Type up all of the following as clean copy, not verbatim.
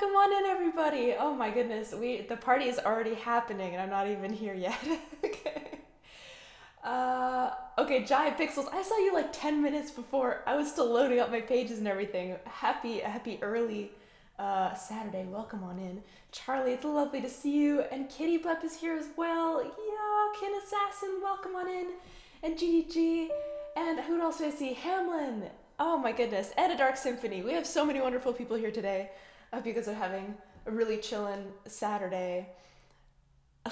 Come on in, everybody. Oh my goodness, the party is already happening, and I'm not even here yet. Okay. Okay, Giant Pixels. I saw you like 10 minutes before. I was still loading up my pages and everything. Happy early Saturday. Welcome on in, Charlie. It's lovely to see you, and Kitty Butt is here as well. Yeah, Kin Assassin. Welcome on in, and GDG, and who else do I see? Hamlin. Oh my goodness, and a Dark Symphony. We have so many wonderful people here today. I hope you guys are having a really chillin' Saturday.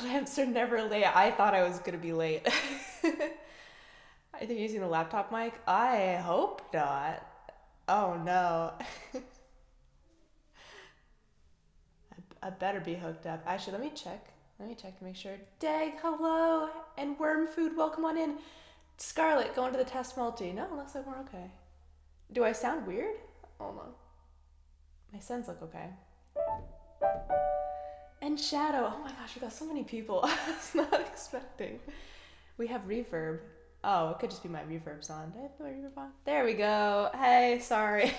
Lamps are never late. I thought I was gonna be late. I think you're using the laptop mic. I hope not. Oh no. I better be hooked up. Actually, let me check. Let me check to make sure. Dag, hello, and Worm Food, welcome on in. Scarlet, going to the test multi. No, looks like we're okay. Do I sound weird? Hold on. My sends look okay. And Shadow. Oh my gosh, we got so many people. I was not expecting. We have reverb. Oh, it could just be my reverb's on. Did I have my reverb on? There we go. Hey, sorry.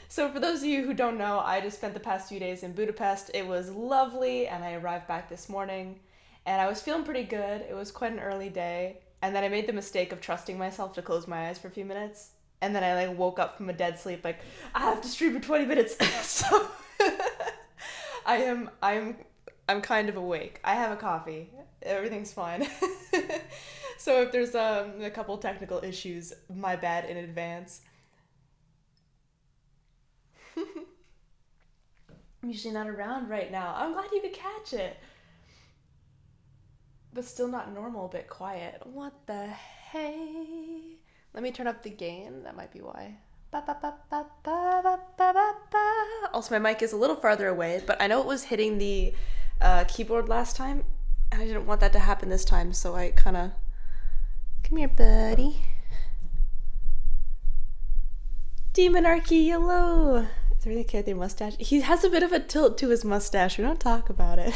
So for those of you who don't know, I just spent the past few days in Budapest. It was lovely, and I arrived back this morning, and I was feeling pretty good. It was quite an early day, and then I made the mistake of trusting myself to close my eyes for a few minutes, and then I like woke up from a dead sleep like, I have to stream for 20 minutes. So I'm kind of awake. I have a coffee. Everything's fine. So if there's a couple technical issues, my bad in advance. I'm usually not around right now. I'm glad you could catch it. But still not normal, a bit quiet. What the hey? Let me turn up the gain. That might be why. Ba, ba, ba, ba, ba, ba, ba, ba, ba. Also, my mic is a little farther away, but I know it was hitting the keyboard last time, and I didn't want that to happen this time, so I kind of... Come here, buddy. Demonarchy, hello! Is there anything with your mustache? He has a bit of a tilt to his mustache. We don't talk about it.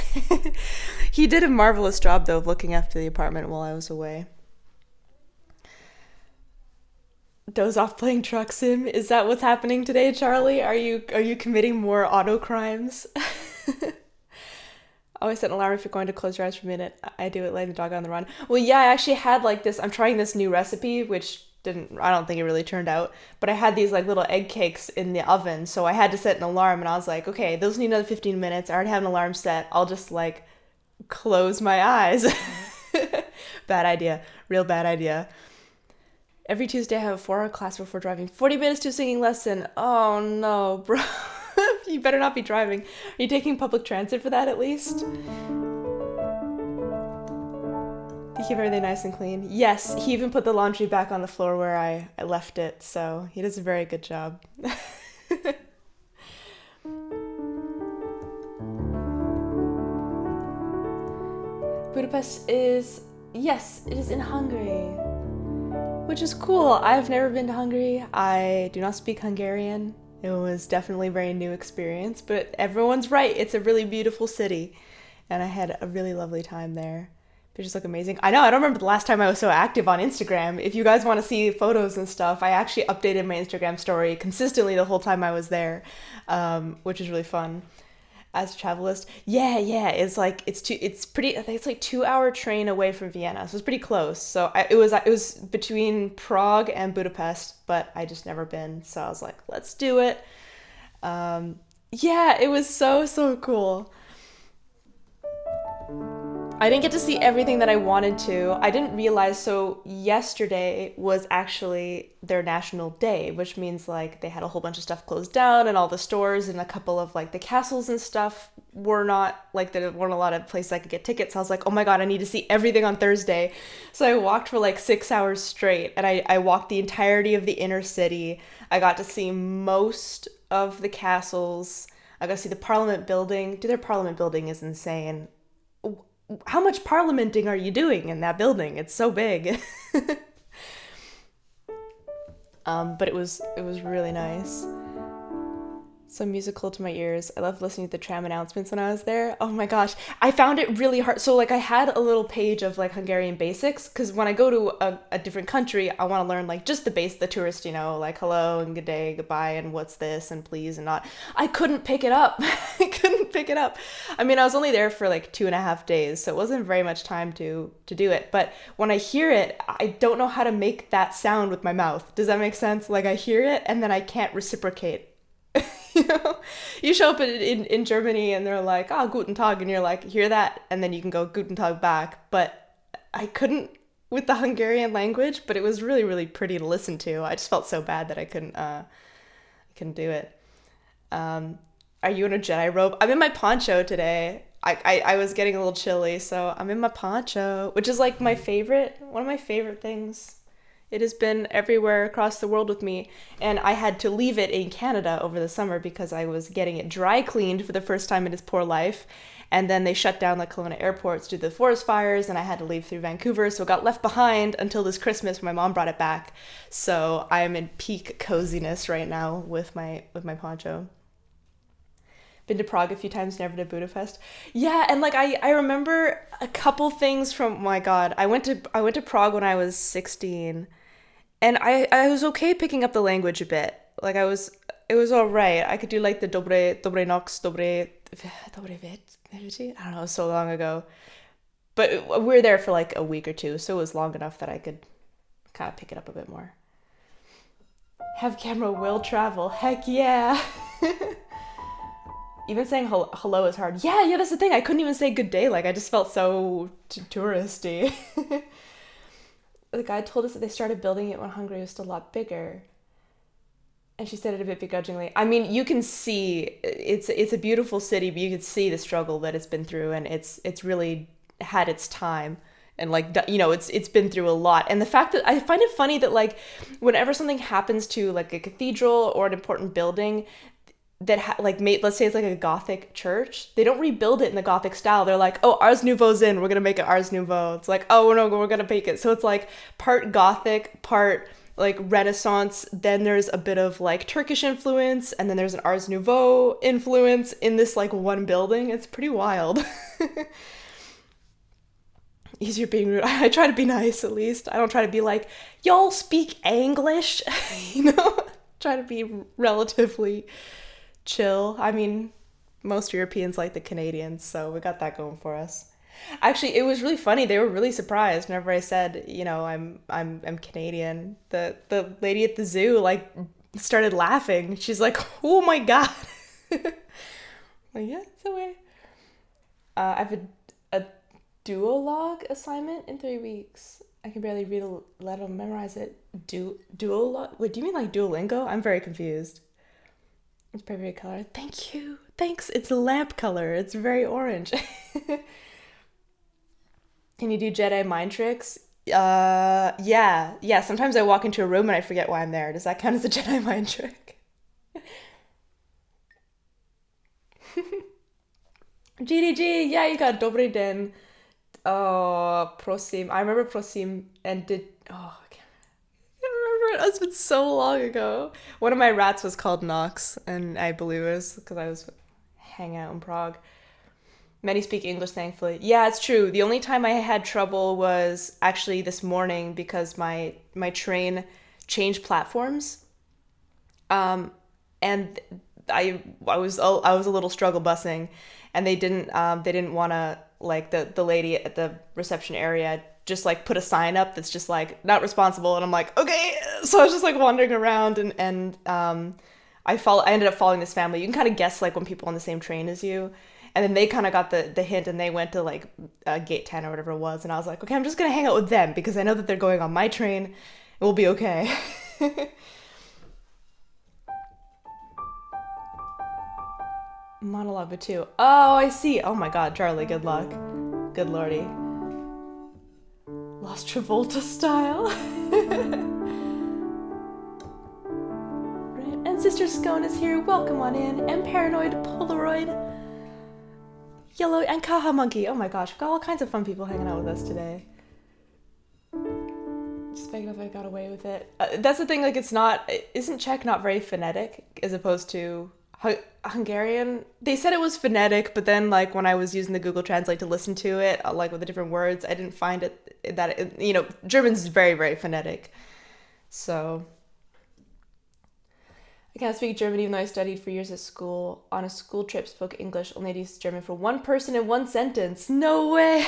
He did a marvelous job, though, of looking after the apartment while I was away. Doze off playing truck sim. Is that what's happening today, Charlie? Are you committing more auto crimes? Always set an alarm if you're going to close your eyes for a minute. I do it letting the dog on the run. Well, yeah, I actually had like this. I'm trying this new recipe, which I don't think it really turned out. But I had these like little egg cakes in the oven, so I had to set an alarm, and I was like, okay, those need another 15 minutes. I already have an alarm set. I'll just like close my eyes. Bad idea. Real bad idea. Every Tuesday I have a 4-hour class before driving. 40 minutes to a singing lesson. Oh no, bro. You better not be driving. Are you taking public transit for that at least? You keep everything nice and clean. Yes, he even put the laundry back on the floor where I left it, so he does a very good job. Budapest is... Yes, it is in Hungary. Which is cool. I've never been to Hungary. I do not speak Hungarian. It was definitely a very new experience, but everyone's right. It's a really beautiful city, and I had a really lovely time there. Pictures look amazing. I know, I don't remember the last time I was so active on Instagram. If you guys want to see photos and stuff, I actually updated my Instagram story consistently the whole time I was there, which is really fun. As a travelist, yeah, it's like it's pretty. I think it's like 2-hour train away from Vienna, so it's pretty close. So it was between Prague and Budapest, but I just never been, so I was like, let's do it. Yeah, it was so cool. I didn't get to see everything that I wanted to. I didn't realize, so yesterday was actually their national day, which means like they had a whole bunch of stuff closed down, and all the stores and a couple of like the castles and stuff were not, like there weren't a lot of places I could get tickets. I was like, oh my god, I need to see everything on Thursday. So I walked for like 6 hours straight, and I walked the entirety of the inner city. I got to see most of the castles. I got to see the Parliament building. Dude, their Parliament building is insane. How much parliamenting are you doing in that building? It's so big. But it was really nice. So musical to my ears. I loved listening to the tram announcements when I was there. Oh my gosh. I found it really hard. So like I had a little page of like Hungarian basics because when I go to a different country, I want to learn like just the tourist, like hello and good day, goodbye, and what's this and please and not. I couldn't pick it up. I couldn't pick it up. I mean, I was only there for like 2.5 days, so it wasn't very much time to do it. But when I hear it, I don't know how to make that sound with my mouth. Does that make sense? Like I hear it and then I can't reciprocate. you know you show up in Germany and they're like, oh, guten tag, and you're like, hear that, and then you can go guten tag back. But I couldn't with the Hungarian language, but it was really, really pretty to listen to. I just felt so bad that I couldn't do it. Are you in a Jedi robe? I'm in my poncho today. I was getting a little chilly, so I'm in my poncho, which is like one of my favorite things. It has been everywhere across the world with me, and I had to leave it in Canada over the summer because I was getting it dry cleaned for the first time in its poor life, and then they shut down the Kelowna airports due to the forest fires, and I had to leave through Vancouver, so it got left behind until this Christmas when my mom brought it back. So I am in peak coziness right now with my poncho. Been to Prague a few times, never to Budapest. Yeah, and like I remember a couple things from, oh my God, I went to Prague when I was 16. And I was okay picking up the language a bit. Like it was all right. I could do like the dobre nox, dobre vet. I don't know, it was so long ago. But we were there for like a week or two, so it was long enough that I could kind of pick it up a bit more. Have camera will travel. Heck yeah. Even saying hello is hard. Yeah, that's the thing. I couldn't even say good day. Like I just felt so touristy. The guide told us that they started building it when Hungary was still a lot bigger. And she said it a bit begrudgingly. I mean, you can see it's a beautiful city, but you can see the struggle that it's been through, and it's really had its time, and like it's been through a lot. And the fact that I find it funny that like whenever something happens to like a cathedral or an important building that let's say it's like a Gothic church, they don't rebuild it in the Gothic style. They're like, oh, Ars Nouveau's in, we're gonna make it Ars Nouveau. It's like, oh no, we're gonna make it. So it's like part Gothic, part like Renaissance. Then there's a bit of like Turkish influence, and then there's an Ars Nouveau influence in this like one building. It's pretty wild. Easier being rude. I try to be nice at least. I don't try to be like, y'all speak English, Try to be relatively chill. I mean, most Europeans like the Canadians, so we got that going for us. Actually, it was really funny. They were really surprised whenever I said, I'm Canadian. The lady at the zoo like started laughing. She's like, "Oh my God." Like, yeah, it's a way. I have a duologue assignment in 3 weeks. I can barely read let alone memorize it. Duologue? Wait, do you mean like Duolingo? I'm very confused. It's very color. Thank you. Thanks. It's a lamp color. It's very orange. Can you do Jedi mind tricks? Yeah. Yeah, sometimes I walk into a room and I forget why I'm there. Does that count as a Jedi mind trick? GDG. Yeah, you got Dobry Den. Oh, Prosim. I remember Prosim and did... Oh, I remember it. It's been so long ago. One of my rats was called Nox, and I believe it was because I was hanging out in Prague. Many speak English, thankfully. Yeah, it's true. The only time I had trouble was actually this morning because my train changed platforms, and I was a little struggle busing, and they didn't want to, like, the lady at the reception area just like put a sign up that's just like not responsible, and I'm like, okay. So I was just like wandering around, and I ended up following this family. You can kind of guess like when people on the same train as you, and then they kind of got the hint, and they went to like gate 10 or whatever it was, and I was like, okay, I'm just gonna hang out with them because I know that they're going on my train. It will be okay. Monologue with two. Oh, I see. Oh my God, Charlie, good luck. Good lordy. Lost Travolta style. Right. And Sister Scone is here. Welcome on in. And Paranoid Polaroid. Yellow and Kaha Monkey. Oh my gosh, we've got all kinds of fun people hanging out with us today. Just thinking if I got away with it. That's the thing, like isn't Czech not very phonetic as opposed to Hungarian, they said it was phonetic, but then like when I was using the Google Translate to listen to it, like with the different words, I didn't find German's very, very phonetic. So I can't speak German even though I studied for years at school. On a school trip, spoke English, only used German for one person in one sentence. No way!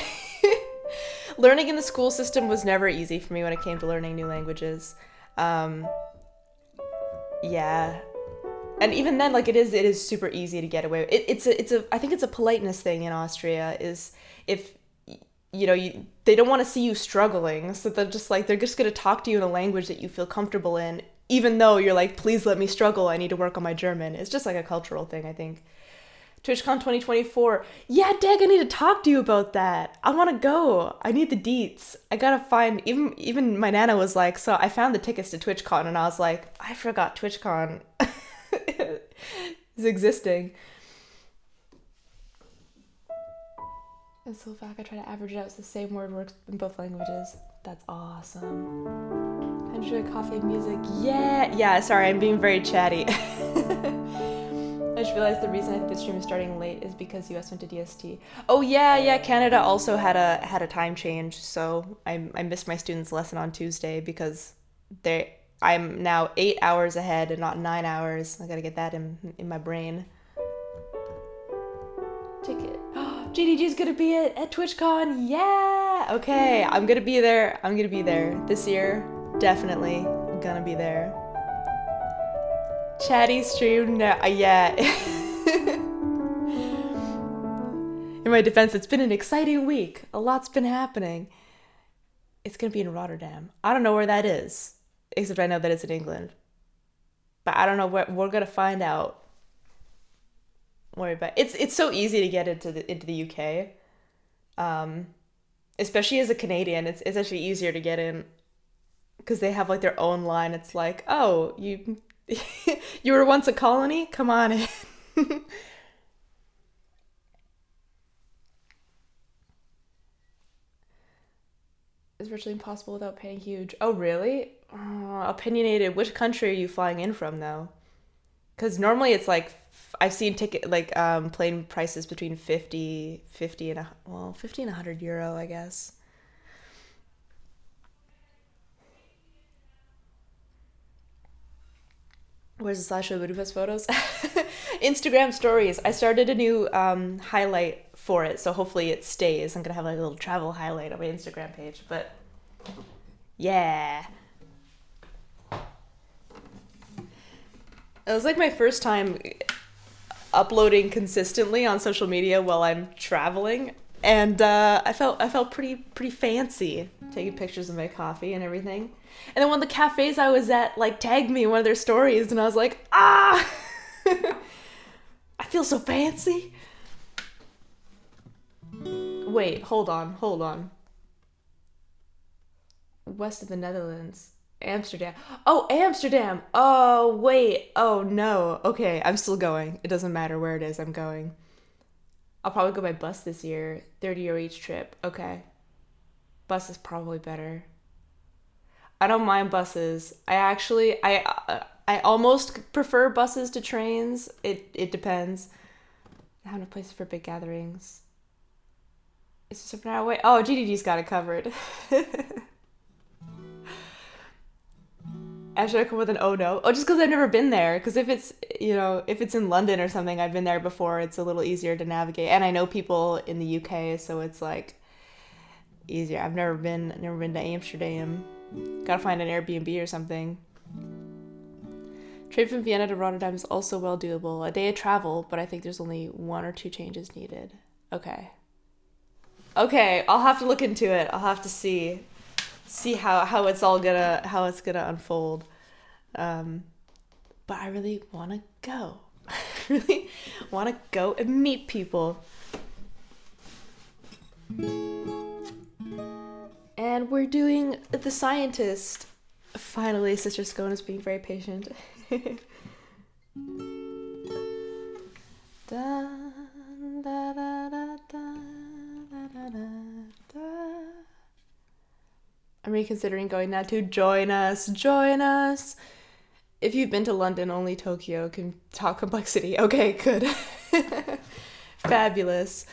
Learning in the school system was never easy for me when it came to learning new languages. Um, yeah. And even then, like it is super easy to get away with. I think it's a politeness thing in Austria is if they don't want to see you struggling, so they're just gonna talk to you in a language that you feel comfortable in, even though you're like, please let me struggle, I need to work on my German. It's just like a cultural thing, I think. TwitchCon 2024. Yeah, Dag, I need to talk to you about that. I want to go. I need the deets. I gotta find, even my nana was like, so I found the tickets to TwitchCon, and I was like, I forgot TwitchCon is existing. In Slovak, I try to average it out so the same word works in both languages. That's awesome. I enjoy coffee and music. Yeah, sorry, I'm being very chatty. I just realized the reason I think the stream is starting late is because US went to DST. Oh yeah, Canada also had a time change, so I missed my students' lesson on Tuesday because I'm now 8 hours ahead and not 9 hours. I gotta get that in my brain. Ticket. GDG's gonna be at TwitchCon. Yeah. Okay, I'm gonna be there. This year. Definitely gonna be there. Chatty stream. No, yeah. In my defense, it's been an exciting week. A lot's been happening. It's gonna be in Rotterdam. I don't know where that is, except I know that it's in England. But I don't know where. We're gonna find out. Worry about it. It's so easy to get into the UK, especially as a Canadian. It's actually easier to get in because they have like their own line. It's like, oh, you you were once a colony. Come on in. It's virtually impossible without paying huge. Oh, really? Opinionated. Which country are you flying in from though? Because normally it's like I've seen ticket like plane prices between 50 and 50 and €100, I guess. Where's the slideshow Budapest photos? Instagram stories. I started a new highlight for it, so hopefully it stays. I'm gonna have like a little travel highlight on my Instagram page. But yeah, it was like my first time uploading consistently on social media while I'm traveling, and I felt pretty fancy taking pictures of my coffee and everything. And then one of the cafes I was at like tagged me in one of their stories, and I was like, ah, I feel so fancy. Wait, hold on. West of the Netherlands. Amsterdam. Oh, Amsterdam. Oh, wait. Oh, no. Okay, I'm still going. It doesn't matter where it is, I'm going. I'll probably go by bus this year. €30 each trip. Okay. Bus is probably better. I don't mind buses. I almost prefer buses to trains. It depends. I have no places for big gatherings. It's just an hour away. Oh, GDG's got it covered. I should have come with an oh no. Oh, just because I've never been there. Because if it's in London or something, I've been there before. It's a little easier to navigate, and I know people in the UK, so it's like easier. I've never been to Amsterdam. Gotta find an Airbnb or something. Trip from Vienna to Rotterdam is also well doable. A day of travel, but I think there's only 1 or 2 changes needed. Okay. Okay, I'll have to look into it. I'll have to see how it's gonna unfold. But I really want to go. I really want to go and meet people. And we're doing The Scientist. Finally, Sister Scone is being very patient. Da, da, da, da, da, da, da, da. I'm reconsidering going now to join us. If you've been to London, only Tokyo can talk complexity. Okay, good. Fabulous.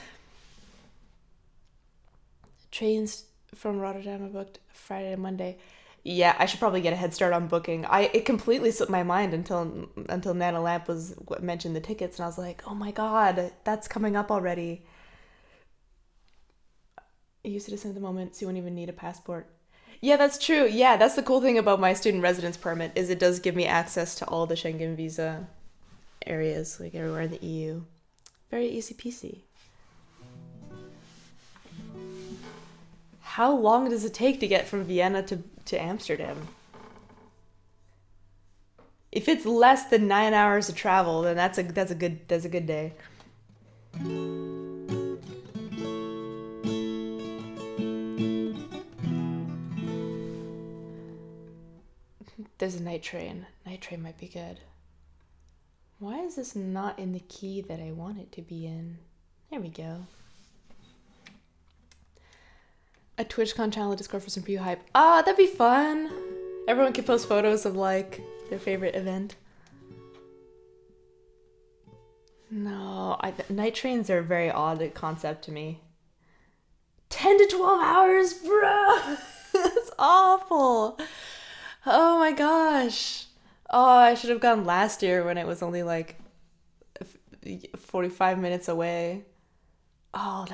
Trains from Rotterdam are booked Friday and Monday. Yeah, I should probably get a head start on booking. It completely slipped my mind until Nana Lamp was what mentioned the tickets, and I was like, oh my god, that's coming up already. EU citizen at the moment, so you won't even need a passport. Yeah, that's true. Yeah, that's the cool thing about my student residence permit is it does give me access to all the Schengen visa areas, like everywhere in the EU. Very easy peasy. How long does it take to get from Vienna to Amsterdam? If it's less than 9 hours of travel, then that's a good day. There's a night train. Night train might be good. Why is this not in the key that I want it to be in? There we go. A TwitchCon channel, a Discord for some pre-hype. Ah, that'd be fun. Everyone can post photos of like their favorite event. No, night trains are a very odd concept to me. 10 to 12 hours, bro. That's awful. Oh my gosh. Oh, I should have gone last year when it was only like 45 minutes away. Oh,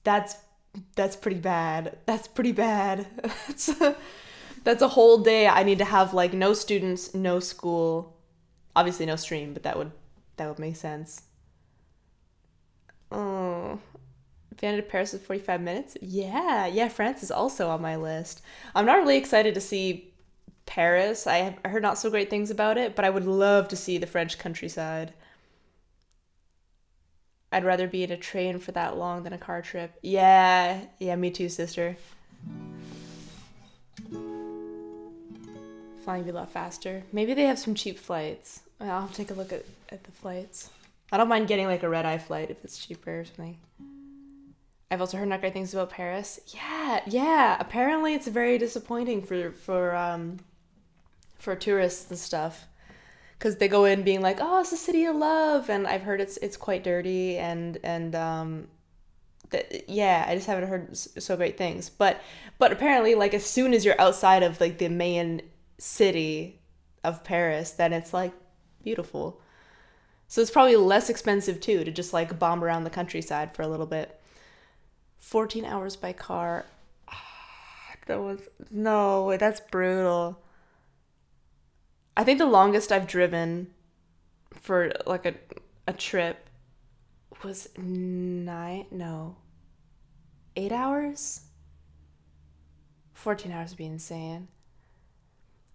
that's pretty bad. That's pretty bad. That's a whole day. I need to have like no students, no school, obviously no stream, but that would make sense. Oh, Vienna to Paris is 45 minutes. Yeah, France is also on my list. I'm not really excited to see Paris. I heard not so great things about it, but I would love to see the French countryside. I'd rather be in a train for that long than a car trip. Yeah, me too, sister. Flying would be a lot faster. Maybe they have some cheap flights. I'll have to take a look at the flights. I don't mind getting like a red eye flight if it's cheaper or something. I've also heard not great things about Paris. Yeah. Apparently, it's very disappointing for tourists and stuff, because they go in being like, "Oh, it's a city of love," and I've heard it's quite dirty and yeah, I just haven't heard so great things. But apparently, like as soon as you're outside of like the main city of Paris, then it's like beautiful. So it's probably less expensive too to just like bomb around the countryside for a little bit. 14 hours by car. That was no, that's brutal. I think the longest I've driven for like a trip was 8 hours. 14 hours would be insane.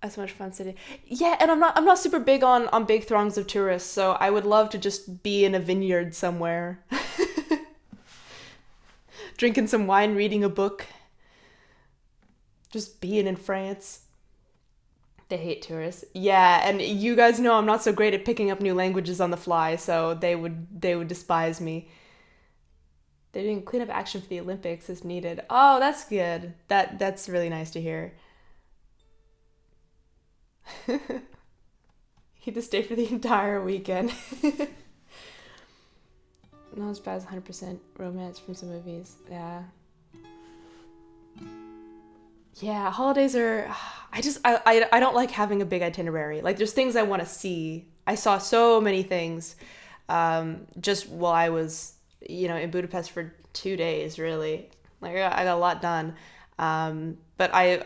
That's so much fun city. Yeah, and I'm not super big on big throngs of tourists, so I would love to just be in a vineyard somewhere, drinking some wine, reading a book, just being in France. They hate tourists. Yeah, and you guys know I'm not so great at picking up new languages on the fly, so they would despise me. They're doing cleanup action for the Olympics as needed. Oh, that's good. That's really nice to hear. You had to stay for the entire weekend. Not as bad as 100% romance from some movies. Yeah. Yeah, holidays are. I don't like having a big itinerary. Like, there's things I want to see. I saw so many things, just while I was, in Budapest for 2 days. Really, like I got a lot done. But I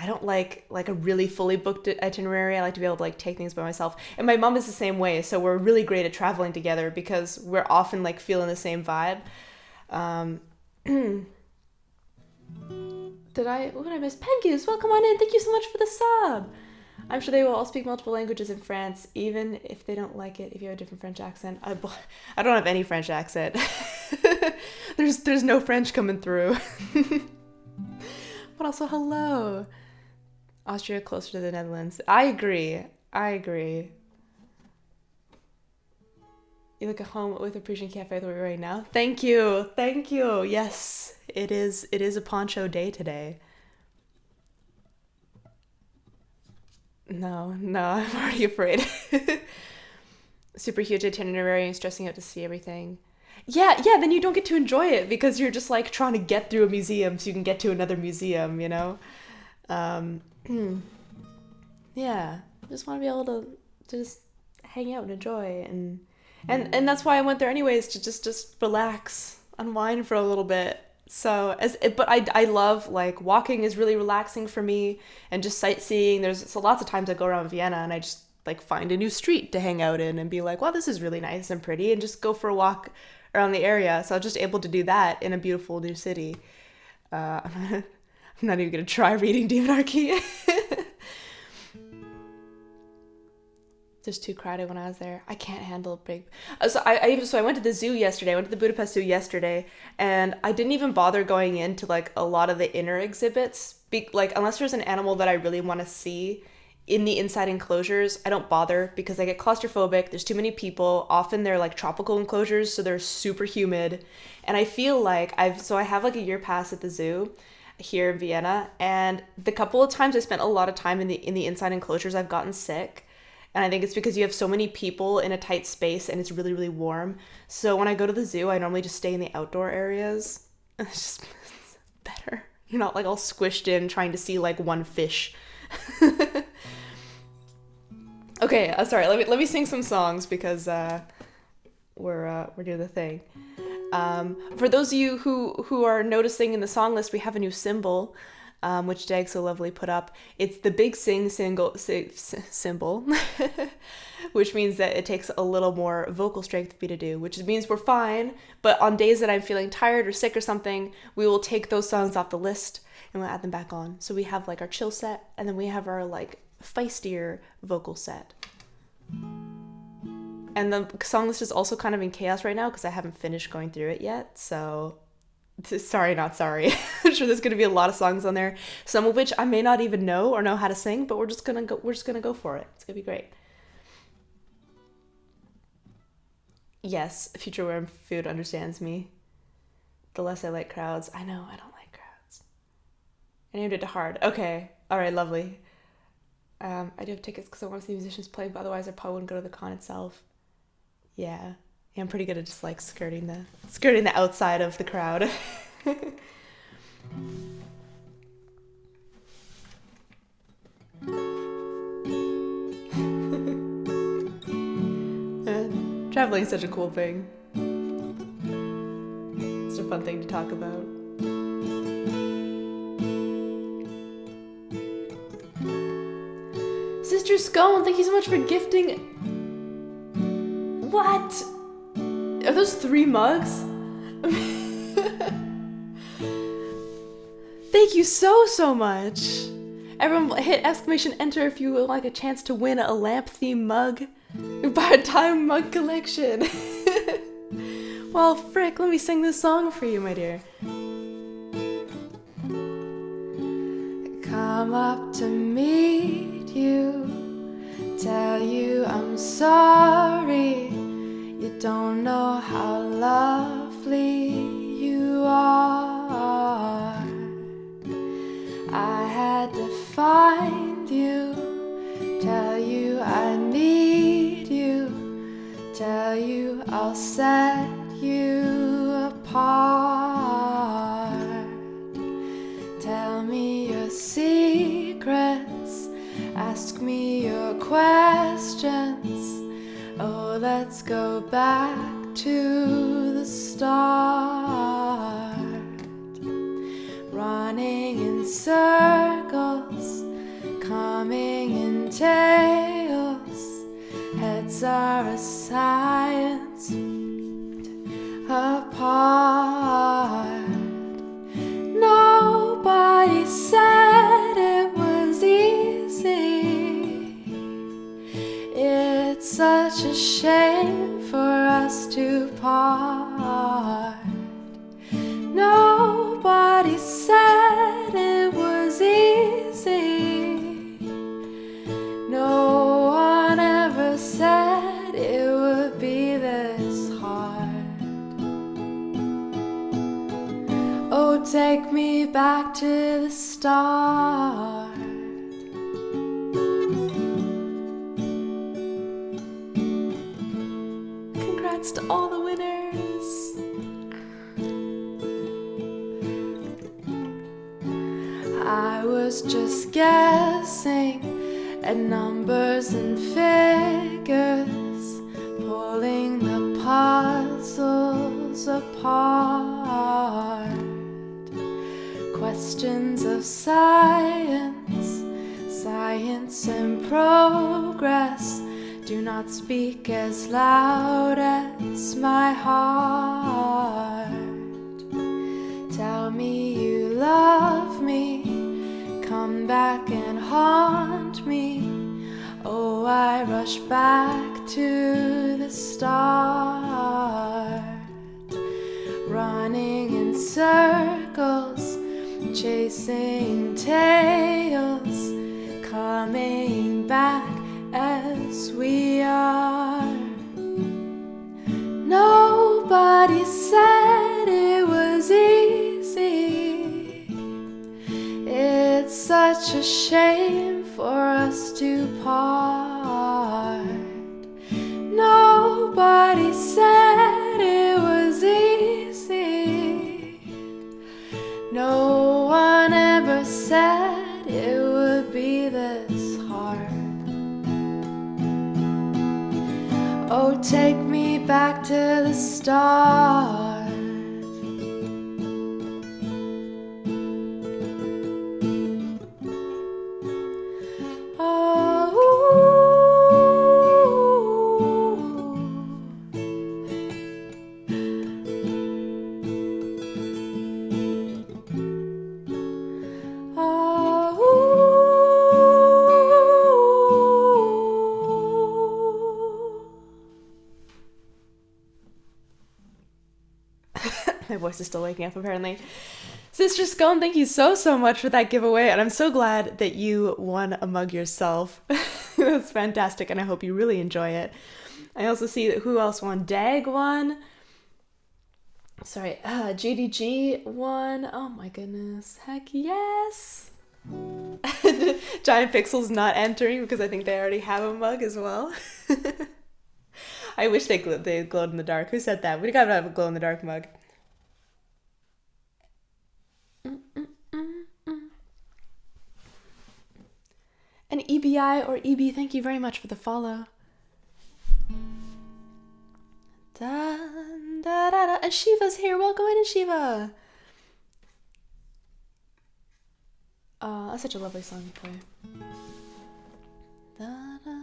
don't like a really fully booked itinerary. I like to be able to like take things by myself. And my mom is the same way, so we're really great at traveling together because we're often like feeling the same vibe. Um, what did I miss? Pengus, welcome on in. Thank you so much for the sub. I'm sure they will all speak multiple languages in France, even if they don't like it. If you have a different French accent, I don't have any French accent. There's no French coming through. But also, hello. Austria closer to the Netherlands. I agree. You look at home with a Parisian cafe the way right now. Thank you. Yes, it is a poncho day today. No, I'm already afraid. Super huge itinerary and stressing out to see everything. Yeah, then you don't get to enjoy it because you're just like trying to get through a museum so you can get to another museum, you know? Um, yeah, just want to be able to just hang out and enjoy and that's why I went there anyways to just relax, unwind for a little bit. So but I love like walking is really relaxing for me and just sightseeing. There's so lots of times I go around Vienna and I just like find a new street to hang out in and be like, wow, this is really nice and pretty, and just go for a walk around the area. So I was just able to do that in a beautiful new city. I'm not even gonna try reading Demonarchy. Just too crowded when I was there. I can't handle a big. So I went to the zoo yesterday. I went to the Budapest Zoo yesterday, and I didn't even bother going into like a lot of the inner exhibits. Like unless there's an animal that I really want to see in the inside enclosures, I don't bother because I get claustrophobic. There's too many people. Often they're like tropical enclosures, so they're super humid, and I feel like I have like a year pass at the zoo here in Vienna, and the couple of times I spent a lot of time in the inside enclosures, I've gotten sick. And I think it's because you have so many people in a tight space and it's really, really warm. So when I go to the zoo, I normally just stay in the outdoor areas. It's better. You're not like all squished in trying to see like one fish. Okay, sorry. Let me sing some songs because we're doing the thing. For those of you who are noticing in the song list, we have a new symbol. Which Dag so lovely put up. It's the big symbol, which means that it takes a little more vocal strength for me to do, which means we're fine. But on days that I'm feeling tired or sick or something, we will take those songs off the list and we'll add them back on. So we have like our chill set, and then we have our like feistier vocal set. And the song list is also kind of in chaos right now because I haven't finished going through it yet. So sorry, not sorry. I'm sure there's going to be a lot of songs on there, some of which I may not even know or know how to sing, but we're just going to go for it. It's going to be great. Yes, Future Worm Food understands me. The less I like crowds. I know, I don't like crowds. I named it to hard. Okay. All right, lovely. I do have tickets because I want to see musicians play, but otherwise I probably wouldn't go to the con itself. Yeah. I'm pretty good at just like skirting the outside of the crowd. Traveling is such a cool thing. It's a fun thing to talk about. Sister Scone, thank you so much for gifting. What? Are those 3 mugs? Thank you so much. Everyone hit exclamation enter if you would like a chance to win a lamp themed mug. Buy a time mug collection. Well, frick, let me sing this song for you, my dear. Come up to meet you, tell you I'm sorry. You don't know how lovely you are. I had to find you, tell you I need you, tell you I'll set you apart. Tell me your secrets, ask me your questions. Oh, let's go back to the start. Running in circles, coming in tails. Heads are a science apart. Nobody said it was easy. It's such a shame for us to part. Nobody said it was easy. No one ever said it would be this hard. Oh, take me back to the start. Congrats to all the winners. I was just guessing at numbers and figures, pulling the puzzles apart. Questions of science, science and progress do not speak as loud as my heart. Tell me you love me, come back and haunt me. Oh, I rush back to the start, running in circles, chasing tails, coming back as we are. Nobody said it was easy. It's such a shame for us to part. Nobody said it was easy. No one ever said it would be this hard. Oh, take me back to the start. My voice is still waking up, apparently. Sister Scone, thank you so much for that giveaway, and I'm so glad that you won a mug yourself. That's fantastic, and I hope you really enjoy it. I also see that who else won? Dag won. Sorry, GDG won. Oh my goodness. Heck yes. Giant Pixel's not entering because I think they already have a mug as well. I wish they glowed in the dark. Who said that? We gotta have a glow in the dark mug. And EBI or EB, thank you very much for the follow. Da, da, da, da. And Shiva's here. Welcome in, Shiva. That's such a lovely song to play. Da, da,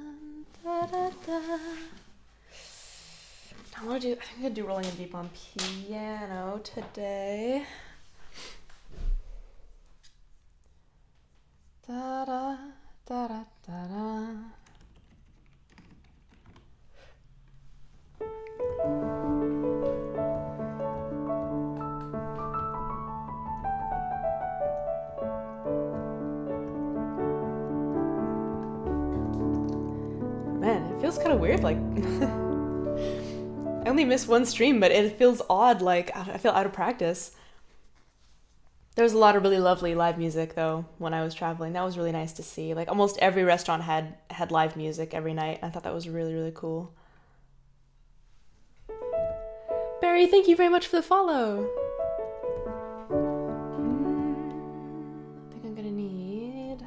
da, da, da. I think I'm gonna do Rolling in Deep on piano today. Da da da da da da. Man, it feels kind of weird, like I only missed one stream, but it feels odd, like I feel out of practice. There was a lot of really lovely live music though when I was traveling. That was really nice to see. Like almost every restaurant had live music every night. I thought that was really, really cool. Barry, thank you very much for the follow. I think I'm gonna need...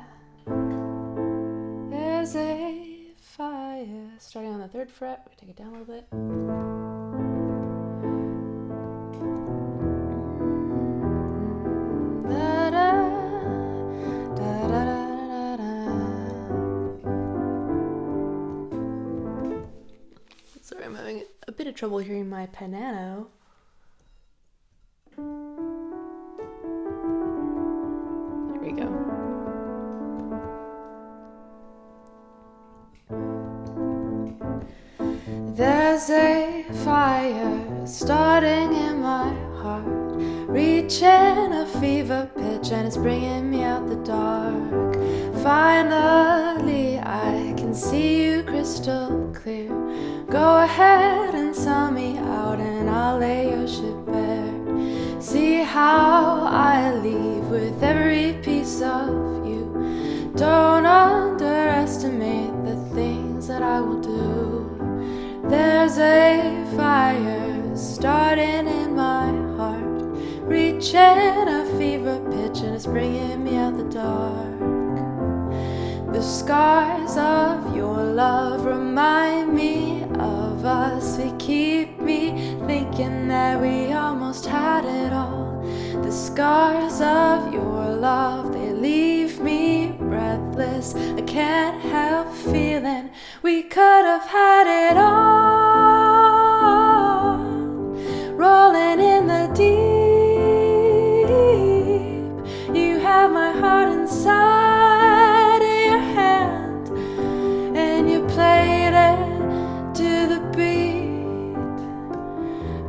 There's a fire. Starting on the 3rd fret. We take it down a little bit. Sorry, I'm having a bit of trouble hearing my piano. There we go. There's a fire starting in my heart, reaching a fever pitch, and it's bringing me out the dark. Finally, I can see you crystal clear. Go ahead and sell me out, and I'll lay your ship bare. See how I leave with every piece of you. Don't underestimate the things that I will do. There's There's a fire starting in my heart, reaching a fever pitch, and it's bringing me out the dark. The scars of your love remind me of us. They keep me thinking that we almost had it all. The scars of your love, they leave me breathless. I can't help feeling we could have had it all. Rolling in the deep, you have my heart inside of your hand, and you played it to the beat.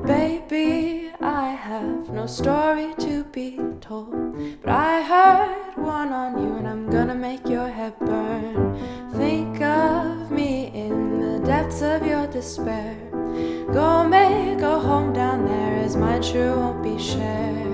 Baby, I have no story to be told, but I heard one on you, and I'm gonna make your head burn. Think of me in the depths of your despair. Go make a home down there, as mine sure won't be shared.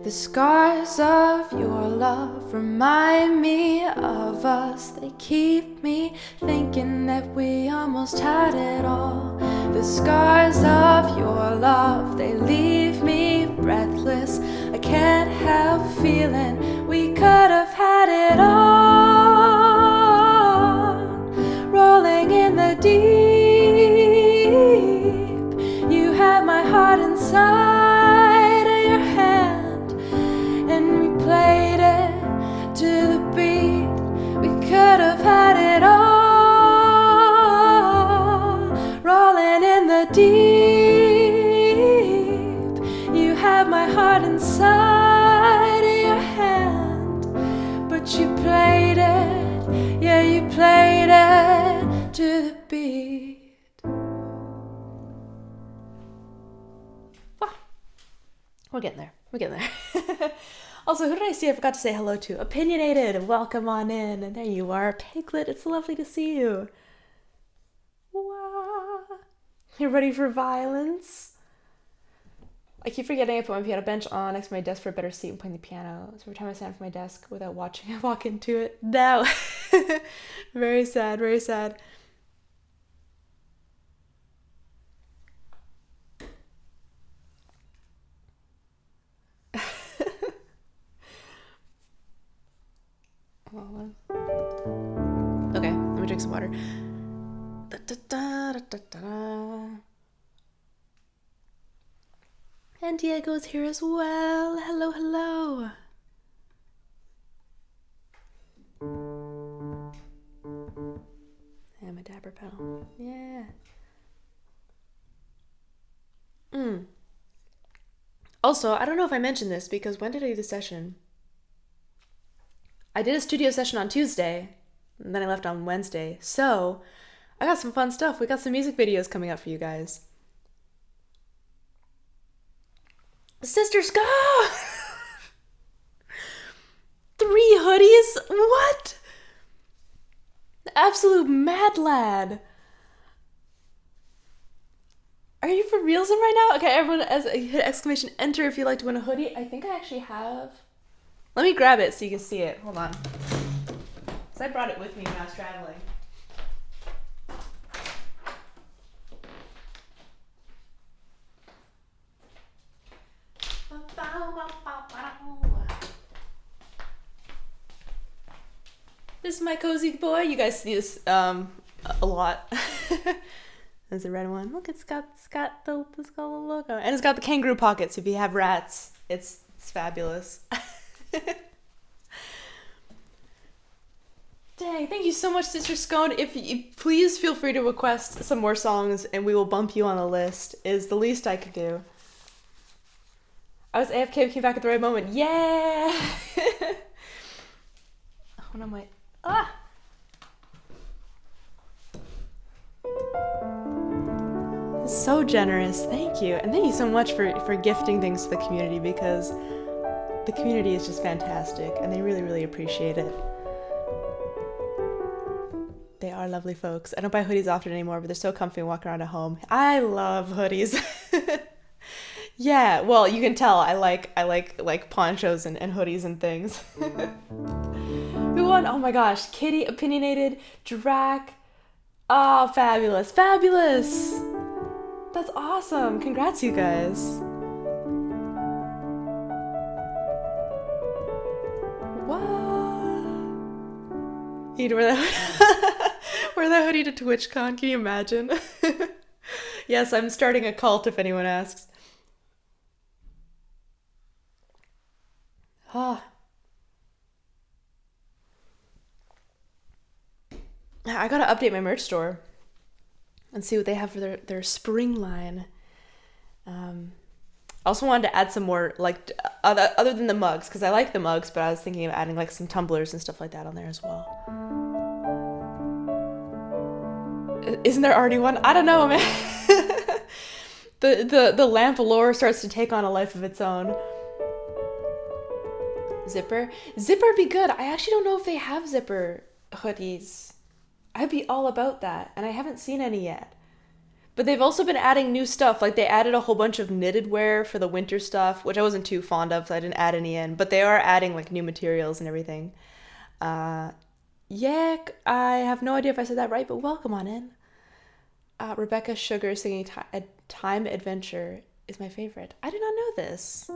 The scars of your love remind me of us. They keep me thinking that we almost had it all. The scars of your love, they leave me breathless. I can't help feeling we could have had it all. Rolling in the deep, you had my heart inside of your hand, and we played it to the beat. We could have had it all. Rolling in the deep, you had my heart inside of your hand, but you played it, yeah, you played it to the beat. Wow. We're getting there. We're getting there. Also, who did I see I forgot to say hello to? Opinionated, welcome on in. And there you are, Piglet. It's lovely to see you. Wow. You ready for violence? I keep forgetting I put my piano bench on next to my desk for a better seat when playing the piano. So every time I stand from my desk without watching, I walk into it. No. Very sad, very sad. Okay, let me drink some water. Da, da, da, da, da, da. And Diego's here as well. Hello, hello. And my dabber pedal. Yeah. Also, I don't know if I mentioned this, because when did I do the session? I did a studio session on Tuesday, and then I left on Wednesday. So, I got some fun stuff. We got some music videos coming up for you guys. Sister Ska! 3 hoodies? What? Absolute mad lad. Are you for realsing right now? Okay, everyone, hit exclamation enter if you'd like to win a hoodie. I think I actually have. Let me grab it so you can see it. Hold on. Because I brought it with me when I was traveling. This is my cozy boy. You guys see this a lot. There's a red one. Look, it's got the logo, and it's got the kangaroo pockets. If you have rats, it's fabulous. Dang, thank you so much, Sister Scone. If you please feel free to request some more songs, and we will bump you on the list. Is the least I could do. I was AFK, came back at the right moment. Yeah. What am I? Ah. So generous. Thank you. And thank you so much for gifting things to the community, because the community is just fantastic and they really, really appreciate it. They are lovely folks. I don't buy hoodies often anymore, but they're so comfy and walk around at home. I love hoodies. Yeah, well, you can tell I like ponchos and hoodies and things. Who won? Oh my gosh. Kitty, Opinionated, Drac, Oh, fabulous, fabulous. That's awesome. Congrats, you guys. What? You'd wear that, wear that hoodie to TwitchCon. Can you imagine? Yes, I'm starting a cult if anyone asks. Ah, I gotta update my merch store and see what they have for their spring line. I also wanted to add some more, like, other than the mugs, because I like the mugs, but I was thinking of adding, like, some tumblers and stuff like that on there as well. Isn't there already one? I don't know, man. The lamp lore starts to take on a life of its own. Zipper be good. I actually don't know if they have zipper hoodies. I'd be all about that, and I haven't seen any yet. But they've also been adding new stuff. Like, they added a whole bunch of knitted wear for the winter stuff, which I wasn't too fond of, so I didn't add any in. But they are adding, like, new materials and everything. Uh, yeah, I have no idea if I said that right, but welcome on in. Rebecca Sugar singing Time Adventure is my favorite. I did not know this.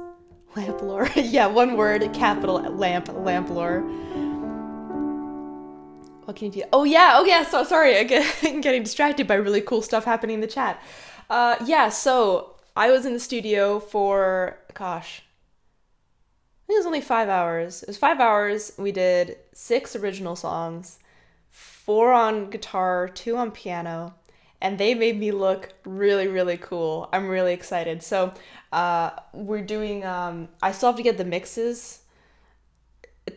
Lamp lore. Yeah, one word, capital lamp lore. What can you do? Oh yeah. So sorry, I'm getting distracted by really cool stuff happening in the chat. Yeah. So I was in the studio for, gosh, I think it was only 5 hours. It was 5 hours. We did 6 original songs, 4 on guitar, 2 on piano, and they made me look really, really cool. I'm really excited. So we're doing. I still have to get the mixes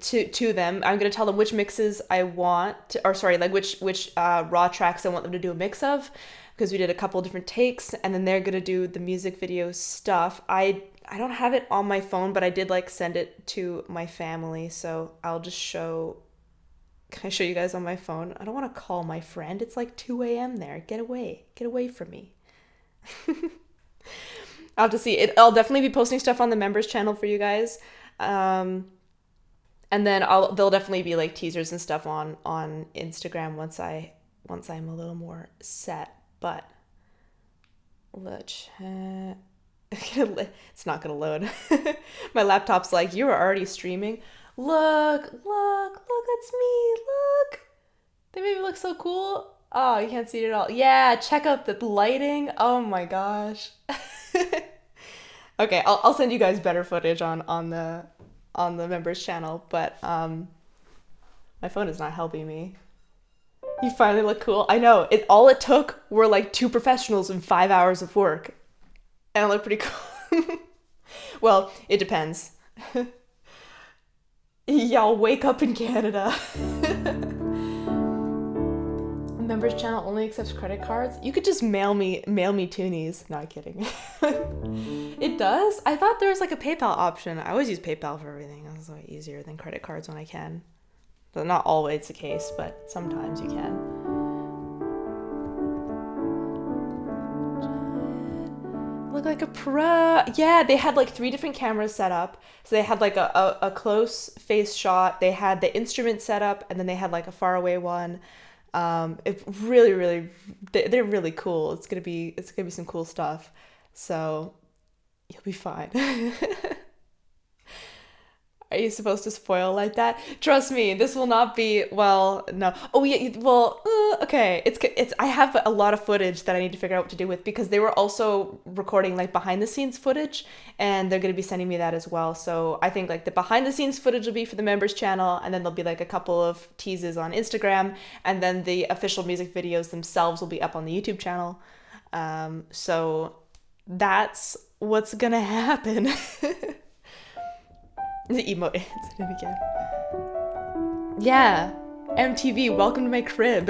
to them. I'm gonna tell them which mixes I want, to, or sorry, like which raw tracks I want them to do a mix of, because we did a couple different takes, and then they're gonna do the music video stuff. I don't have it on my phone, but I did like send it to my family, so I'll just show. Can I show you guys on my phone? I don't want to call my friend. It's like 2 a.m. there. Get away from me. I'll have to see it. I'll definitely be posting stuff on the members channel for you guys. And then there'll definitely be like teasers and stuff on Instagram once I'm a little more set. But let's it's not gonna load. My laptop's like, you were already streaming. Look, that's me. Look, they made me look so cool. Oh, you can't see it at all. Yeah, check out the lighting. Oh my gosh. Okay, I'll send you guys better footage on the members channel, but my phone is not helping me. You finally look cool. I know. All it took were like 2 professionals and 5 hours of work, and I look pretty cool. Well, it depends. Y'all wake up in Canada. Members channel only accepts credit cards. You could just mail me toonies. Not kidding. It does? I thought there was like a PayPal option. I always use PayPal for everything. It's way easier than credit cards when I can. But not always the case, but sometimes you can. Look like a pro. Yeah, they had like 3 different cameras set up. So they had like a close face shot. They had the instrument set up, and then they had like a far away one. It really, they're really cool. It's gonna be some cool stuff. So you'll be fine. Are you supposed to spoil like that? Trust me, this will not be, well, no. Oh yeah, well, okay. It's. I have a lot of footage that I need to figure out what to do with, because they were also recording like behind the scenes footage, and they're gonna be sending me that as well. So I think like the behind the scenes footage will be for the members channel, and then there'll be like a couple of teases on Instagram, and then the official music videos themselves will be up on the YouTube channel. So that's what's gonna happen. The emote incident again. Yeah. MTV, welcome to my crib.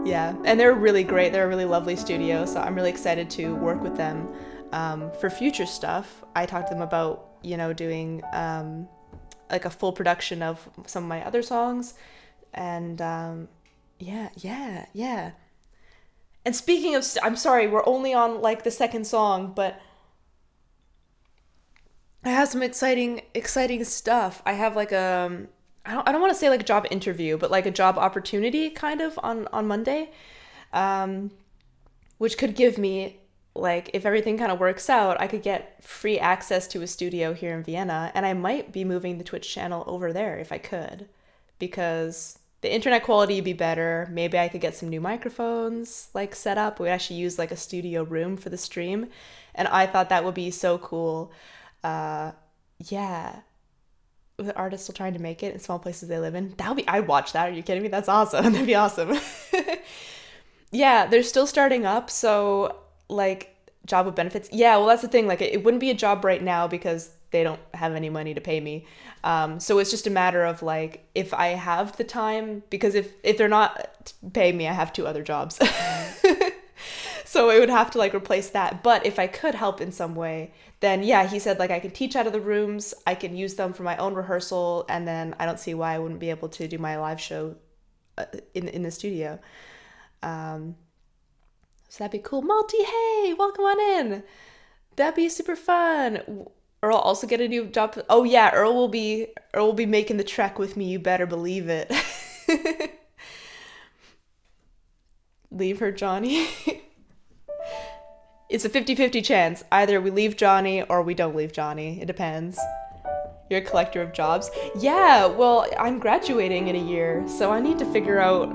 Yeah, and they're really great. They're a really lovely studio, so I'm really excited to work with them for future stuff. I talked to them about, doing like a full production of some of my other songs, and yeah. And speaking of, I'm sorry, we're only on like the second song, but I have some exciting stuff. I have like I don't want to say like a job interview, but like a job opportunity kind of on Monday, um, which could give me, like, if everything kind of works out, I could get free access to a studio here in Vienna, and I might be moving the Twitch channel over there if I could, because the internet quality would be better. Maybe I could get some new microphones like set up. We'd actually use like a studio room for the stream, and I thought that would be so cool. Uh, yeah, with artists still trying to make it in small places they live in. That would be. I'd watch that. Are you kidding me? That's awesome. That'd be awesome. Yeah, they're still starting up, so like job with benefits. Yeah, well, that's the thing. Like, it wouldn't be a job right now because they don't have any money to pay me. So it's just a matter of like if I have the time, because if they're not paying me, I have two other jobs. So it would have to like replace that. But if I could help in some way, then yeah, he said like I can teach out of the rooms, I can use them for my own rehearsal, and then I don't see why I wouldn't be able to do my live show in the studio. Um, so that'd be cool. Malty, hey, welcome on in. That'd be super fun. Earl also get a new job. Oh yeah, Earl will be making the trek with me. You better believe it. Leave her, Johnny. It's a 50-50 chance. Either we leave Johnny or we don't leave Johnny. It depends. You're a collector of jobs. Yeah, well, I'm graduating in a year, so I need to figure out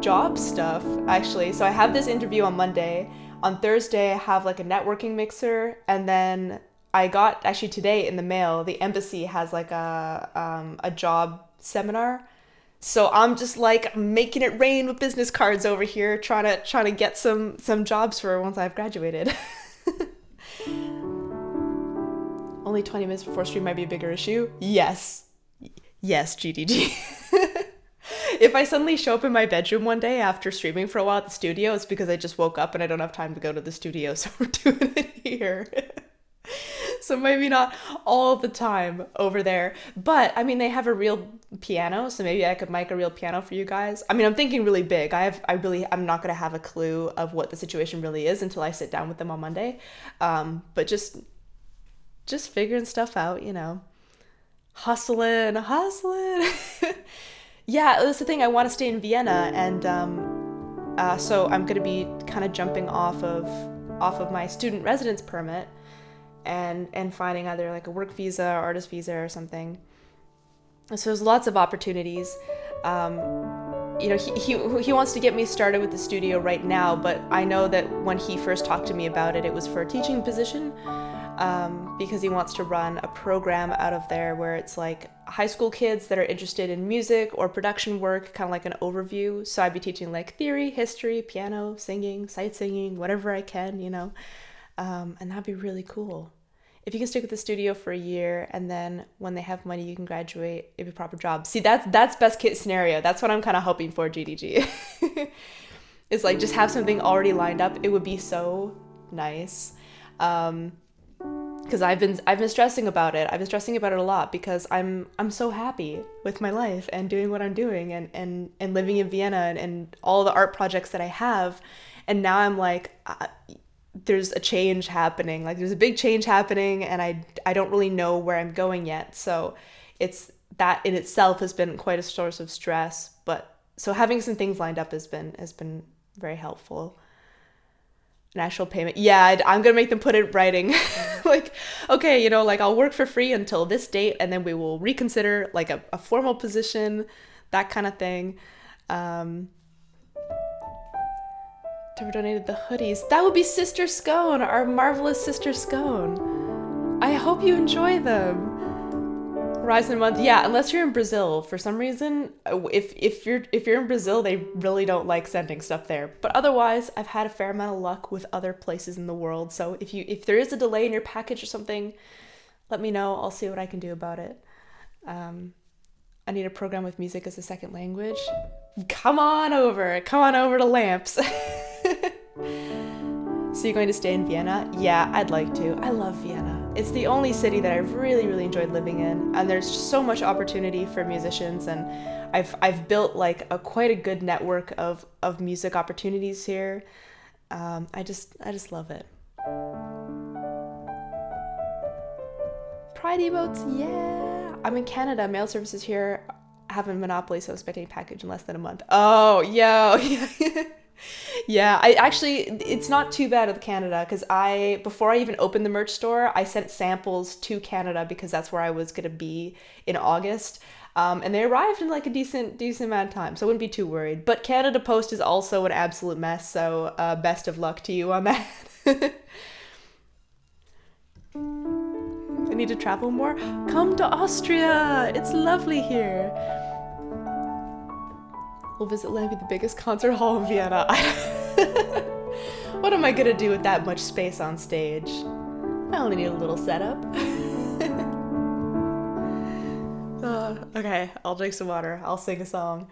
job stuff, actually. So I have this interview on Monday. On Thursday, I have like a networking mixer, and then I got, actually today in the mail, the embassy has like a job seminar. So I'm just like making it rain with business cards over here, trying to get some jobs for once I've graduated. Only 20 minutes before stream might be a bigger issue. Yes. Yes, GDG. If I suddenly show up in my bedroom one day after streaming for a while at the studio, it's because I just woke up and I don't have time to go to the studio, so we're doing it here. So maybe not all the time over there. But I mean, they have a real piano, so maybe I could mic a real piano for you guys. I mean, I'm thinking really big. I'm not gonna have a clue of what the situation really is until I sit down with them on Monday. But just figuring stuff out, hustling. Yeah, that's the thing. I want to stay in Vienna, and so I'm gonna be kind of jumping off of my student residence permit, and finding either like a work visa or artist visa or something. So there's lots of opportunities. He wants to get me started with the studio right now, but I know that when he first talked to me about it, it was for a teaching position. Because he wants to run a program out of there where it's like high school kids that are interested in music or production work, kind of like an overview. So I'd be teaching like theory, history, piano, singing, sight singing, whatever I can, and that'd be really cool. If you can stick with the studio for a year, and then when they have money, you can graduate, it'd be a proper job. See, that's best case scenario. That's what I'm kind of hoping for, GDG. It's like just have something already lined up. It would be so nice. Because I've been stressing about it. I've been stressing about it a lot because I'm so happy with my life and doing what I'm doing and living in Vienna and all the art projects that I have. And now I'm like, there's a change happening. Like there's a big change happening, and I don't really know where I'm going yet. So it's that in itself has been quite a source of stress. But so having some things lined up has been very helpful. An actual payment. Yeah, I'm gonna make them put it in writing. Like, okay, like I'll work for free until this date, and then we will reconsider like a formal position, that kind of thing. Trevor donated the hoodies. That would be Sister Scone, our marvelous Sister Scone. I hope you enjoy them. Horizon month, yeah. Unless you're in Brazil, for some reason, if you're in Brazil, they really don't like sending stuff there. But otherwise, I've had a fair amount of luck with other places in the world. So if there is a delay in your package or something, let me know. I'll see what I can do about it. I need a program with music as a second language. Come on over to Lamps. So you're going to stay in Vienna? Yeah, I'd like to. I love Vienna. It's the only city that I've really, really enjoyed living in, and there's just so much opportunity for musicians, and I've built like quite a good network of music opportunities here. I just love it. Pride emotes, yeah. I'm in Canada. Mail services here have a monopoly, so expect any package in less than a month. Oh, yo. Yeah, it's not too bad with Canada because before I even opened the merch store, I sent samples to Canada because that's where I was going to be in August. And they arrived in like a decent amount of time, so I wouldn't be too worried. But Canada Post is also an absolute mess, so best of luck to you on that. I need to travel more. Come to Austria! It's lovely here. We'll visit Lamby, the biggest concert hall in Vienna. What am I gonna do with that much space on stage? I only need a little setup. Okay, I'll drink some water. I'll sing a song.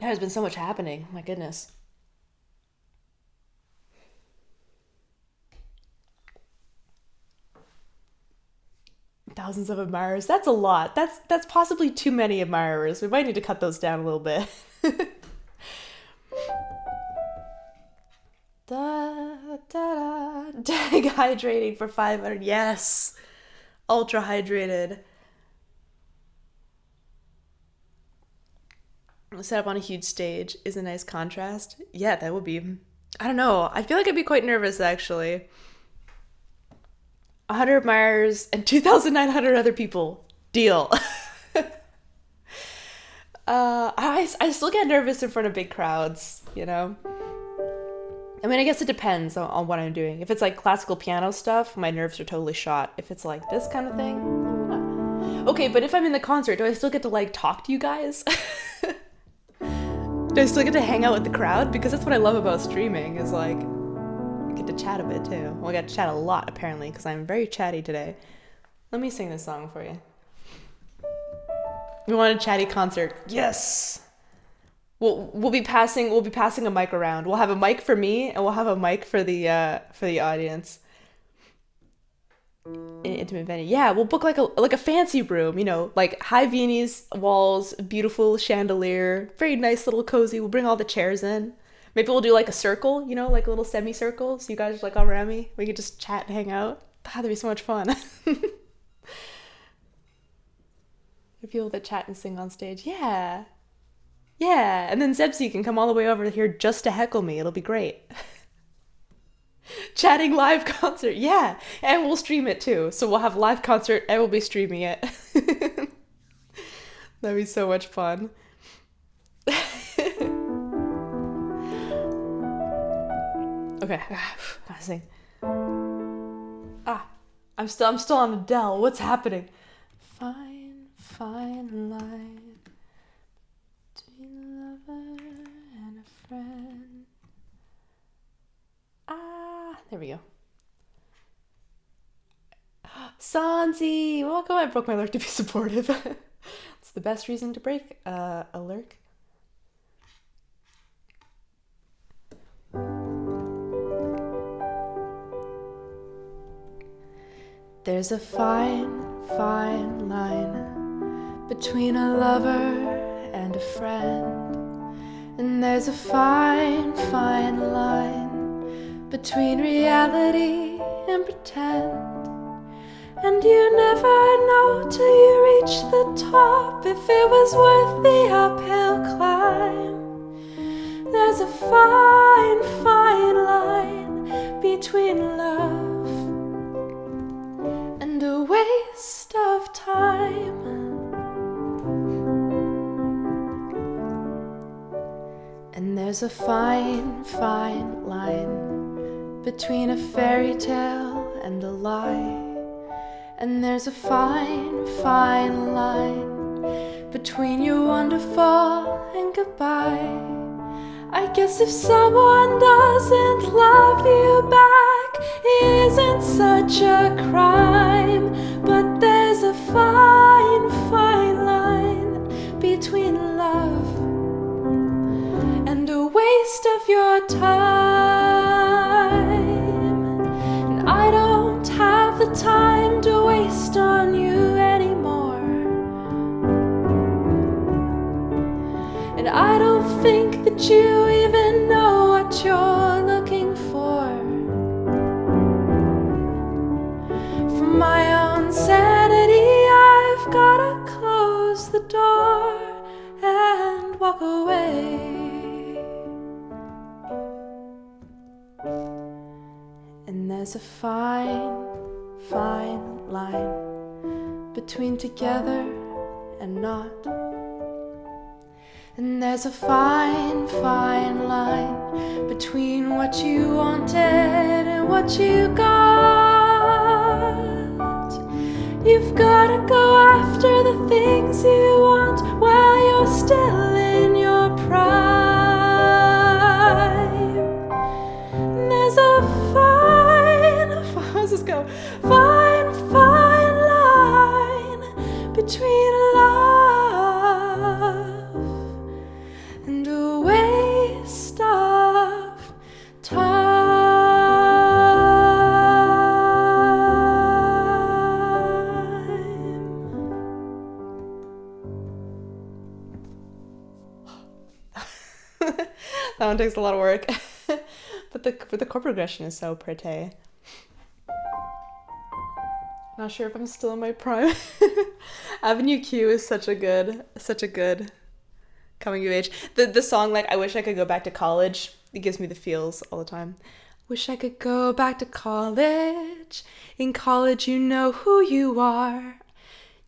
There's been so much happening. My goodness. Thousands of admirers. That's a lot. That's possibly too many admirers. We might need to cut those down a little bit. Da, da, da. Hydrating for 500. Yes. Ultra hydrated. Set up on a huge stage is a nice contrast. Yeah, that would be. I don't know. I feel like I'd be quite nervous actually. 100 admirers and 2,900 other people. Deal. I still get nervous in front of big crowds, you know? I mean, I guess it depends on what I'm doing. If it's like classical piano stuff, my nerves are totally shot. If it's like this kind of thing, okay, but if I'm in the concert, do I still get to like talk to you guys? Do I still get to hang out with the crowd? Because that's what I love about streaming is like, I get to chat a bit too. Well, I got to chat a lot apparently because I'm very chatty today. Let me sing this song for you. We want a chatty concert. Yes. We'll be passing a mic around. We'll have a mic for me and we'll have a mic for the audience. In an intimate venue. Yeah, we'll book like a fancy room, you know, like high Viennese walls, beautiful chandelier, very nice little cozy. We'll bring all the chairs in. Maybe we'll do like a circle, you know, like a little semicircle. So you guys are like all around me. We could just chat and hang out. That'd be so much fun. The people that chat and sing on stage. Yeah. Yeah. And then Zebsy can come all the way over here just to heckle me. It'll be great. Chatting live concert. Yeah. And we'll stream it too. So we'll have live concert and we'll be streaming it. That'd be so much fun. Okay, gotta sing. I'm still on Adele. What's happening? Fine line between a lover and a friend. There we go. Sansi, welcome. I broke my lurk to be supportive. It's the best reason to break a lurk. There's a fine line between a lover and a friend. And there's a fine line between reality and pretend. And you never know till you reach the top if it was worth the uphill climb. There's a fine line between love and a waste of time. And there's a fine line between a fairy tale and a lie. And there's a fine line between you're wonderful and goodbye. I guess if someone doesn't love you back, it isn't such a crime. But there's a fine line between love and a waste of your time. And I don't have the time to waste on you anymore. And I don't think that you even know what you're looking for. For my own insanity, I've gotta close the door and walk away. And there's a fine, fine line between together and not. And there's a fine, fine line between what you wanted and what you got. You've gotta go after the things you want while you're still in your prime. And there's a fine, how's this go? Fine, fine line between love and a waste of time. That one takes a lot of work. but the chord progression is so pretty. Not sure if I'm still in my prime. Avenue Q is such a good coming of age. The song, like, I wish I could go back to college. It gives me the feels all the time. Wish I could go back to college. In college, you know who you are.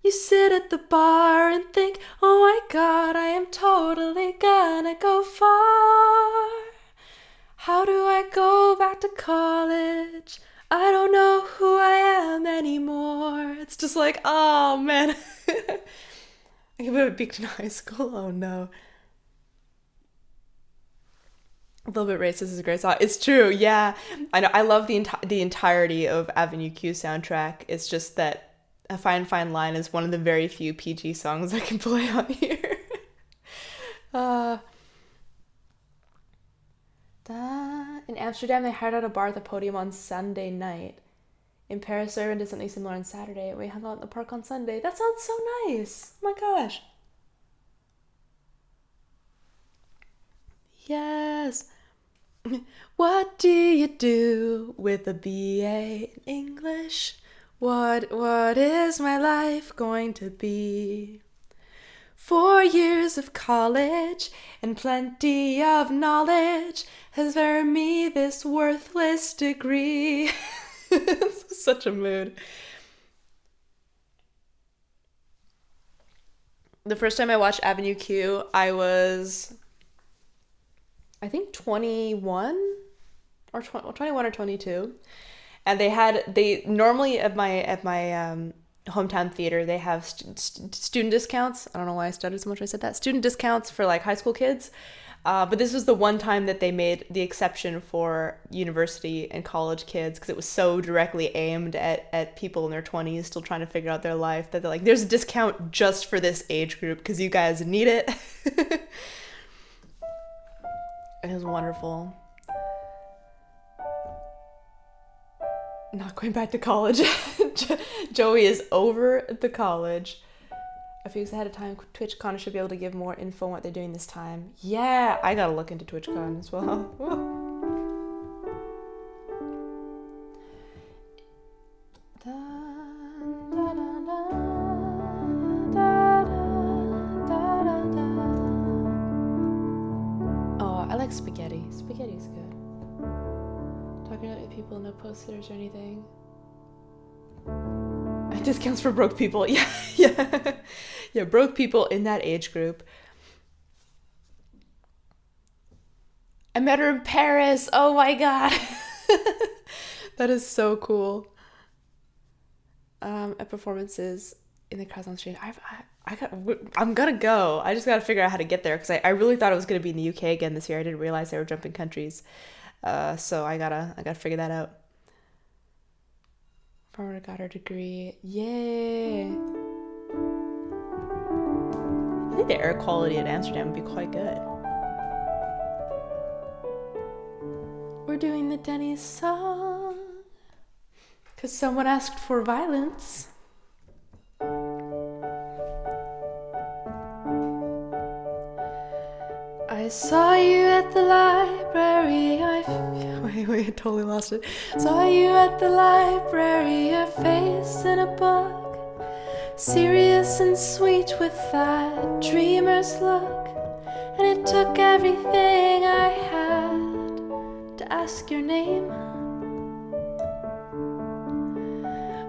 You sit at the bar and think, oh my God, I am totally gonna go far. How do I go back to college? I don't know who I am anymore. It's just like, oh man. I can have peaked in high school. Oh no. A little bit racist is a great song. It's true, yeah. I know. I love the entirety of Avenue Q soundtrack. It's just that A Fine Fine Line is one of the very few PG songs I can play on here. In Amsterdam, they hired out a bar at the Podium on Sunday night. In Paris, everyone did something similar on Saturday. We hung out in the park on Sunday. That sounds so nice. Oh my gosh. Yes. What do you do with a BA in English? What is my life going to be? 4 years of college and plenty of knowledge has earned me this worthless degree. It's such a mood. The first time I watched Avenue Q, I was, I think 21 or 22. And they normally at my hometown theater, they have student discounts. I don't know why I stuttered so much when I said that. Student discounts for like high school kids. But this was the one time that they made the exception for university and college kids because it was so directly aimed at people in their 20s still trying to figure out their life that they're like, there's a discount just for this age group because you guys need it. It was wonderful. Not going back to college. Joey is over the college. A few weeks ahead of time, TwitchCon should be able to give more info on what they're doing this time. Yeah, I gotta look into TwitchCon as well. Oh, I like spaghetti. Spaghetti's good. Talking about people, no posters or anything. Discounts for broke people. Yeah, broke people in that age group. I met her in Paris. Oh my god. That is so cool. At performances in the crowds on the street. I'm gonna go. I just gotta figure out how to get there because I really thought it was gonna be in the UK again this year. I didn't realize they were jumping countries. So I gotta figure that out. Farmer got her degree. Yay! I think the air quality in Amsterdam would be quite good. We're doing the Denny's song because someone asked for violence. I saw you at the library. we totally lost it. Saw you at the library, your face in a book, serious and sweet with that dreamer's look. And it took everything I had to ask your name.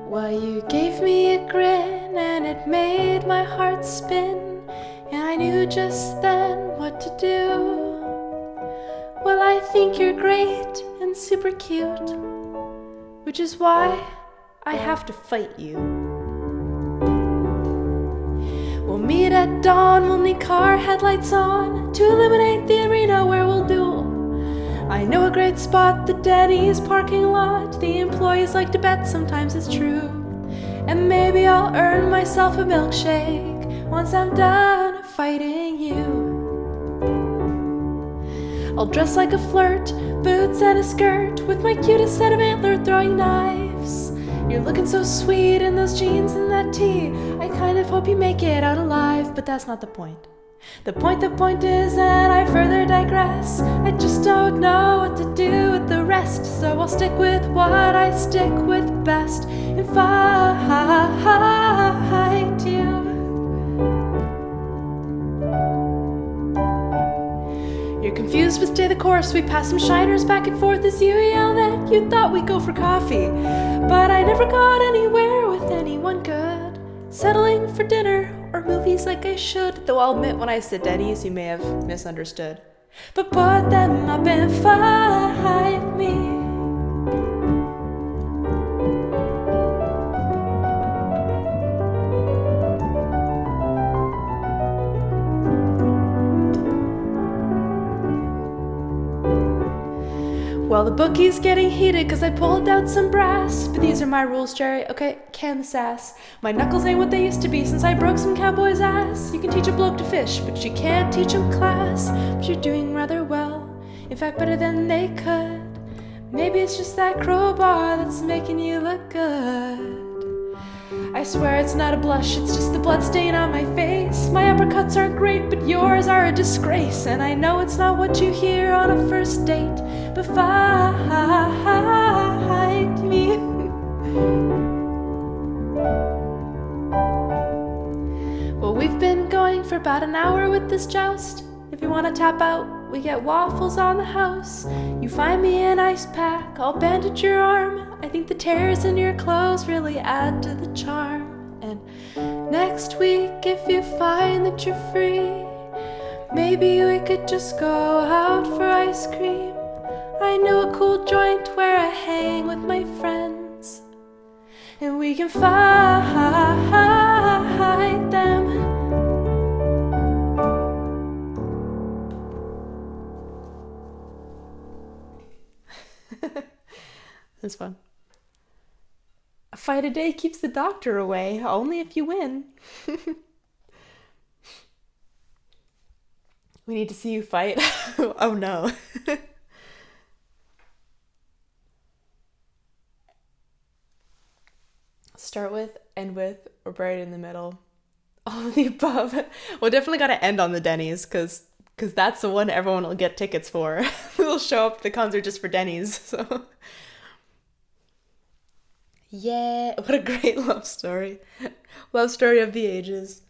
Well, you gave me a grin and it made my heart spin, and I knew just then what to do. Well, I think you're great and super cute, which is why I have to fight you. We'll meet at dawn, we'll need car headlights on to illuminate the arena where we'll duel. I know a great spot, the Denny's parking lot. The employees like to bet sometimes it's true. And maybe I'll earn myself a milkshake once I'm done fighting you. I'll dress like a flirt, boots and a skirt, with my cutest set of antler throwing knives. You're looking so sweet in those jeans and that tee. I kind of hope you make it out alive, but that's not the point. The point is that I further digress. I just don't know what to do with the rest, so I'll stick with what I stick with best and fight you. You're confused but stay the course. We pass some shiners back and forth as you yell that you thought we'd go for coffee, but I never got anywhere with anyone good. Settling for dinner or movies like I should, though I'll admit when I said Denny's you may have misunderstood. But put them up and fight me. Well, the bookie's getting heated cause I pulled out some brass, but these are my rules, Jerry, okay? Can the sass. My knuckles ain't what they used to be since I broke some cowboy's ass. You can teach a bloke to fish, but you can't teach him class. But you're doing rather well, in fact better than they could. Maybe it's just that crowbar that's making you look good. I swear it's not a blush, it's just the blood stain on my face. My uppercuts aren't great, but yours are a disgrace. And I know it's not what you hear on a first date, but fight me. Well, we've been going for about an hour with this joust. If you want to tap out, we get waffles on the house. You find me an ice pack, I'll bandage your arm. I think the tears in your clothes really add to the charm. And next week, if you find that you're free, maybe we could just go out for ice cream. I know a cool joint where I hang with my friends, and we can fight them. That's fun. A fight a day keeps the doctor away, only if you win. We need to see you fight. Oh no. Start with, end with, or buried in the middle. All of the above. Well, definitely gotta end on the Denny's, because that's the one everyone will get tickets for. They'll show up to the concert just for Denny's, so... Yeah, what a great love story. Love story of the ages.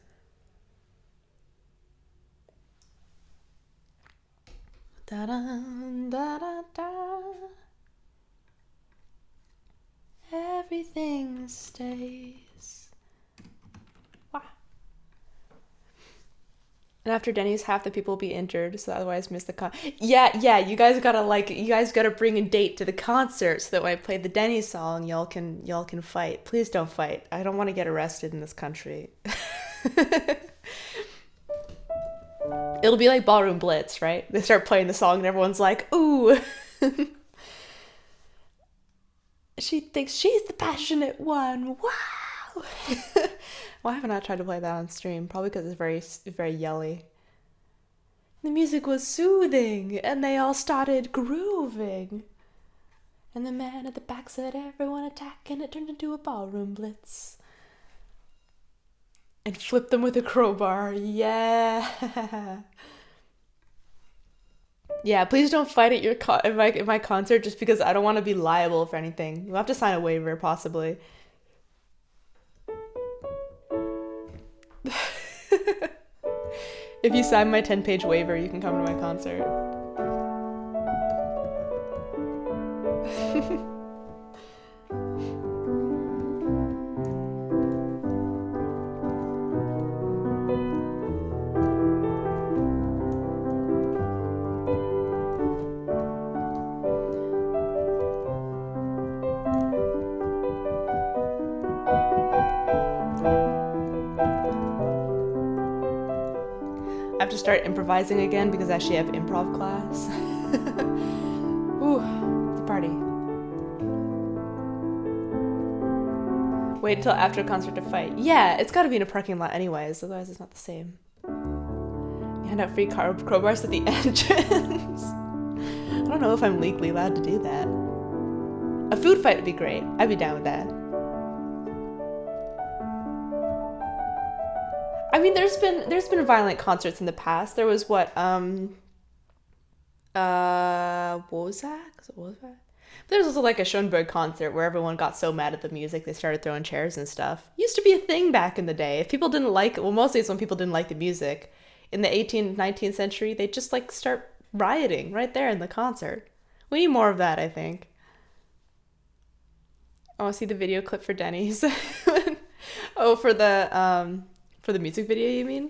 Da-da, da-da-da. Everything stays. Wow. And after Denny's, half the people will be injured, so otherwise miss the Yeah, you guys gotta bring a date to the concert so that when I play the Denny's song, y'all can fight. Please don't fight. I don't want to get arrested in this country. It'll be like Ballroom Blitz, right? They start playing the song and everyone's like, ooh. She thinks she's the passionate one. Wow. Why haven't I tried to play that on stream? Probably because it's very yelly. The music was soothing, and they all started grooving. And the man at the back said, everyone attack, and it turned into a ballroom blitz. And flipped them with a crowbar. Yeah. Yeah, please don't fight at at my concert just because I don't want to be liable for anything. You'll have to sign a waiver, possibly. If you sign my 10-page waiver, you can come to my concert. I have to start improvising again because I actually have improv class. Ooh, it's a party. Wait until after a concert to fight. Yeah, it's gotta be in a parking lot anyways, otherwise it's not the same. You hand out free crowbars at the entrance. I don't know if I'm legally allowed to do that. A food fight would be great. I'd be down with that. I mean, there's been violent concerts in the past. There was what was that? What was that? There's also like a Schoenberg concert where everyone got so mad at the music they started throwing chairs and stuff. Used to be a thing back in the day. If people didn't like it, well, mostly it's when people didn't like the music. In the 18th, 19th century, they just like start rioting right there in the concert. We need more of that, I think. I want to see the video clip for Denny's. Oh, for the music video, you mean?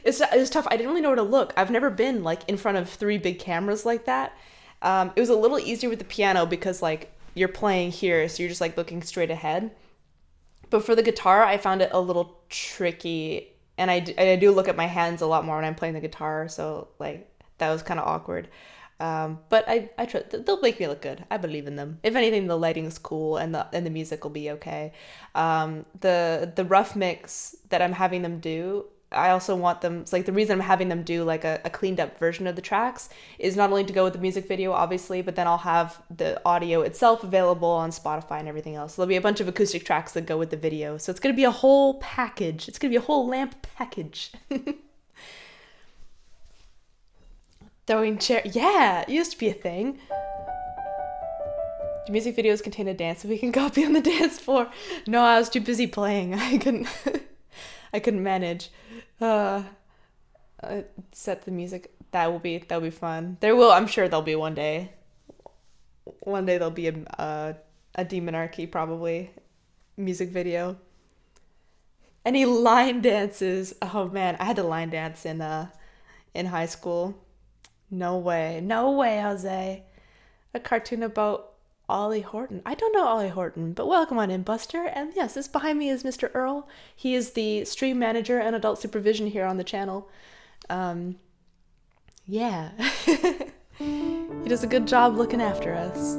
It's tough. I didn't really know where to look. I've never been like in front of three big cameras like that. It was a little easier with the piano because like you're playing here, so you're just like looking straight ahead. But for the guitar, I found it a little tricky, and I do look at my hands a lot more when I'm playing the guitar, so like that was kind of awkward. But I trust they'll make me look good. I believe in them. If anything, the lighting's cool and the music will be okay. The rough mix that I'm having them do, I also want them, it's like the reason I'm having them do like a cleaned up version of the tracks is not only to go with the music video, obviously, but then I'll have the audio itself available on Spotify and everything else. So there'll be a bunch of acoustic tracks that go with the video. So it's going to be a whole package. It's going to be a whole lamp package. Throwing chair. Yeah, it used to be a thing. Do music videos contain a dance that we can copy on the dance floor? No, I was too busy playing. I couldn't I couldn't manage. Uh, Set the music. That'll be fun. I'm sure there'll be one day. One day there'll be a Demonarchy probably music video. Any line dances? Oh man, I had to line dance in high school. No way, Jose. A cartoon about Ollie Horton. I don't know Ollie Horton, but welcome on in, Buster. And yes, this behind me is Mr. Earl. He is the stream manager and adult supervision here on the channel. Yeah. He does a good job looking after us.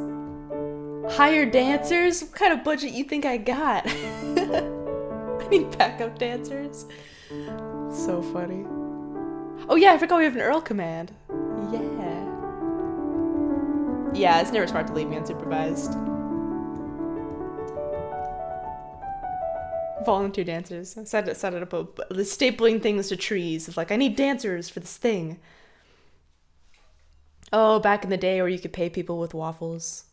Hire dancers? What kind of budget you think I got? I need backup dancers. So funny. Oh yeah, I forgot we have an Earl command. Yeah. Yeah, it's never smart to leave me unsupervised. Volunteer dancers. I set it up the stapling things to trees. Of like, I need dancers for this thing. Oh, back in the day where you could pay people with waffles.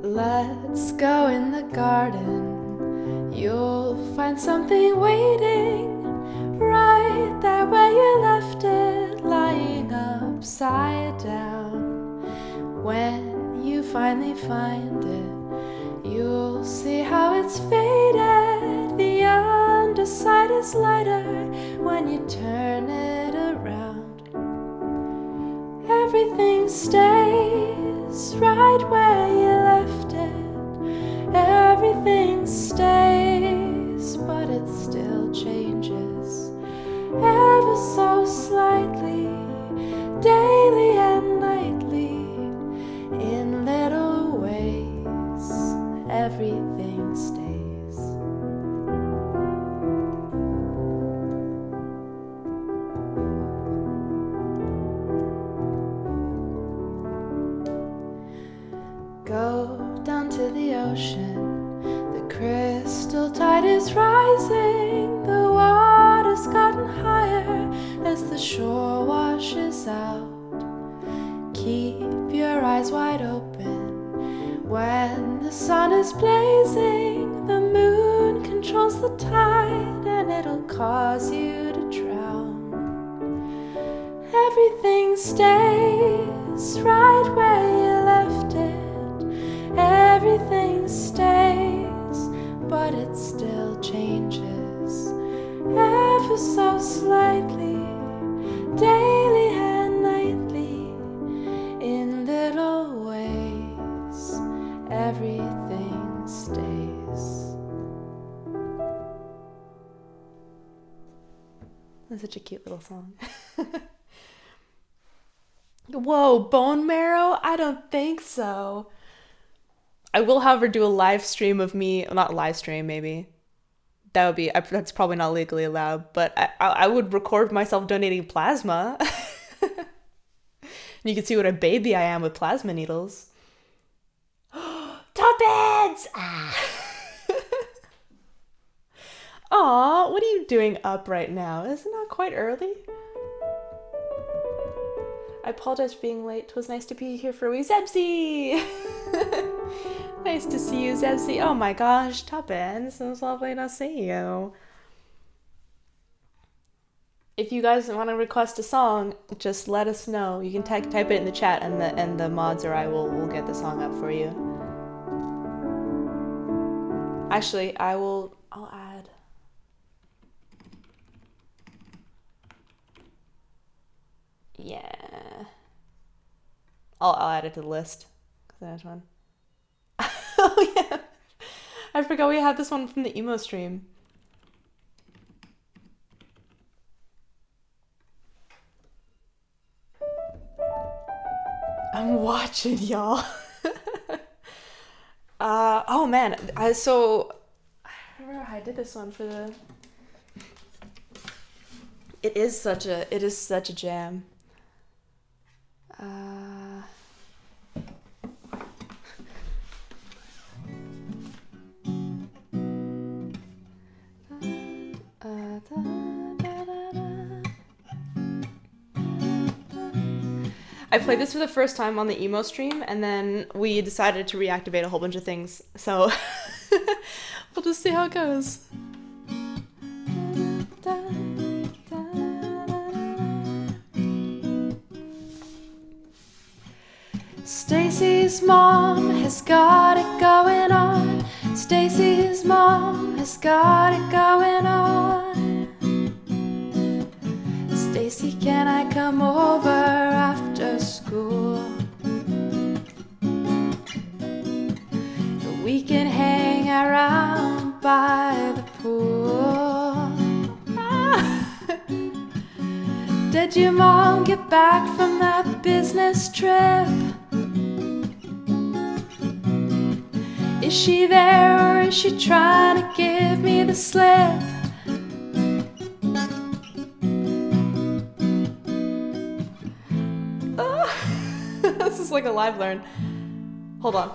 Let's go in the garden. You'll find something waiting right there where you left it, lying upside down. When you finally find it, you'll see how it's faded. The underside is lighter when you turn it around. Everything stays right where you left it. Everything stays, but it still changes ever so slightly, daily and nightly, in little ways. Everything stays. Go down to the ocean. The crystal tide is rising. as the shore washes out. Keep your eyes wide open. When the sun is blazing, the moon controls the tide, and it'll cause you to drown. Everything stays right where you left it. Everything stays, but it still changes ever so slightly, daily and nightly, in little ways. Everything stays. That's such a cute little song. Whoa, bone marrow? I don't think so. I will, however, do a live stream of me, not live stream, maybe. That's probably not legally allowed, but I would record myself donating plasma. And you can see what a baby I am with plasma needles. Tuppence! Ah. Aw, what are you doing up right now? Isn't that quite early? I apologize for being late. 'Twas nice to be here for a wee Zebsy. Nice to see you, Zebsy. Oh my gosh, Tuppence, it was lovely to see you. If you guys want to request a song, just let us know. You can type it in the chat, and the mods or I will get the song up for you. Actually, I'll add. Yeah. I'll add it to the list. There's one. Oh yeah. I forgot we had this one from the emo stream. I'm watching, y'all. Oh man, I remember how I did this one for the. It is such a jam. I played this for the first time on the emo stream, and then we decided to reactivate a whole bunch of things, so we'll just see how it goes. Stacy's mom has got it going on. Stacy's mom has got it going on. Stacy, can I come over after school? We can hang around by the pool. Did your mom get back from that business trip? Is she there, or is she trying to give me the slip? This is like a live learn. Hold on.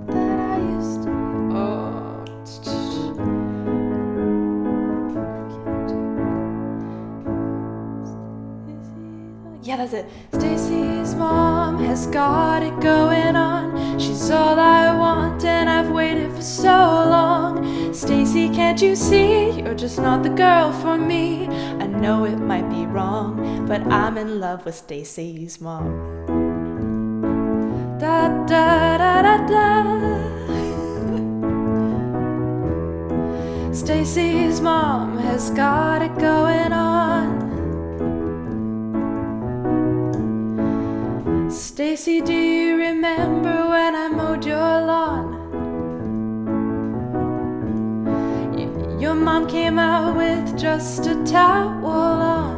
That I used to. Oh. Yeah, that's it. Stacy's mom has got it going on. She's all I want, and I've waited for so long. Stacy, can't you see? You're just not the girl for me. I know it might be wrong, but I'm in love with Stacy's mom. Da da da da da. Stacy's mom has got it going on. Stacy, do you remember when I mowed your lawn? Your mom came out with just a towel on.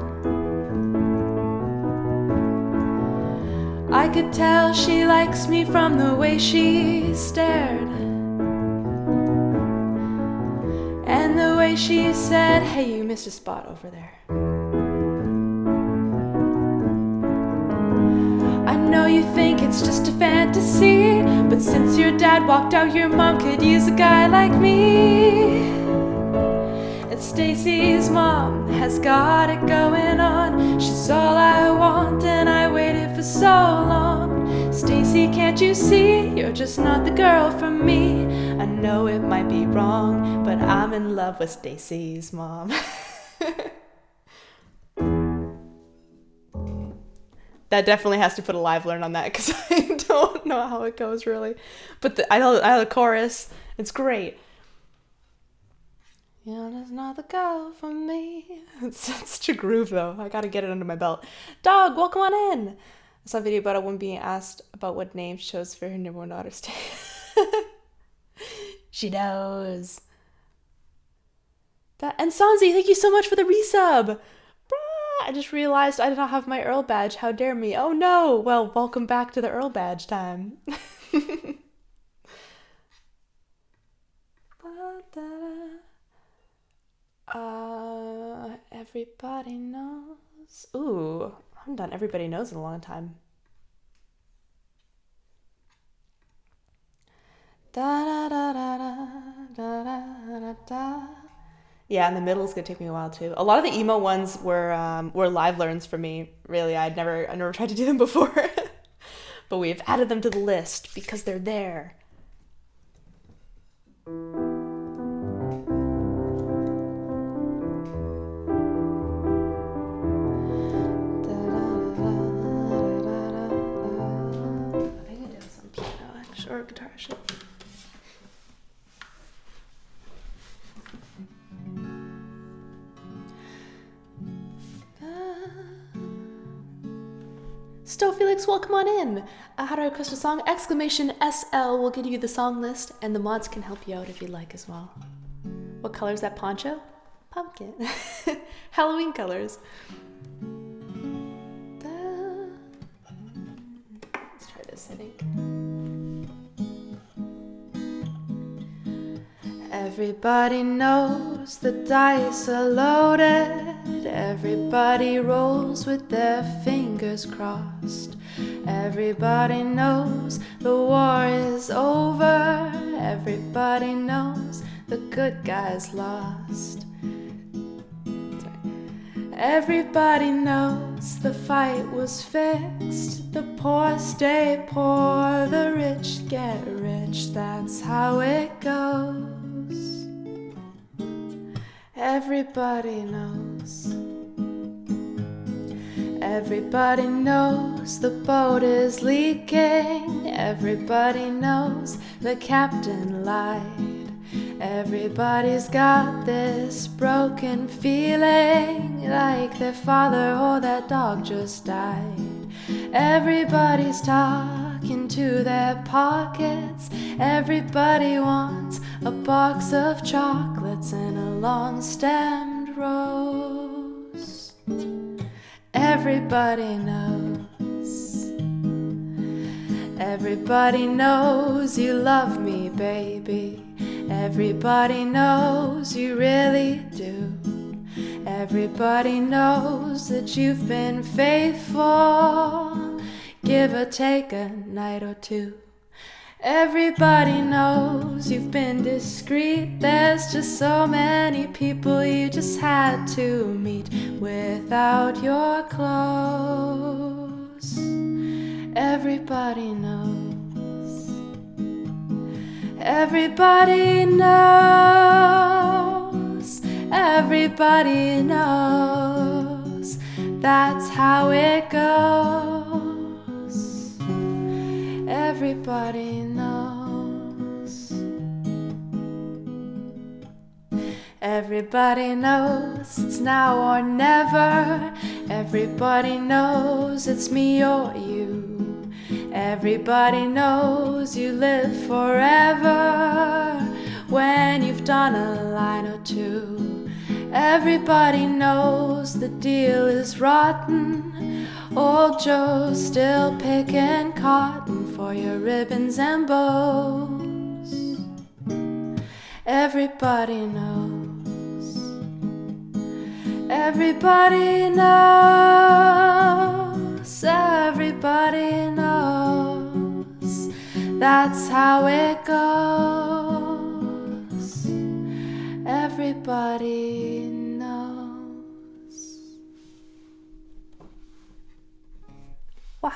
I could tell she likes me from the way she stared, and the way she said, "Hey, you missed a spot over there." I know you think it's just a fantasy, but since your dad walked out, your mom could use a guy like me. And Stacy's mom has got it going on. She's all I want, and I waited for so long. Stacy, can't you see? You're just not the girl for me. I know it might be wrong, but I'm in love with Stacy's mom. That definitely has to put a live learn on that, because I don't know how it goes really. But I know the chorus. It's great. You're just not the girl for me. It's such a groove though. I gotta get it under my belt. Dog, welcome on in. I saw a video about a woman being asked about what name she chose for her newborn daughter's name. She knows. And Sanzi, thank you so much for the resub. I just realized I did not have my Earl badge. How dare me? Oh no! Well, welcome back to the Earl badge time. Everybody knows. Ooh, I haven't done Everybody Knows in a long time. Da da da da da da da da. Yeah, and the middle is gonna take me a while too. A lot of the emo ones were live learns for me. Really, I never tried to do them before, but we've added them to the list because they're there. I think I did some piano actually, or guitar actually. Stowe Felix, welcome on in. How do I request a song? Exclamation SL will give you the song list, and the mods can help you out if you'd like as well. What color is that poncho? Pumpkin. Halloween colors. Let's try this, I think. Everybody knows the dice are loaded. Everybody rolls with their fingers crossed. Everybody knows the war is over. Everybody knows the good guys lost. Everybody knows the fight was fixed. The poor stay poor, the rich get rich. That's how it goes. Everybody knows. Everybody knows the boat is leaking. Everybody knows the captain lied. Everybody's got this broken feeling like their father or their dog just died. Everybody's talking to their pockets. Everybody wants a box of chocolates and a long-stemmed rose. Everybody knows. Everybody knows you love me, baby. Everybody knows you really do. Everybody knows that you've been faithful, give or take a night or two. Everybody knows you've been discreet. There's just so many people you just had to meet without your clothes. Everybody knows. Everybody knows. Everybody knows. That's how it goes. Everybody knows. Everybody knows it's now or never. Everybody knows it's me or you. Everybody knows you live forever when you've done a line or two. Everybody knows the deal is rotten. Old Joe's still picking cotton for your ribbons and bows. Everybody knows. Everybody knows. Everybody everybody knows that's how it goes. Everybody knows. Wow.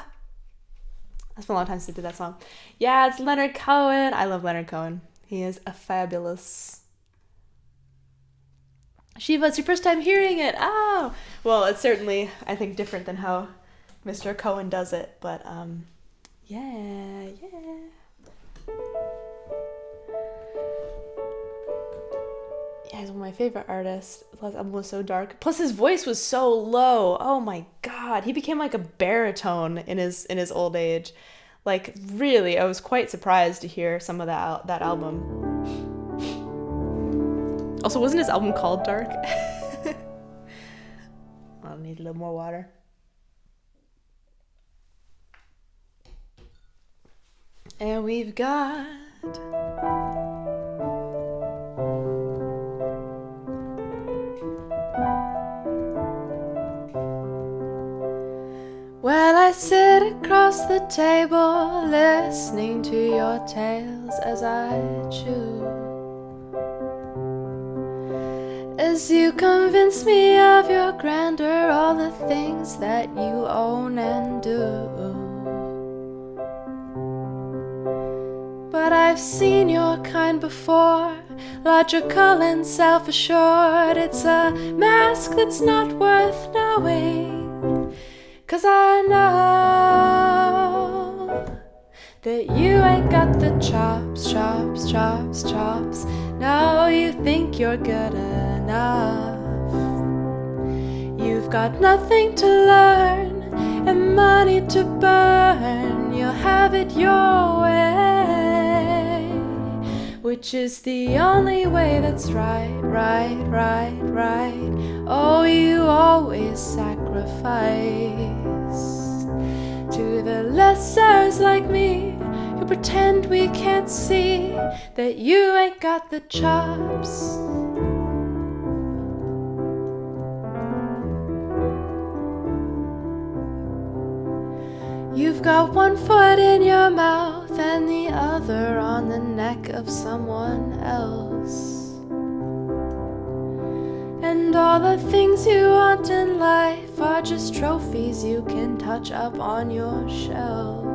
That's been a long time since I did that song. Yeah, it's Leonard Cohen. I love Leonard Cohen. He is a fabulous. Shiva, it's your first time hearing it. Oh, well, it's certainly, I think, different than how Mr. Cohen does it. But yeah. Yeah, he's one of my favorite artists. Plus, album was so dark. Plus, his voice was so low. Oh my god, he became like a baritone in his old age. Like, really, I was quite surprised to hear some of that album. Also, wasn't his album called Dark? I'll need a little more water. And we've got well, I sit across the table listening to your tales as I chew, as you convince me of your grandeur, all the things that you own and do. But I've seen your kind before, logical and self-assured. It's a mask that's not worth knowing, 'cause I know that you ain't got the chops. No, you think you're good enough. You've got nothing to learn and money to burn. You'll have it your way, which is the only way that's right. Oh, you always sacrifice to the lessers like me, who pretend we can't see that you ain't got the chops. You've got one foot in your mouth and the other on the neck of someone else. And all the things you want in life are just trophies you can touch up on your shelf.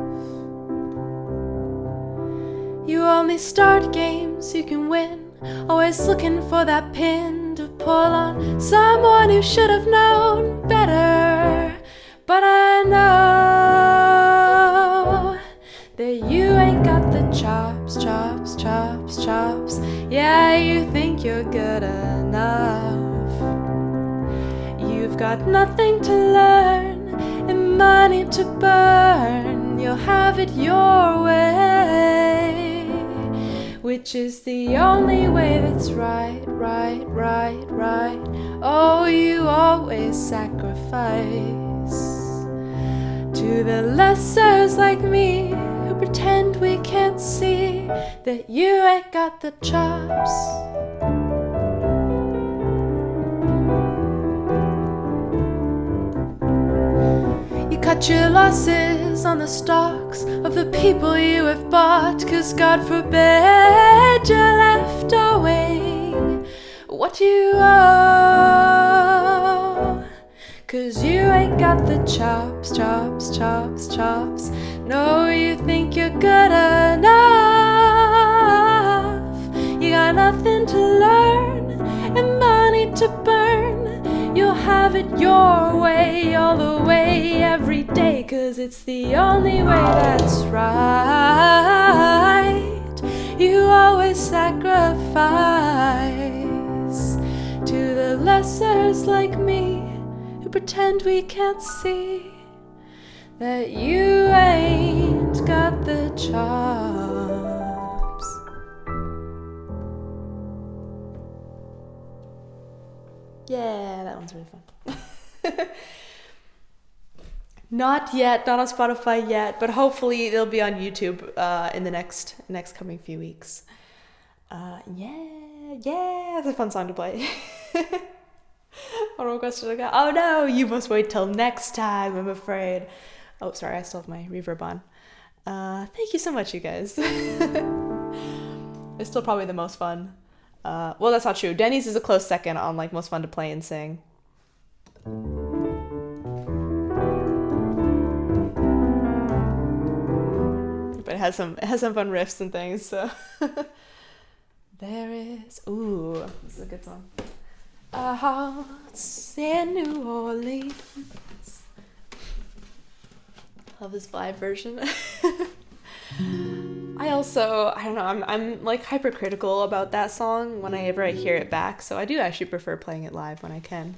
You only start games you can win, always looking for that pin to pull on someone who should have known better. But I know that you ain't got the chops. Yeah, you think you're good enough. You've got nothing to learn and money to burn. You'll have it your way, which is the only way that's right. Oh, you always sacrifice to the lessers like me, who pretend we can't see that you ain't got the chops. You cut your losses on the stocks of the people you have bought, 'cause God forbid you're left owing what you owe. 'Cause you ain't got the chops. No, you think you're good enough. You got nothing to learn and money to burn. You'll have it your way, all the way, every day. 'Cause it's the only way that's right. You always sacrifice to the lessers like me, who pretend we can't see that you ain't got the chops. Yeah, that one's really fun. Not yet, not on Spotify yet, but hopefully they'll be on YouTube in the next coming few weeks. Yeah, it's a fun song to play. What question I got? Oh no, you must wait till next time, I'm afraid. Oh, sorry, I still have my reverb on. Thank you so much, you guys. It's still probably the most fun. Well, that's not true. Denny's is a close second on like most fun to play and sing. But it has some fun riffs and things. So there is. Ooh, this is a good song. A house in New Orleans. Love this live version. I don't know, I'm like hypercritical about that song whenever I hear it back, so I do actually prefer playing it live when I can.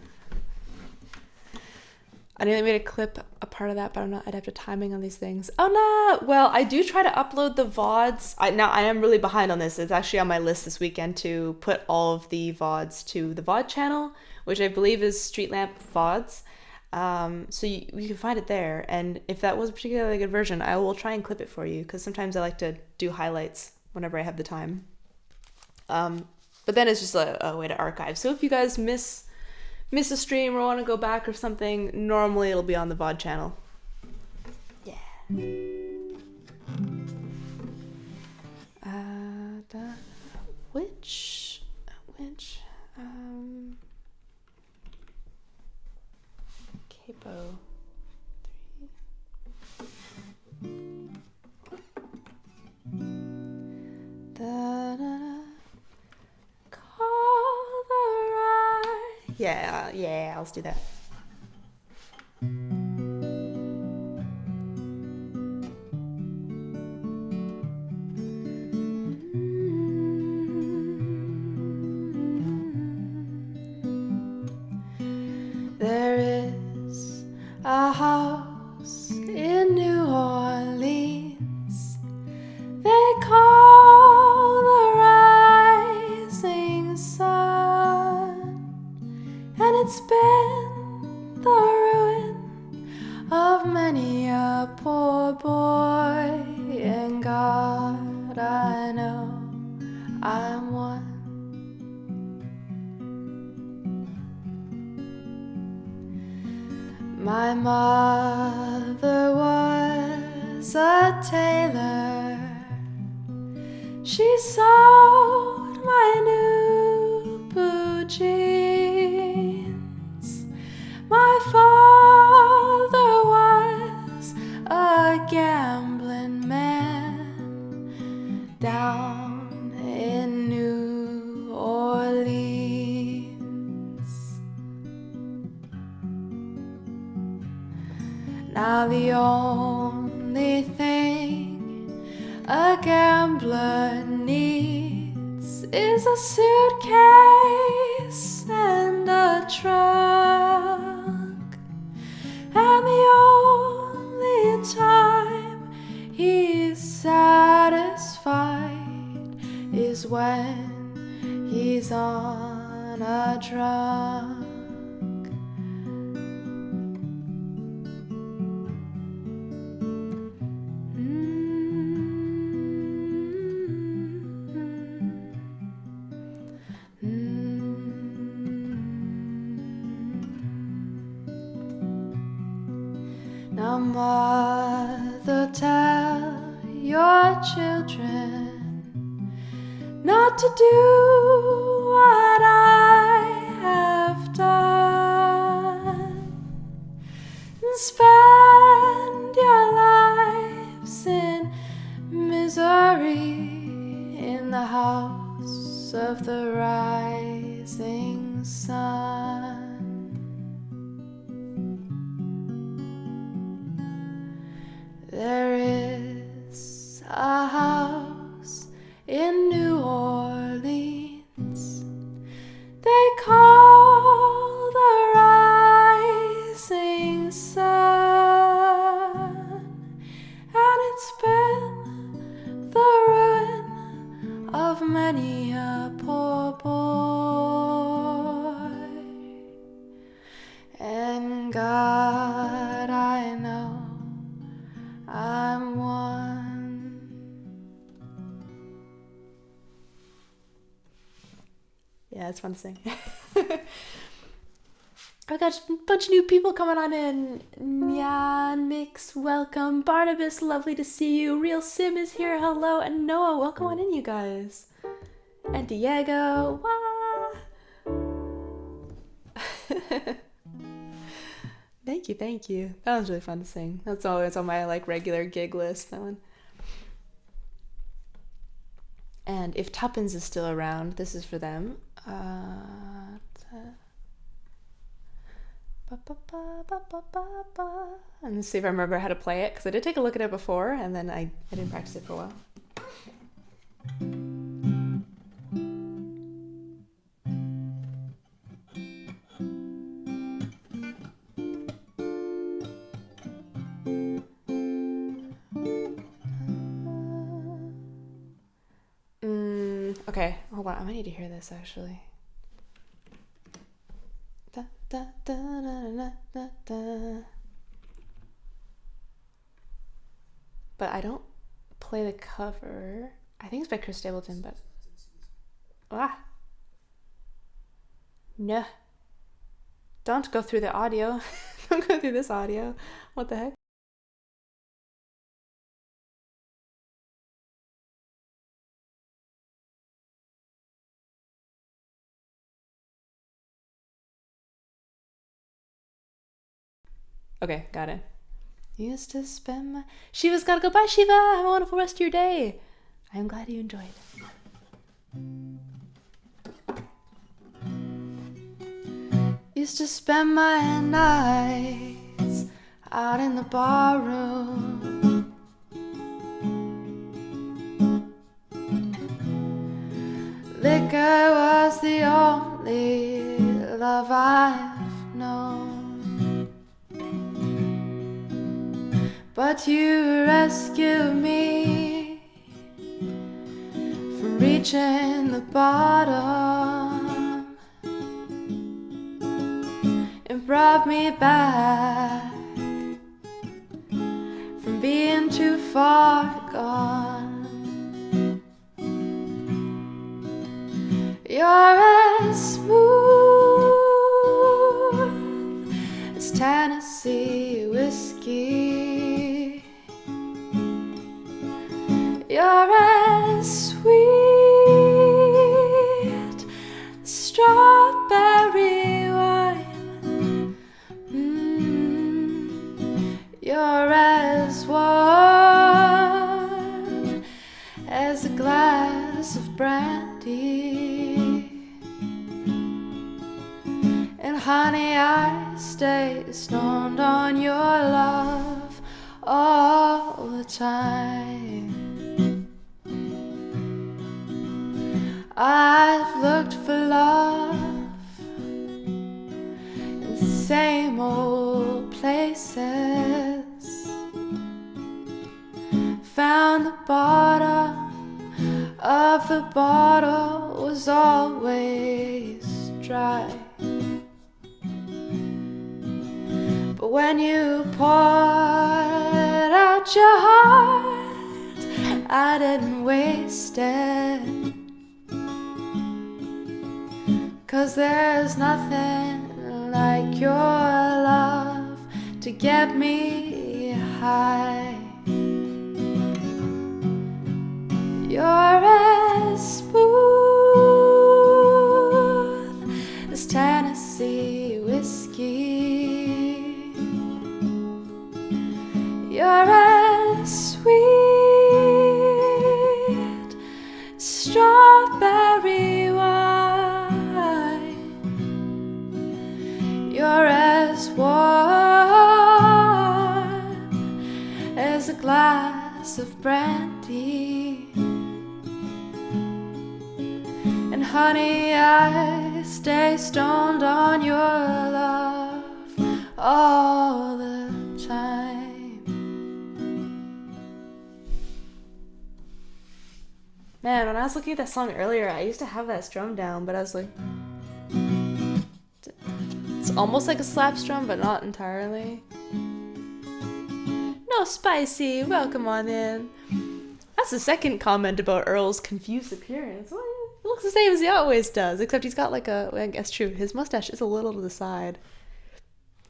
I nearly made a clip a part of that, but I'm not adept at timing on these things. Oh no! Well, I do try to upload the VODs. I am really behind on this. It's actually on my list this weekend to put all of the VODs to the VOD channel, which I believe is Street Lamp VODs. So you can find it there, and if that was a particularly good version, I will try and clip it for you, because sometimes I like to do highlights whenever I have the time. But then it's just a way to archive. So if you guys miss a stream or want to go back or something, normally it'll be on the VOD channel. Yeah. Which capo 3. Da-da-da. Call the right. Yeah, let's do that. There is a house in New Orleans they call the rising sun, and it's been the ruin of many a poor boy, and God, I know I'm one. My mother was a tailor. She sewed my new blue jeans. My father was a gambling man down in New Orleans. Now the only thing a gambler needs is a suitcase and a trunk, and the only time he's satisfied is when he's on a drunk. Now, mother, tell your children not to do what I have done, and spend your lives in misery in the house of the rising sun. There is a house in New Orleans they call the rising sun, and it's been the ruin of many a poor boy, and God, I know I'm one. Yeah, it's fun to sing. I got a bunch of new people coming on in. Nyan, Mix, welcome. Barnabas, lovely to see you. Real Sim is here, hello. And Noah, welcome on in, you guys. And Diego, wah! Thank you. That was really fun to sing. That's always on my like regular gig list, that one. And if Tuppence is still around, this is for them. And let's see if I remember how to play it, because I did take a look at it before, and then I didn't practice it for a while. Okay, hold on. I might need to hear this actually. Da, da, da, da, da, da. But I don't play the cover. I think it's by Chris Stapleton, but no. Don't go through the audio. Don't go through this audio. What the heck? Okay, got it. Used to spend my... Shiva's gotta go. Bye, Shiva. Have a wonderful rest of your day. I'm glad you enjoyed. Used to spend my nights out in the barroom. Liquor was the only love I've known. But you rescued me from reaching the bottom and brought me back from being too far gone. You're as smooth as Tennessee whiskey. You're as sweet as strawberry wine. You're as warm as a glass of brandy. And honey, I stay stoned on your love all the time. I've looked for love in the same old places. Found the bottom of the bottle was always dry. But when you poured out your heart, I didn't waste it. 'Cause there's nothing like your love to get me high. You're as smooth as Tennessee whiskey. You're as sweet as strawberry wine. You're as warm as a glass of brandy. And honey, I stay stoned on your love all the time. Man, when I was looking at that song earlier, I used to have that strum down, but I was like... It's almost like a slap strum, but not entirely. No Spicy, welcome on in. That's the second comment about Earl's confused appearance. Well, he looks the same as he always does, except he's got like a... I guess true, his mustache is a little to the side.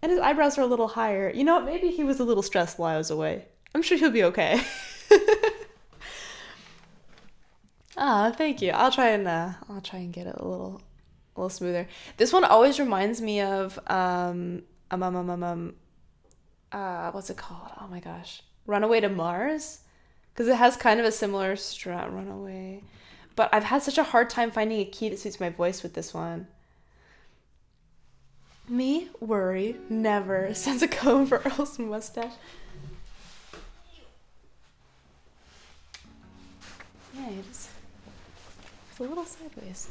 And his eyebrows are a little higher. You know what? Maybe he was a little stressed while I was away. I'm sure he'll be okay. Ah, thank you. I'll try and get it a little smoother. This one always reminds me of um, um, um, um, um what's it called? Oh my gosh. Runaway to Mars? Because it has kind of a similar strat Runaway. But I've had such a hard time finding a key that suits my voice with this one. Me worry never sends a comb for Earl's mustache. Yeah, it's a little sideways.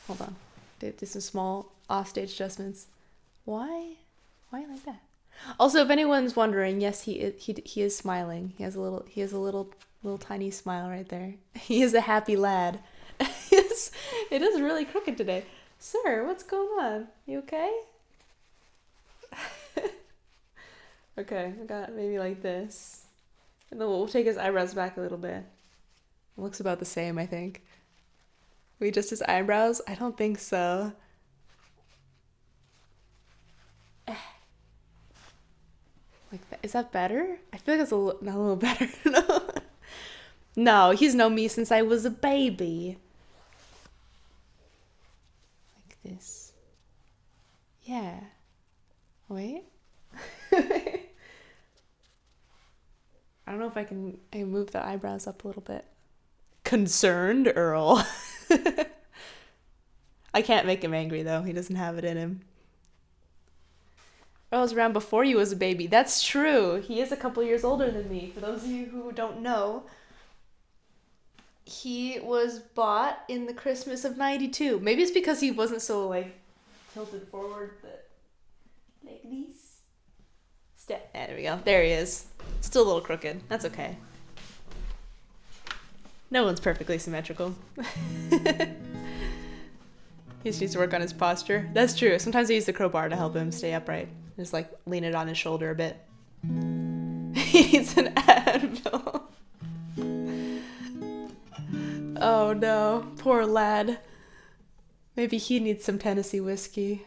Hold on. Do some small offstage adjustments. Why? Why like that? Also, if anyone's wondering, yes, he is smiling. He has a little tiny smile right there. He is a happy lad. It is really crooked today. Sir, what's going on? You okay? Okay, I got maybe like this. And then we'll take his eyebrows back a little bit. It looks about the same, I think. We adjust his eyebrows? I don't think so. Like that. Is that better? I feel like it's not a little better. No. No, he's known me since I was a baby. Like this. Yeah. Wait. I don't know if I can move the eyebrows up a little bit. Concerned Earl. I can't make him angry though. He doesn't have it in him. Earl was around before you was a baby. That's true. He is a couple years older than me. For those of you who don't know, he was bought in the Christmas of '92. Maybe it's because he wasn't so like tilted forward, but like this. There we go. There he is. Still a little crooked. That's okay. No one's perfectly symmetrical. He just needs to work on his posture. That's true. Sometimes I use the crowbar to help him stay upright. Just like lean it on his shoulder a bit. He needs an Advil. Oh no, poor lad. Maybe he needs some Tennessee whiskey.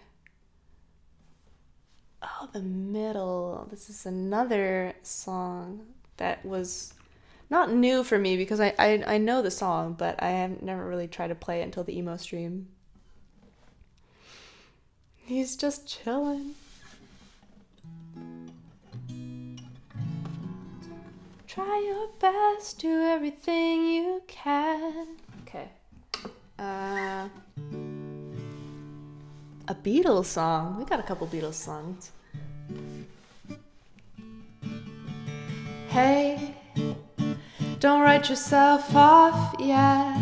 Oh, the middle. This is another song that was not new for me because I know the song, but I have never really tried to play it until the emo stream. He's just chilling. Try your best, do everything you can. Okay. A Beatles song. We got a couple Beatles songs. Hey, don't write yourself off yet.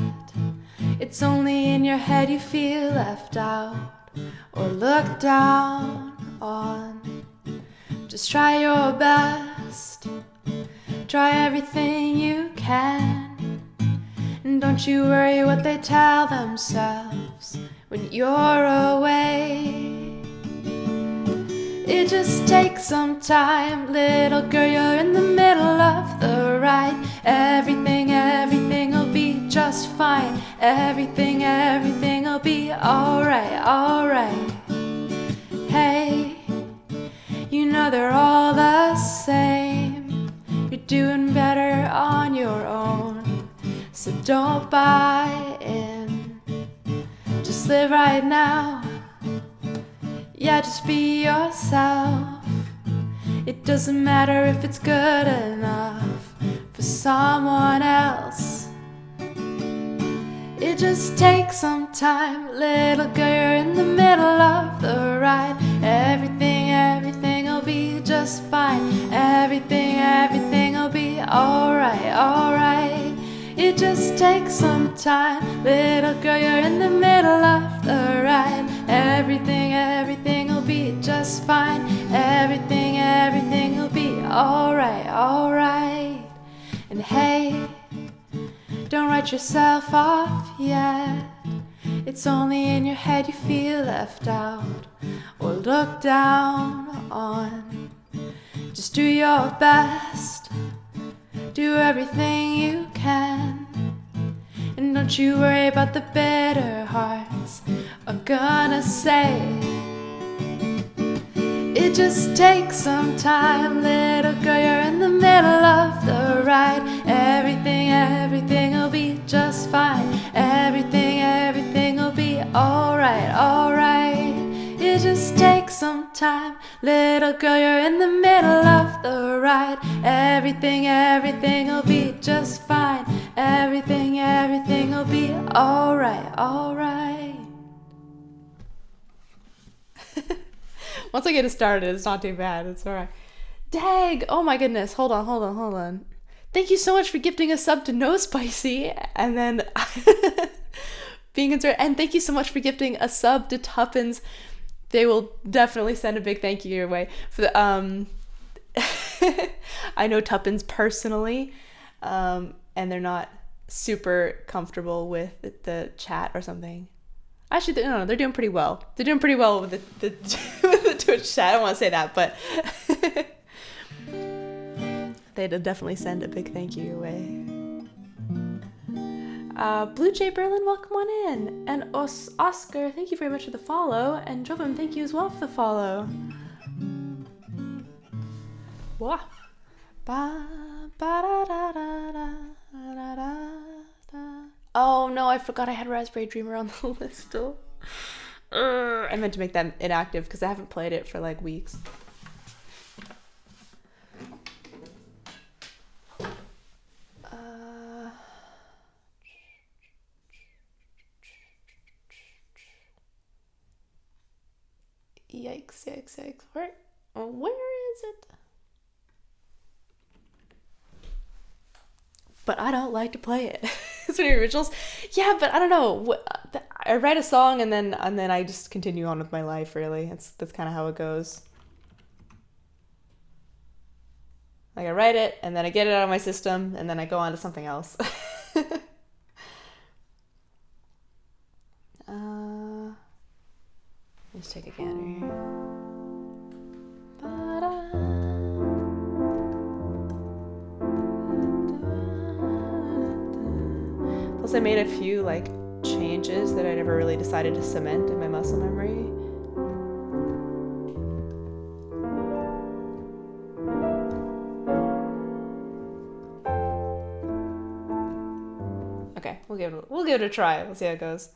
It's only in your head you feel left out or looked down on. Just try your best. Try everything you can. And don't you worry what they tell themselves when you're away. It just takes some time, little girl, you're in the middle of the ride. Everything will be just fine. Everything will be alright. Hey, you know they're all the same. You're doing better on your own, so don't buy in. Just live right now. Yeah, just be yourself. It doesn't matter if it's good enough for someone else. It just takes some time, little girl, you're in the middle of the ride. Everything will be just fine. Everything will be alright. It just takes some time, little girl, you're in the middle of the ride. Everything will be just fine. Everything will be alright. And hey, don't write yourself off yet. It's only in your head you feel left out or looked down on. Just do your best. Do everything you can. And don't you worry about the bitter hearts are gonna say. It just takes some time, little girl, you're in the middle of the ride. Everything will be just fine. Everything will be alright. It just takes some time, little girl, you're in the middle of the ride. Everything will be just fine. Everything will be alright. Once I get it started, it's not too bad. It's alright. Dag! Oh my goodness. Hold on. Thank you so much for gifting a sub to No Spicy. And then being concerned. And thank you so much for gifting a sub to Tuppence. They will definitely send a big thank you your way. For the I know Tuppence personally, and they're not super comfortable with the chat or something. Actually, no, they're doing pretty well. They're doing pretty well with the with the Twitch chat. I don't want to say that, but they'd definitely send a big thank you your way. Blue Jay Berlin, welcome on in. And Oscar, thank you very much for the follow. And Jovan, thank you as well for the follow. Wah. Ba, ba, da, da, da, da, da, da, da. Oh no, I forgot I had Raspberry Dreamer on the list still. I meant to make that inactive because I haven't played it for like weeks. Yikes. Where is it? But I don't like to play it. It's one of the originals. Yeah, but I don't know. I write a song and then I just continue on with my life, really. That's kind of how it goes. Like I write it and then I get it out of my system and then I go on to something else. Let's take a gander here. Plus I made a few like changes that I never really decided to cement in my muscle memory. Okay, we'll give it a try. We'll see how it goes.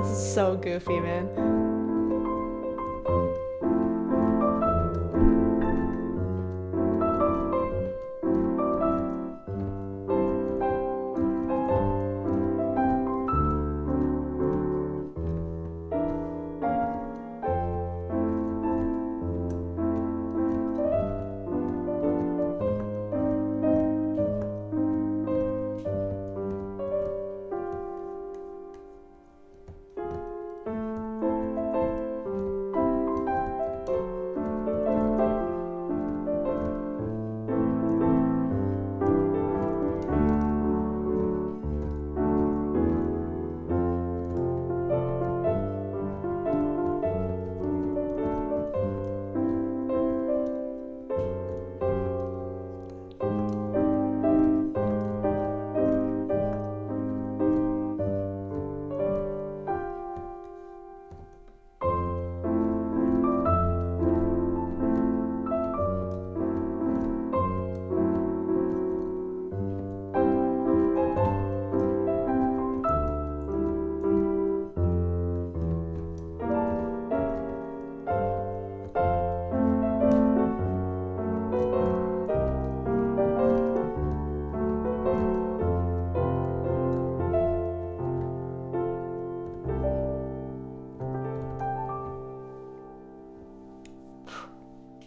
So goofy, man.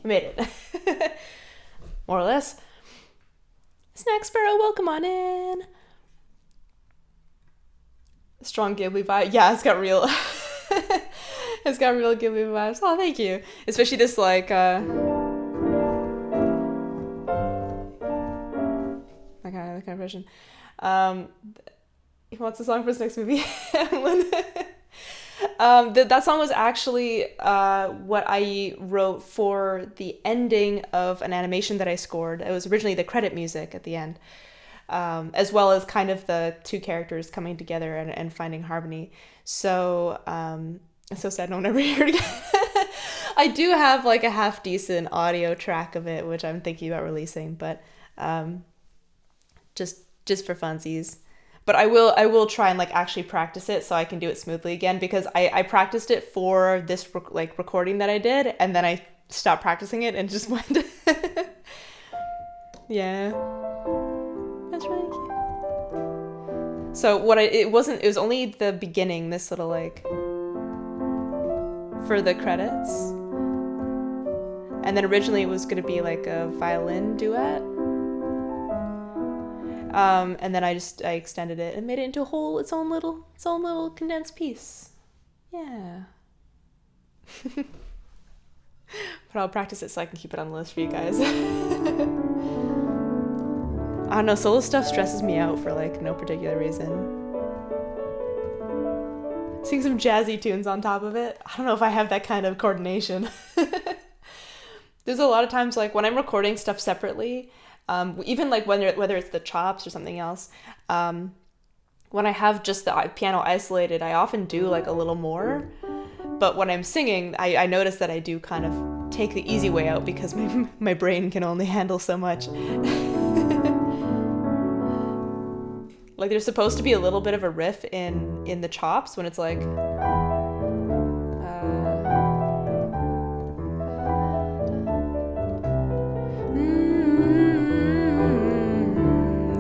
Made it. more or less. Snack Sparrow, welcome on in. Strong Ghibli vibe. Yeah, it's got real it's got real Ghibli vibes. Oh, thank you. Especially this like that kind of version. He wants a song for his next movie. That song was actually what I wrote for the ending of an animation that I scored. It was originally the credit music at the end, as well as kind of the two characters coming together and finding harmony. So it's so sad no one ever heard it again. I do have like a half decent audio track of it, which I'm thinking about releasing, but just for funsies. But I will try and like actually practice it so I can do it smoothly again, because I practiced it for this recording that I did, and then I stopped practicing it and just went. Yeah, that's really cute. So it was only the beginning, this little like for the credits, and then originally it was gonna be like a violin duet. And then I extended it and made it into its own little condensed piece. Yeah. But I'll practice it so I can keep it on the list for you guys. I don't know, solo stuff stresses me out for like no particular reason. Sing some jazzy tunes on top of it. I don't know if I have that kind of coordination. There's a lot of times like when I'm recording stuff separately, even like whether it's the chops or something else, when I have just the piano isolated, I often do like a little more. But when I'm singing, I notice that I do kind of take the easy way out because my brain can only handle so much. Like there's supposed to be a little bit of a riff in the chops when it's like...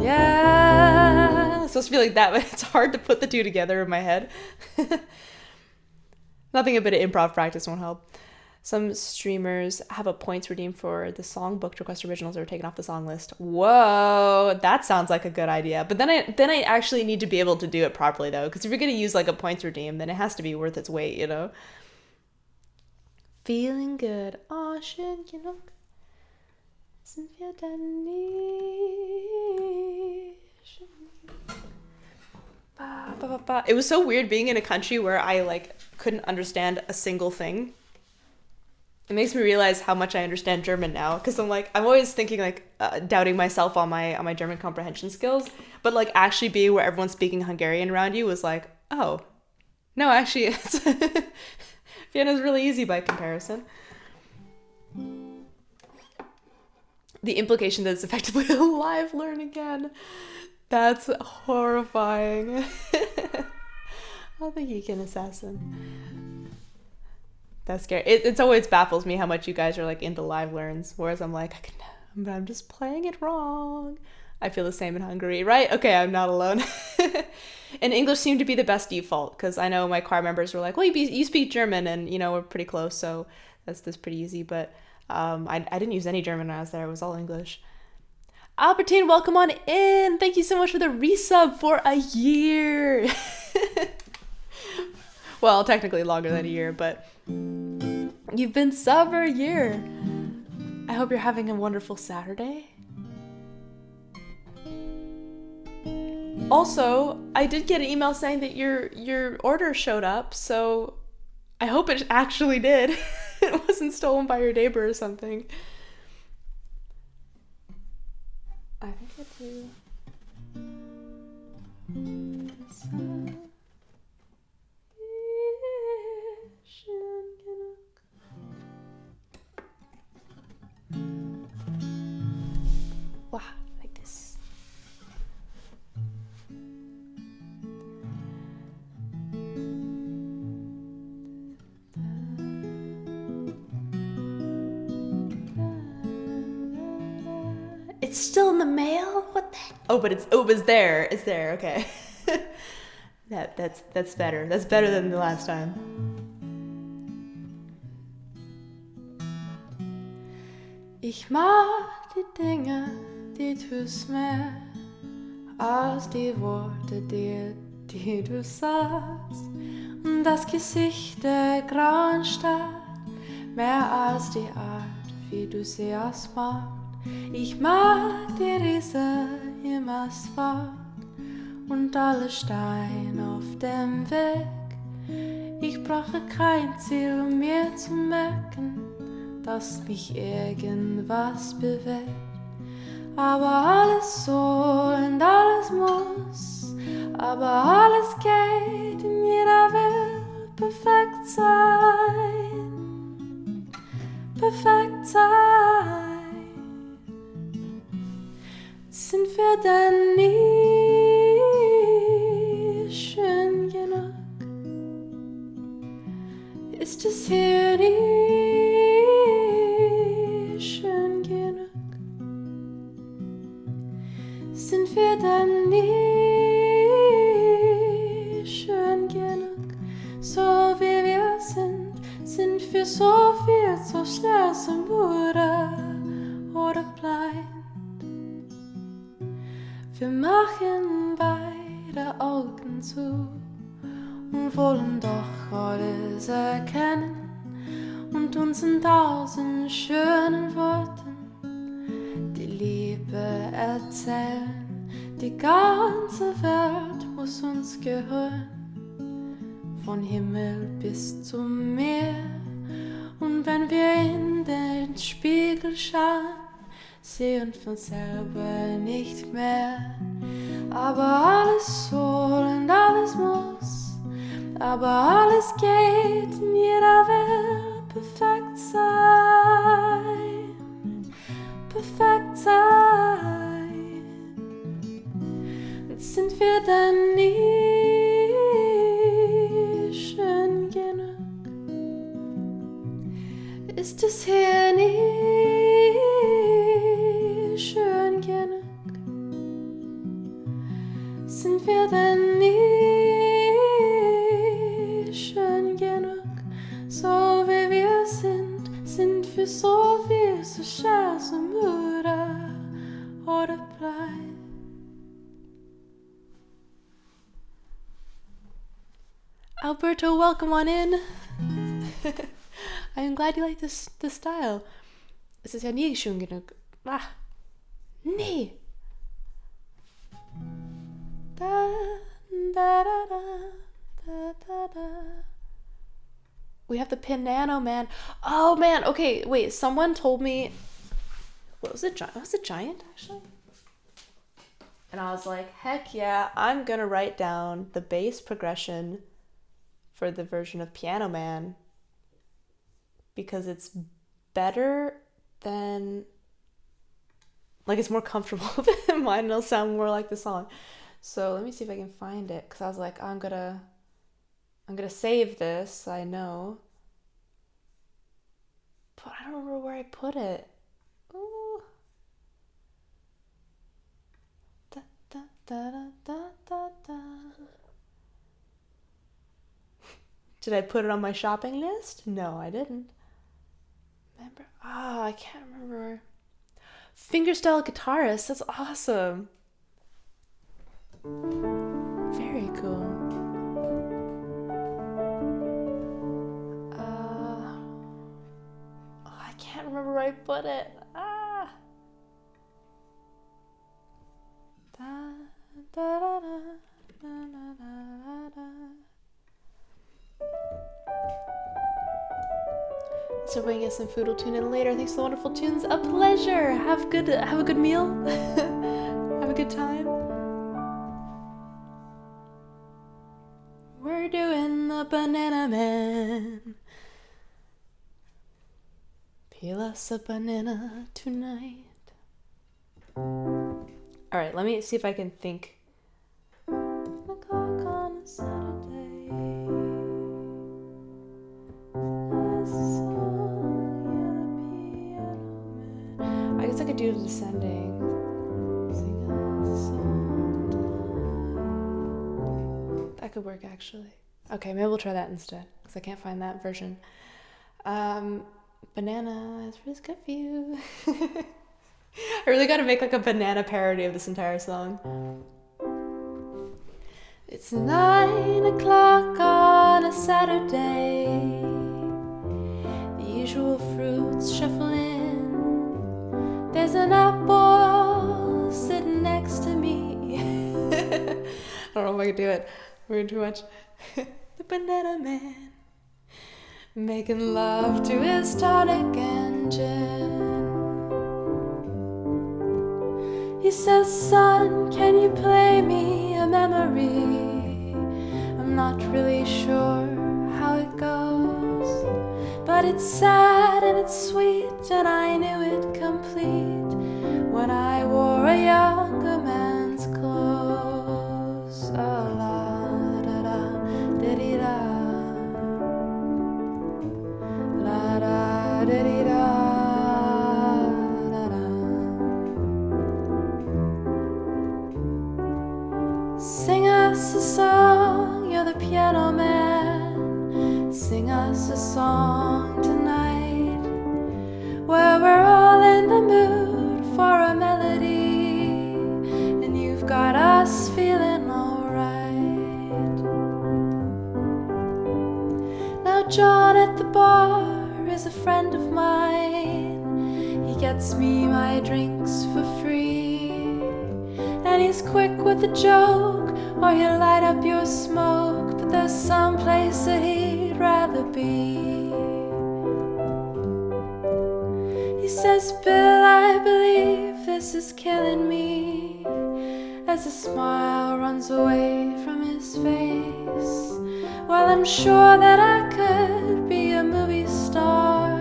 Yeah, it's supposed to be like that, but it's hard to put the two together in my head. Nothing a bit of improv practice won't help. Some streamers have a points redeemed for the songbook to request originals that were taken off the song list. Whoa, that sounds like a good idea. But then I actually need to be able to do it properly though, because if you're gonna use like a points redeem, then it has to be worth its weight, you know. Feeling good, you know. It was so weird being in a country where I like couldn't understand a single thing. It makes me realize how much I understand German now, because I'm always thinking like doubting myself on my German comprehension skills, but like actually being where everyone's speaking Hungarian around you was like, oh no, actually it's Vienna's really easy by comparison. The implication that it's effectively a live learn again. That's horrifying. I'll think you can assassin. That's scary. It's always baffles me how much you guys are like into live learns, whereas I'm like, I'm just playing it wrong. I feel the same in Hungary, right? Okay, I'm not alone. And English seemed to be the best default, because I know my choir members were like, well, you speak German, and you know we're pretty close, so that's pretty easy. But I didn't use any German when I was there. It was all English. Albertine, welcome on in. Thank you so much for the resub for a year. Well, technically longer than a year, but you've been sub for a year. I hope you're having a wonderful Saturday. Also, I did get an email saying that your order showed up, so I hope it actually did. It wasn't stolen by your neighbor or something. I think I do. Wow, like this. It's still in the mail? What the heck? But it was there. It's there, okay. That's better. That's better than the last time. Ich mag die Dinge, die du's mehr als die Worte, die du sagst. Und das Gesicht der grauen Stadt, mehr als die Art, wie du sie ausmachst. Ich mag die Riese im Asphalt und alle Steine auf dem Weg. Ich brauche kein Ziel, um mir zu merken, dass mich irgendwas bewegt. Aber alles soll und alles muss, aber alles geht und jeder will perfekt sein. Perfekt sein. Sind wir denn nie schön genug? Ist es hier nie schön genug? Sind wir denn nie schön genug? So wie wir sind wir so viel, so schnell, so müde oder blind. Wir machen beide Augen zu und wollen doch alles erkennen und uns in 1000 schönen Worten die Liebe erzählen. Die ganze Welt muss uns gehören, von Himmel bis zum Meer. Und wenn wir in den Spiegel schauen, sehen wir uns selber nicht mehr. Aber alles soll und alles muss, aber alles geht und jeder will perfekt sein. Perfekt sein. Und sind wir denn nie schön genug? Ist es hier nie schön genug? Sind wir denn nie schön genug? So wie wir sind wir so viel, so schnell, so müde oder bleib. Alberto, welcome on in. I'm glad you like this style. Es ist ja nie schön genug. Ah, nee. Da, da, da, da, da, da, da. We have the Piano Man. Oh man, okay, wait, someone told me, was it Giant actually? And I was like, heck yeah, I'm gonna write down the bass progression for the version of Piano Man because it's better than, like, it's more comfortable than mine. It'll sound more like the song. So let me see if I can find it, because I was like, I'm gonna save this, I know, but I don't remember where I put it. Ooh. Da, da, da, da, da, da. Did I put it on my shopping list? No, I didn't. Remember? I can't remember. Fingerstyle guitarist, that's awesome. Very cool. I can't remember where I put it. Da, da, da, da, da, da, da. So we can get some food. We'll tune in later. Thanks for the wonderful tunes. A pleasure. Have a good meal. Have a good time. We're doing the Banana Man. Peel us a banana tonight. Alright, let me see if I can think. The clock on a Saturday. I guess I could do the descending. Sing a song tonight. That could work actually. Okay, maybe we'll try that instead, because I can't find that version. Banana is really good for you. I really gotta make like a banana parody of this entire song. It's 9 o'clock on a Saturday. The usual fruits shuffle in. There's an apple sitting next to me. I don't know if I can do it. We're doing too much. The banana man making love to his tonic engine. He says, son, can you play me a memory? I'm not really sure how it goes, but it's sad and it's sweet, and I knew it complete when I wore a younger man's clothes. Oh, la da da, diddy da, la da diddy da. Sing us a song, you're the piano man. Sing us a song tonight, where we're all in the mood for a melody, and you've got us feeling alright. Now John at the bar is a friend of mine. He gets me my drinks for free, and he's quick with a joke, or he'll light up your smoke. But there's some place that he'd rather be. He says, Bill, I believe this is killing me, as a smile runs away from his face. Well, I'm sure that I could be a movie star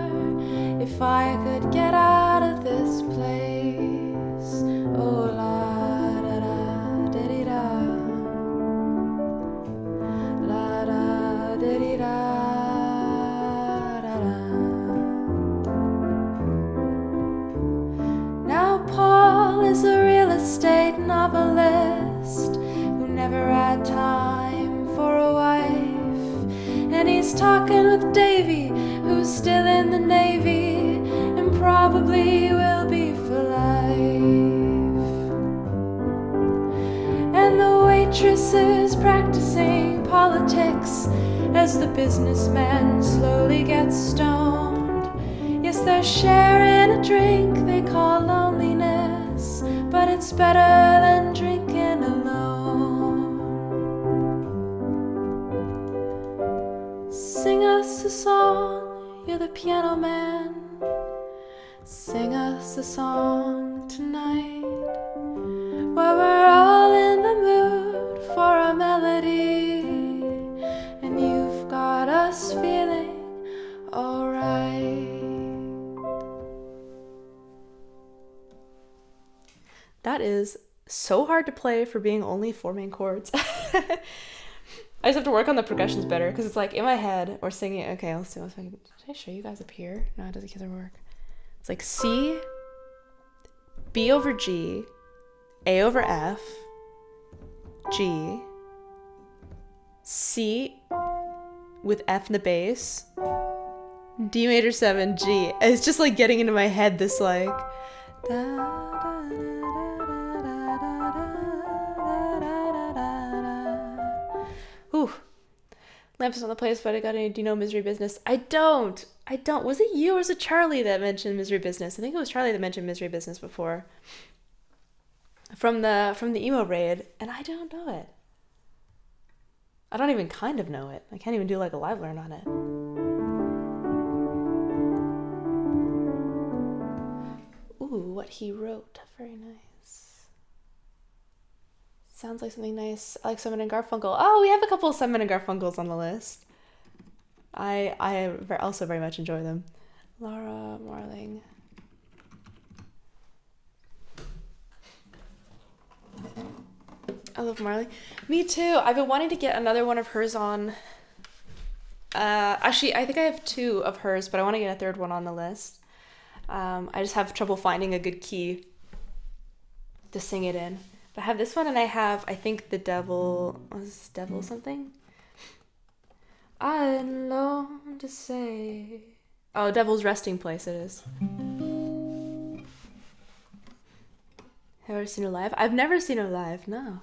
if I could get out of this place. Oh, la da da diddy da, la da diddy da da da. Now Paul is a real estate novelist who never had time for a wife, and he's talking with Davy, who's still in the Navy and probably will be for life. And the waitress is practicing politics as the businessman slowly gets stoned. Yes, they're sharing a drink they call loneliness, but it's better than drinking alone. Sing us a song, you're the piano man. Sing us a song tonight, where we're all in the mood for a melody, and you've got us feeling alright. That is so hard to play for being only 4 main chords. I just have to work on the progressions better, because it's like in my head or singing. Okay, let's do it. Did I show you guys up here? No, it doesn't work. It's like C, B over G, A over F, G, C with F in the bass, D major 7, G. And it's just like getting into my head this like Ooh. Lamps is on the place, but I got any Do You Know Misery Business? I don't. Was it you or was it Charlie that mentioned Misery Business? I think it was Charlie that mentioned Misery Business before. From the emo raid, and I don't know it. I don't even kind of know it. I can't even do like a live learn on it. Ooh, what he wrote. Very nice. Sounds like something nice. I like Simon and Garfunkel. Oh, we have a couple of Simon and Garfunkels on the list. I also very much enjoy them. Laura Marling. I love Marley. Me too. I've been wanting to get another one of hers on. Actually, I think I have 2 of hers, but I want to get a 3rd one on the list. I just have trouble finding a good key to sing it in. But I have this one, and I have, I think, the Devil... Was Devil something? I'm alone to say Oh, Devil's Resting Place it is. Have you ever seen her live? I've never seen her live, no.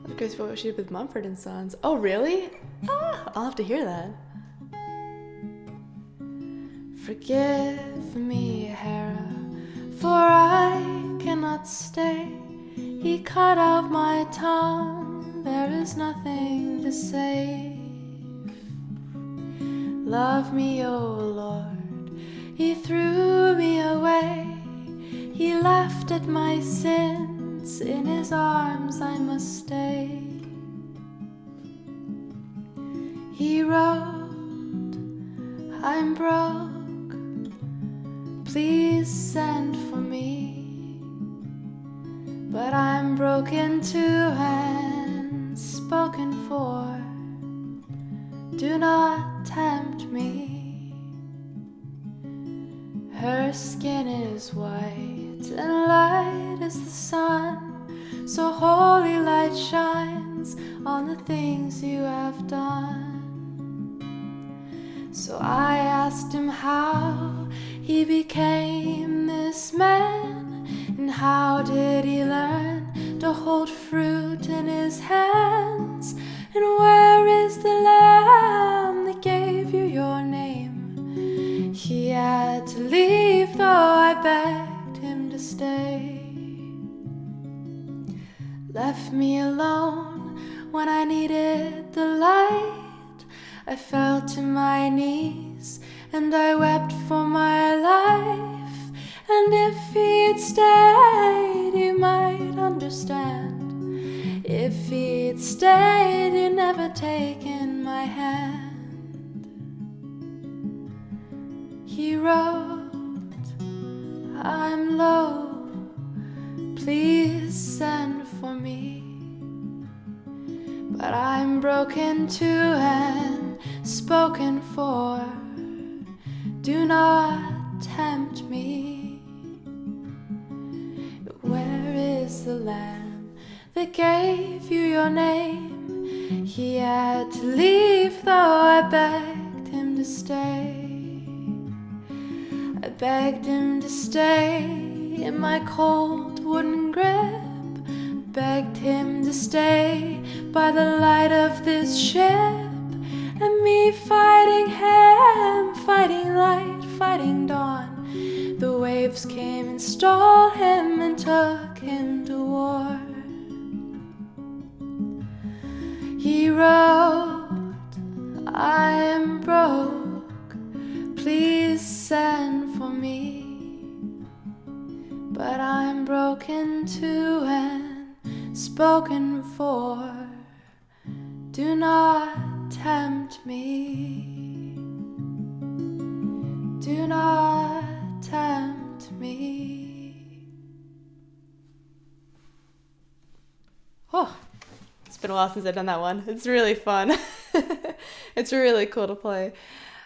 Because what she did with Mumford and Sons. Oh, really? Ah, I'll have to hear that. Forgive me, Hera, for I cannot stay. He cut out my tongue, there is nothing to say. Love me, O Lord, he threw me away. He laughed at my sins, in his arms I must stay. He wrote, I'm broke, please send for me. But I'm broken too and spoken for, do not tempt me. Her skin is white and light as the sun, so holy light shines on the things you have done. So I asked him how he became this man, and how did he learn to hold fruit in his hands, and where is the lamb that gave you your name? He had to leave, though I begged him to stay. Left me alone when I needed the light. I fell to my knees and I wept for my life. And if he'd stayed, you might understand. If he'd stayed, you'd never taken my hand. He wrote, I'm low, please send for me. But I'm broken too and spoken for, do not tempt me. Where is the lamb that gave you your name? He had to leave, though I begged him to stay. I begged him to stay in my cold wooden grip, begged him to stay by the light of this ship, and me fighting him, fighting light, fighting dawn. The waves came and stole him and took him to war. He wrote, I am broke, please send for me. But I'm broken too and spoken for, do not tempt me, do not tempt me. Oh, it's been a while since I've done that one. It's really fun. It's really cool to play.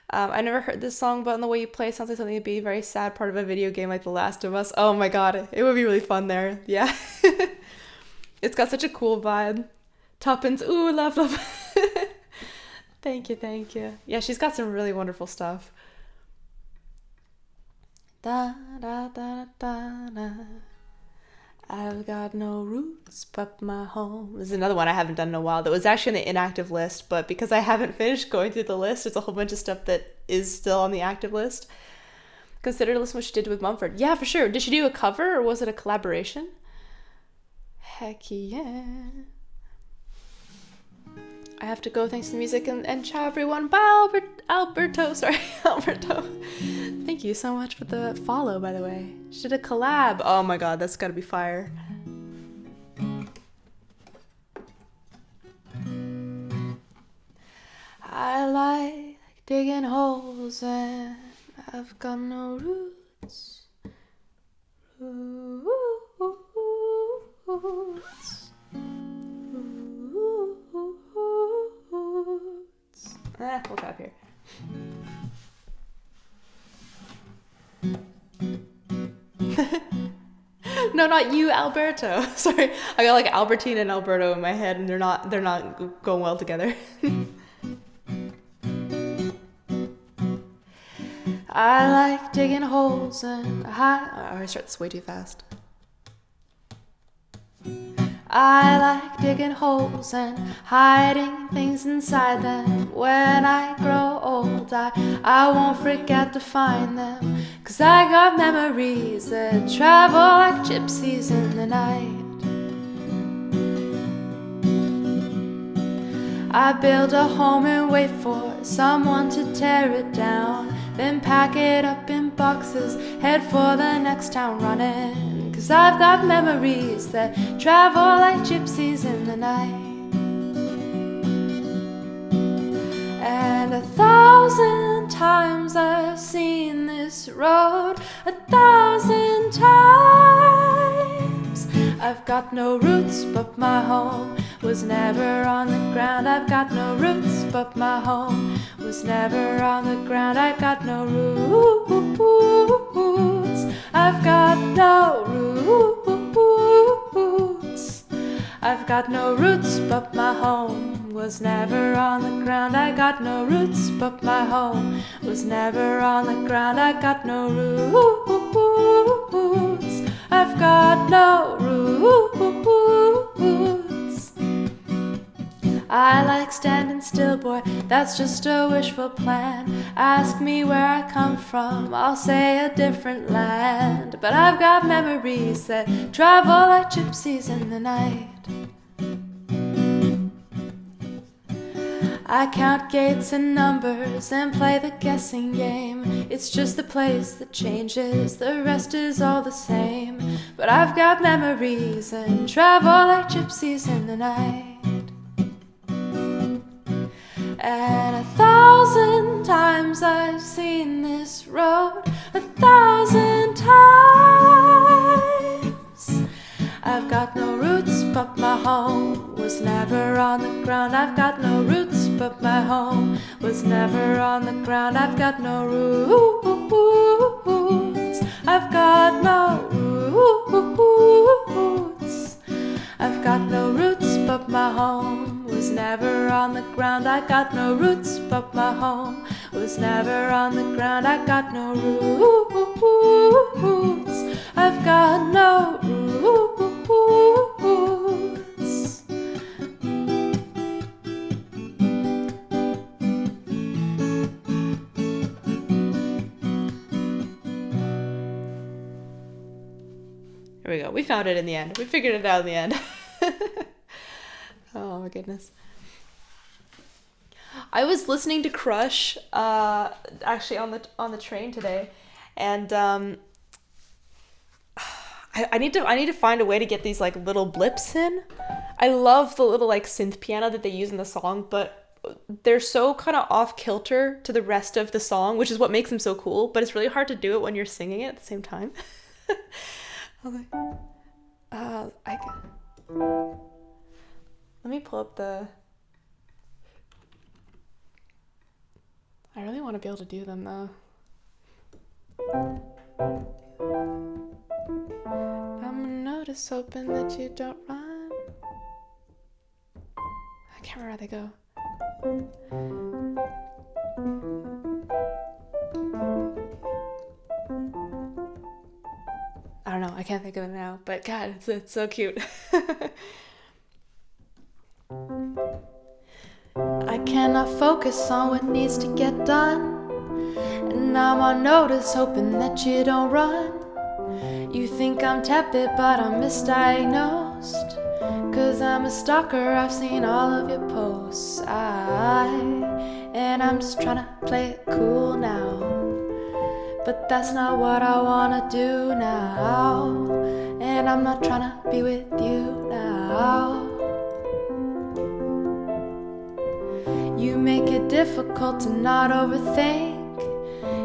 I never heard this song, but in the way you play, it sounds like something that'd be a very sad part of a video game like The Last of Us. Oh my god, it would be really fun there. Yeah. It's got such a cool vibe. Tuppence, ooh, love. Thank you. Yeah, she's got some really wonderful stuff. Da da da da da. I've got no roots but my home. This is another one I haven't done in a while that was actually on the inactive list, but because I haven't finished going through the list, there's a whole bunch of stuff that is still on the active list. Consider to listen to what she did with Mumford. Yeah, for sure. Did she do a cover or was it a collaboration? Heck yeah. I have to go, thanks to the music, and ciao everyone. Bye, Alberto. Thank you so much for the follow, by the way. She did a collab. Oh my god, that's gotta be fire. I like digging holes and I've got no roots. Roots. We'll tap here. No, not you, Alberto. Sorry, I got like Albertine and Alberto in my head, and they're not going well together. I like digging holes and I start this way too fast. I like digging holes and hiding things inside them. When I grow old, I won't forget to find them, 'cause I got memories that travel like gypsies in the night. I build a home and wait for someone to tear it down, then pack it up in boxes, head for the next town running, 'cause I've got memories that travel like gypsies in the night. And 1,000 times I've seen this road, 1,000 times. I've got no roots, but my home was never on the ground. I've got no roots, but my home was never on the ground. I got no roots. I've got no roots. I've got no roots, but my home was never on the ground. I got no roots, but my home was never on the ground. I got no roots. I've got no roots. I like standing still, boy, that's just a wishful plan. Ask me where I come from, I'll say a different land. But I've got memories that travel like gypsies in the night. I count gates and numbers and play the guessing game. It's just the place that changes, the rest is all the same. But I've got memories and travel like gypsies in the night. And 1,000 times I've seen this road, 1,000 times. I've got no roots, but my home was never on the ground. I've got no roots, but my home was never on the ground. I've got no roots. I've got no roots. I've got no roots, but my home was never on the ground. I got no roots, but my home was never on the ground. I got no roots. I've got no roots. Here we go. We found it in the end. We figured it out in the end. Oh my goodness. I was listening to Crush actually on the train today, and I need to find a way to get these like little blips in. I love the little like synth piano that they use in the song, but they're so kind of off kilter to the rest of the song, which is what makes them so cool, but it's really hard to do it when you're singing it at the same time. Let me pull up the... I really want to be able to do them though. I'm a notice hoping that you don't run. I can't remember how they go. I don't know, I can't think of it now, but God, it's so cute. I cannot focus on what needs to get done, and I'm on notice hoping that you don't run. You think I'm tepid, but I'm misdiagnosed, 'cause I'm a stalker, I've seen all of your posts. And I'm just trying to play it cool now, but that's not what I wanna do now. And I'm not trying to be with you now. You make it difficult to not overthink,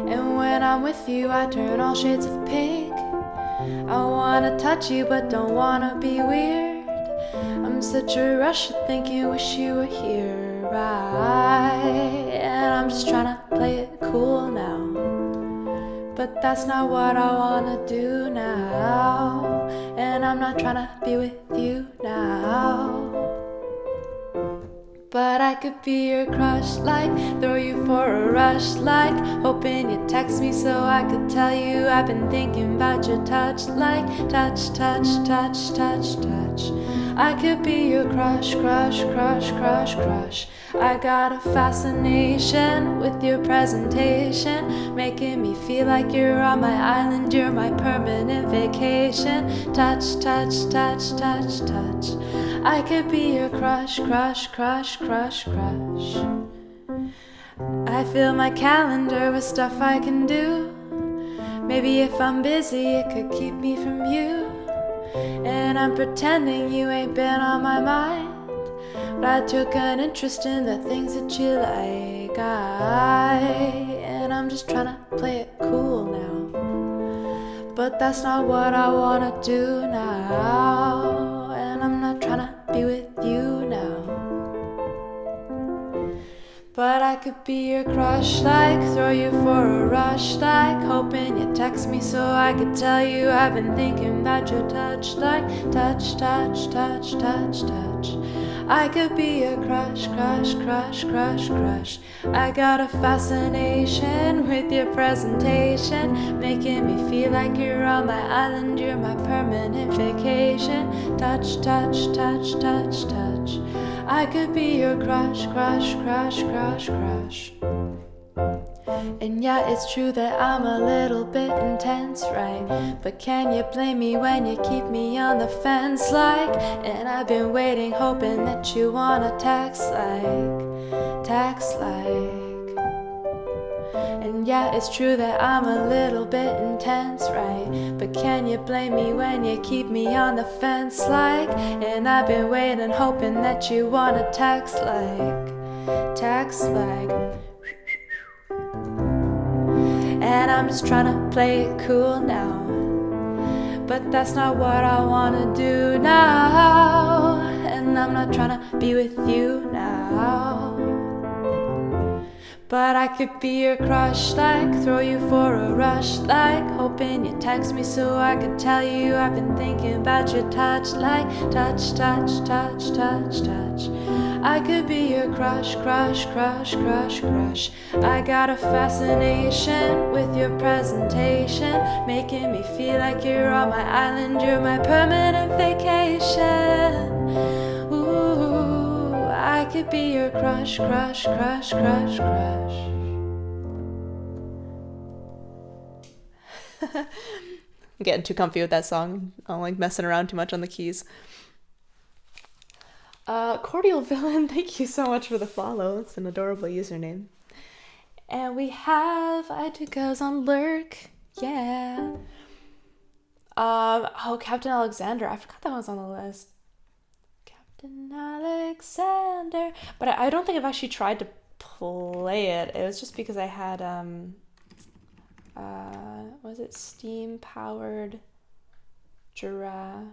and when I'm with you I turn all shades of pink. I wanna touch you but don't wanna be weird. I'm such a rush of thinking, wish you were here, right? And I'm just trying to play it cool now, but that's not what I wanna do now. And I'm not trying to be with you now, but I could be your crush, like throw you for a rush, like hoping you text me so I could tell you I've been thinking about your touch, like touch, touch, touch, touch, touch. I could be your crush, crush, crush, crush, crush. I got a fascination with your presentation, making me feel like you're on my island, you're my permanent vacation. Touch, touch, touch, touch, touch. I could be your crush, crush, crush, crush, crush. I fill my calendar with stuff I can do. Maybe if I'm busy, it could keep me from you. And I'm pretending you ain't been on my mind, but I took an interest in the things that you like. And I'm just trying to play it cool now, but that's not what I wanna do now. And I'm not trying to be with you now, but I could be your crush, like throw you for a rush, like hoping you text me so I could tell you I've been thinking about your touch, like touch, touch, touch, touch, touch. I could be your crush, crush, crush, crush, crush. I got a fascination with your presentation, making me feel like you're on my island, you're my permanent vacation. Touch, touch, touch, touch, touch. I could be your crush, crush, crush, crush, crush. And yeah, it's true that I'm a little bit intense, right? But can you blame me when you keep me on the fence, like? And I've been waiting, hoping that you wanna text like, text like. And yeah, it's true that I'm a little bit intense, right? But can you blame me when you keep me on the fence, like? And I've been waiting, hoping that you wanna text like, text like. And I'm just trying to play it cool now, but that's not what I wanna do now. And I'm not trying to be with you now, but I could be your crush, like throw you for a rush, like hoping you text me so I could tell you I've been thinking about your touch, like touch, touch, touch, touch, touch. I could be your crush, crush, crush, crush, crush. I got a fascination with your presentation, making me feel like you're on my island, you're my permanent vacation. Ooh, I could be your crush, crush, crush, crush, crush. I'm getting too comfy with that song. I don't like messing around too much on the keys. Cordial Villain, thank you so much for the follow. It's an adorable username. And we have I Do Goes on Lurk. Yeah. Captain Alexander. I forgot that one's on the list. Captain Alexander. But I don't think I've actually tried to play it. It was just because I had was it steam powered giraffe?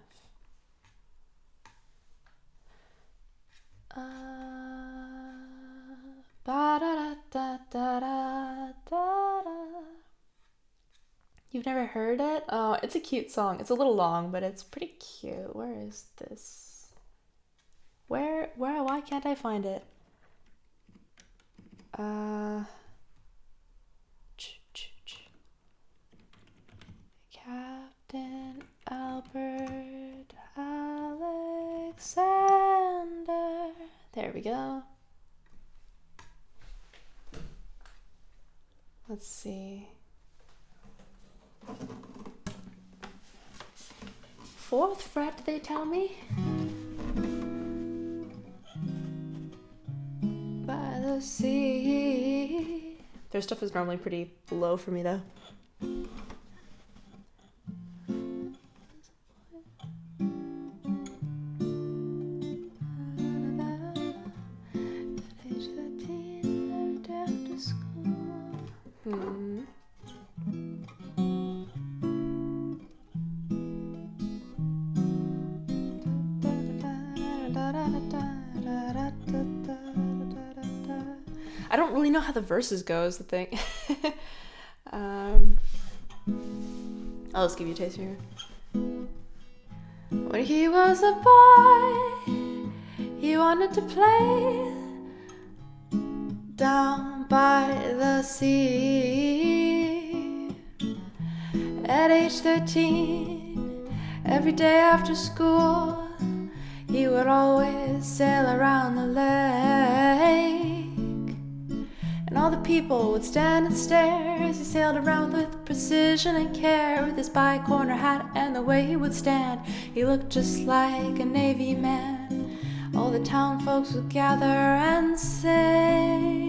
You've never heard it? Oh, it's a cute song. It's a little long, but it's pretty cute. Where is this? Why can't I find it? Captain Albert Alexander. There we go. Let's see. Fourth fret, they tell me. By the sea. Their stuff is normally pretty low for me though. really know how the verses go is the thing. I'll just give you a taste here. When he was a boy, he wanted to play down by the sea. At age 13, every day after school, he would always sail around the lake. And all the people would stand and stare as he sailed around with precision and care. With his bi-corner hat and the way he would stand, he looked just like a Navy man. All the town folks would gather and sing,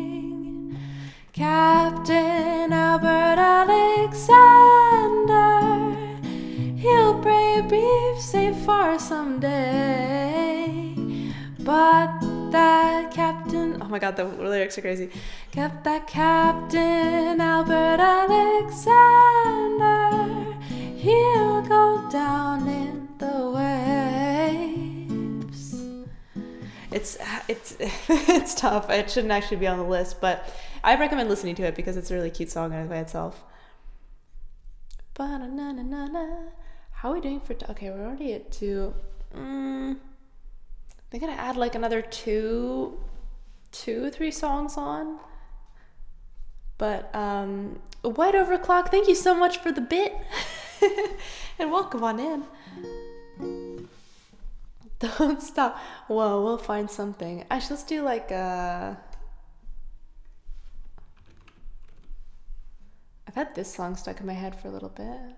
Captain Albert Alexander, he'll bring beef safe far someday. But that captain, oh my god, the lyrics are crazy. Kept that Captain Albert Alexander, he'll go down in the waves. It's it's tough. It shouldn't actually be on the list, but I recommend listening to it because it's a really cute song by itself. How are we doing for? Okay, we're already at 2. They're gonna add like another 2 or 3 songs on. But White Overclock, thank you so much for the bit. And welcome on in. Don't stop. Whoa, we'll find something. Actually, let's do like I've had this song stuck in my head for a little bit.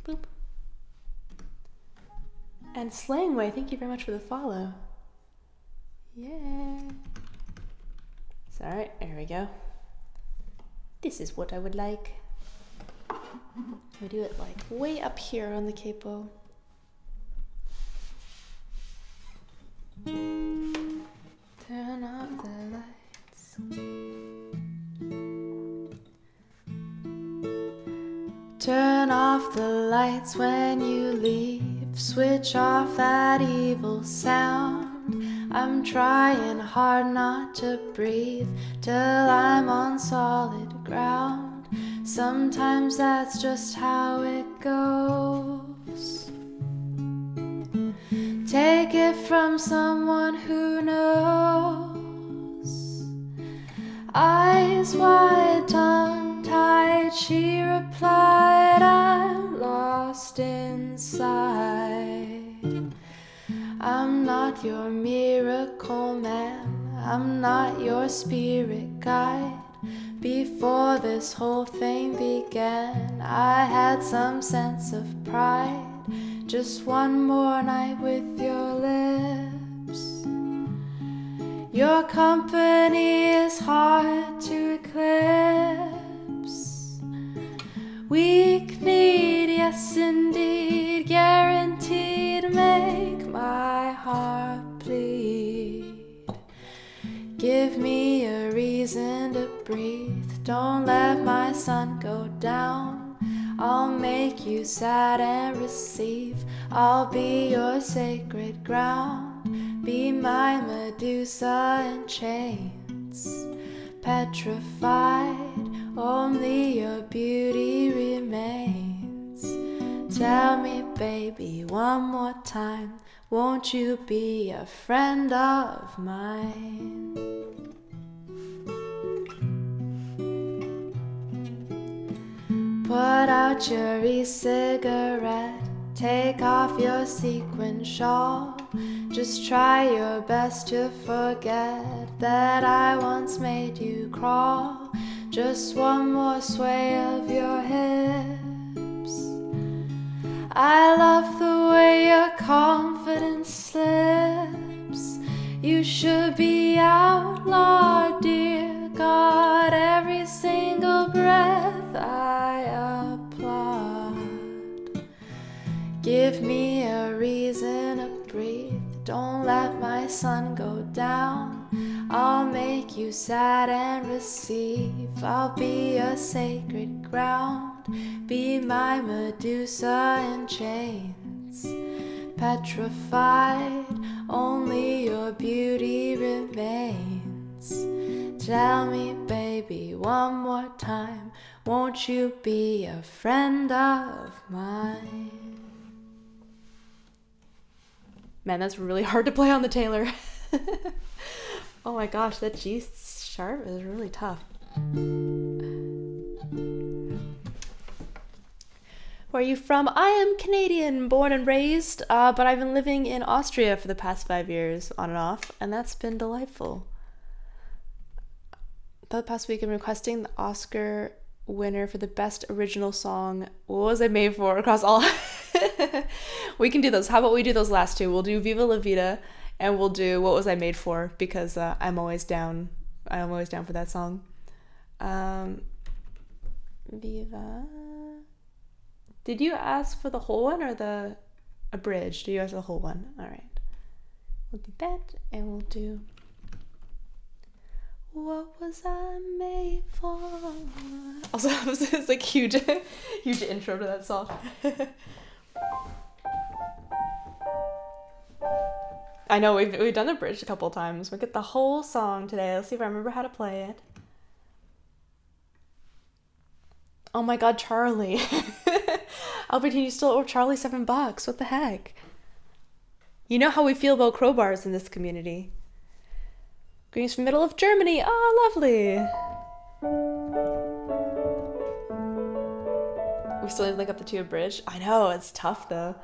Boop. And Slangway, thank you very much for the follow. Yeah. Sorry, there we go. This is what I would like. We do it like way up here on the capo. Turn off the lights. Turn off the lights when you leave. Switch off that evil sound. I'm trying hard not to breathe till I'm on solid ground. Sometimes that's just how it goes. Take it from someone who knows. Eyes wide, tongue-tied, she replied, I'm lost inside. I'm not your miracle man, I'm not your spirit guide. Before this whole thing began, I had some sense of pride. Just one more night with your lips. Your company is hard to eclipse. Weak need, yes indeed, guaranteed make my heart bleed. Give me a reason to breathe. Don't let my sun go down. I'll make you sad and receive. I'll be your sacred ground. Be my Medusa in chains. Petrified, only your beauty remains. Tell me, baby, one more time, won't you be a friend of mine? Put out your e-cigarette, take off your sequin shawl. Just try your best to forget that I once made you crawl. Just one more sway of your hips. I love the way your confidence slips. You should be outlawed, dear God. Every single breath I applaud. Give me a reason to breathe. Don't let my sun go down. I'll make you sad and receive. I'll be a sacred ground. Be my Medusa in chains. petrified, only your beauty remains. Tell me, baby, one more time, won't you be a friend of mine? Man, that's really hard to play on the Taylor. Oh my gosh, that G sharp is really tough. Where are you from? I am Canadian, born and raised, but I've been living in Austria for the past 5 years, on and off, and that's been delightful. The past week I'm requesting the Oscar winner for the best original song. What was I made for? Across all. We can do those. How about we do those last two? We'll do Viva La Vida, and we'll do What Was I Made For, because I'm always down. I'm always down for that song. Viva. Did you ask for the whole one or the abridged? Do you ask for the whole one? All right. We'll do that, and we'll do What Was I Made For? Also, it's like huge intro to that song. I know we've done the bridge a couple times. We'll get the whole song today. Let's see if I remember how to play it. Oh my god, Charlie. Albertine, you still owe Charlie $7. What the heck? You know how we feel about crowbars in this community. Greetings from middle of Germany. Oh, lovely. We still need to link up the two abridged. I know, it's tough though.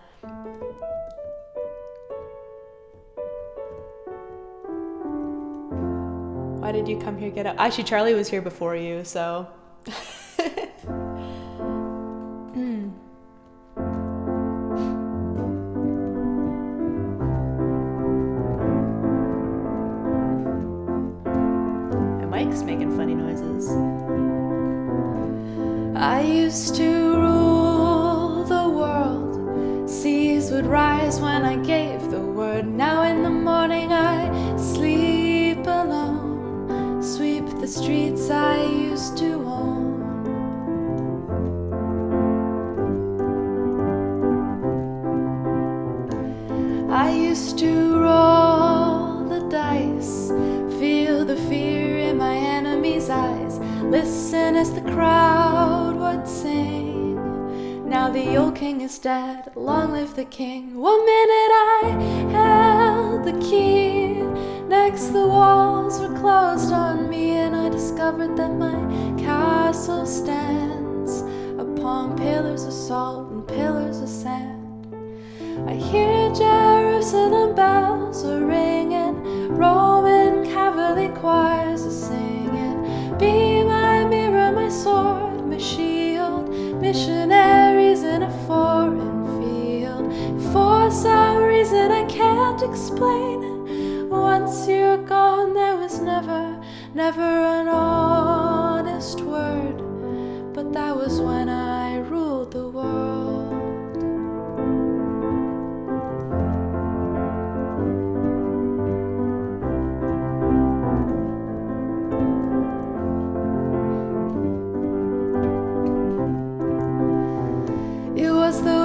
Why did you come here get up? Actually, Charlie was here before you, so. Mike's making funny noises. I used to rule the world. Seas would rise when I gave the word. Now in the morning I sleep alone. Sweep the streets I used to own. I used to roll the dice, feel the fear in my enemy's eyes, listen as the crowd would sing. Now the old king is dead, long live the king. 1 minute I held the key, next the walls were closed on me, and I discovered that my castle stands upon pillars of salt and pillars of sand. I hear Jerusalem bells are ringing, Roman cavalry choirs are singing. Be my mirror, my sword, my shield, missionaries in a foreign field. For some reason I can't explain, once you're gone there was never an honest word. But that was when I ruled the world.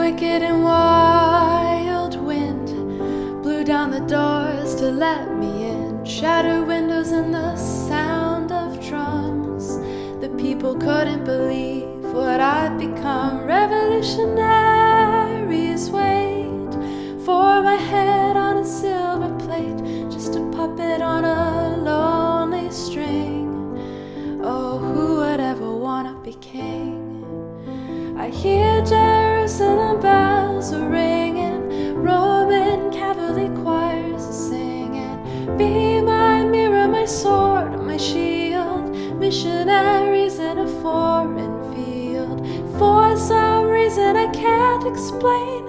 Wicked and wild wind blew down the doors to let me in, shattered windows and the sound of drums. The people couldn't believe what I'd become. Revolutionaries wait for my head on a silver plate, just a puppet on a lonely string. Oh, who would ever wanna be king? I hear Jerusalem bells are ringing, Roman cavalry choirs are singing. Be my mirror, my sword, my shield, missionaries in a foreign field. For some reason I can't explain,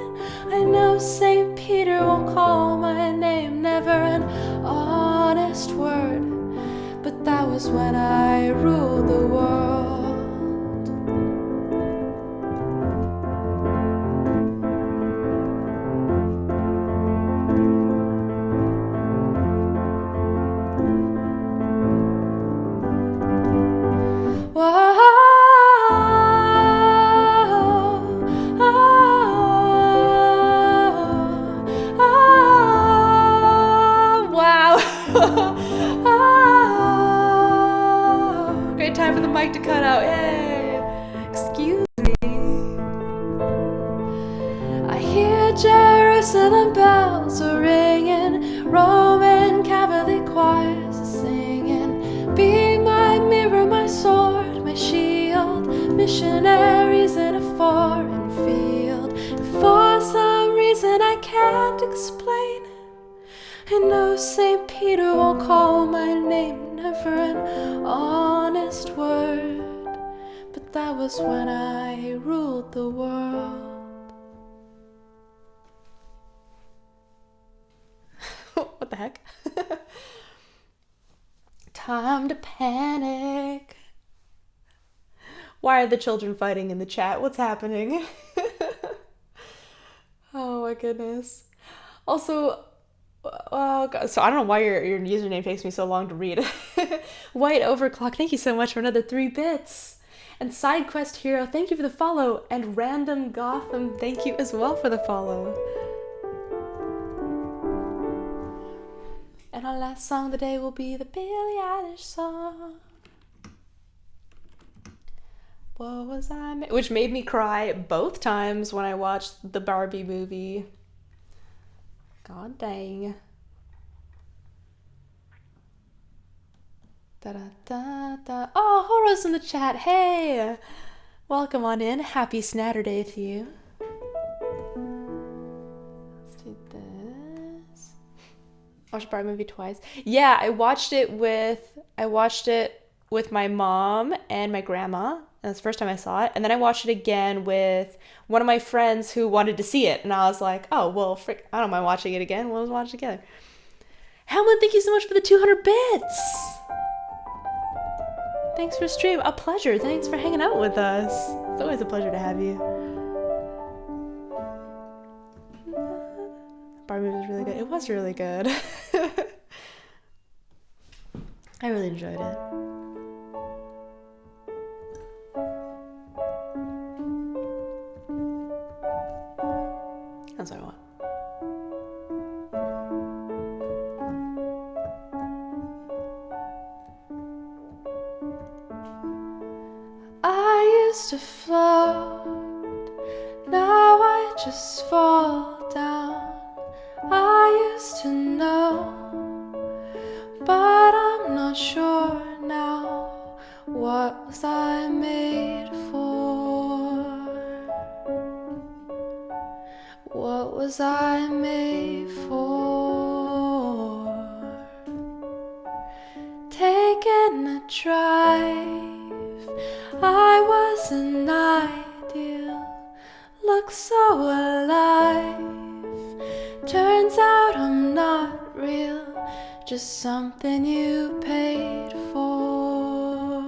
I know St. Peter won't call my name, never an honest word. But that was when I ruled the world. time for the mic to cut out. Yay! Excuse me. I hear Jerusalem bells are ringing, Roman Catholic choirs are singing. Be my mirror, my sword, my shield, missionaries in a foreign field. For some reason I can't explain, I know St. Peter won't call my name, never an honest word. But that was when I ruled the world. What the heck? Time to panic. Why are the children fighting in the chat? What's happening? Oh my goodness. Also, oh God, so I don't know why your username takes me so long to read. White Overclock, thank you so much for another 3 bits. And SideQuest Hero, thank you for the follow. And Random Gotham, thank you as well for the follow. And our last song of the day will be the Billie Eilish song. What was I? Which made me cry both times when I watched the Barbie movie. God dang. Da da da da. Oh, Horo's in the chat. Hey, welcome on in. Happy Snatterday to you. Let's do this. I watched Barbie movie twice. Yeah, I watched it with my mom and my grandma. That's the first time I saw it. And then I watched it again with one of my friends who wanted to see it. And I was like, oh, well, frick, I don't mind watching it again. We'll watch it together. Helmut, thank you so much for the 200 bits. Thanks for stream. A pleasure. Thanks for hanging out with us. It's always a pleasure to have you. Barbie was really good. It was really good. I really enjoyed it. That's what I want. I used to float, now I just fall down. I used to know, but I'm not sure now. What was I made for? What was I made for? Taking a drive, I wasn't ideal, look so alive. Turns out I'm not real, just something you paid for.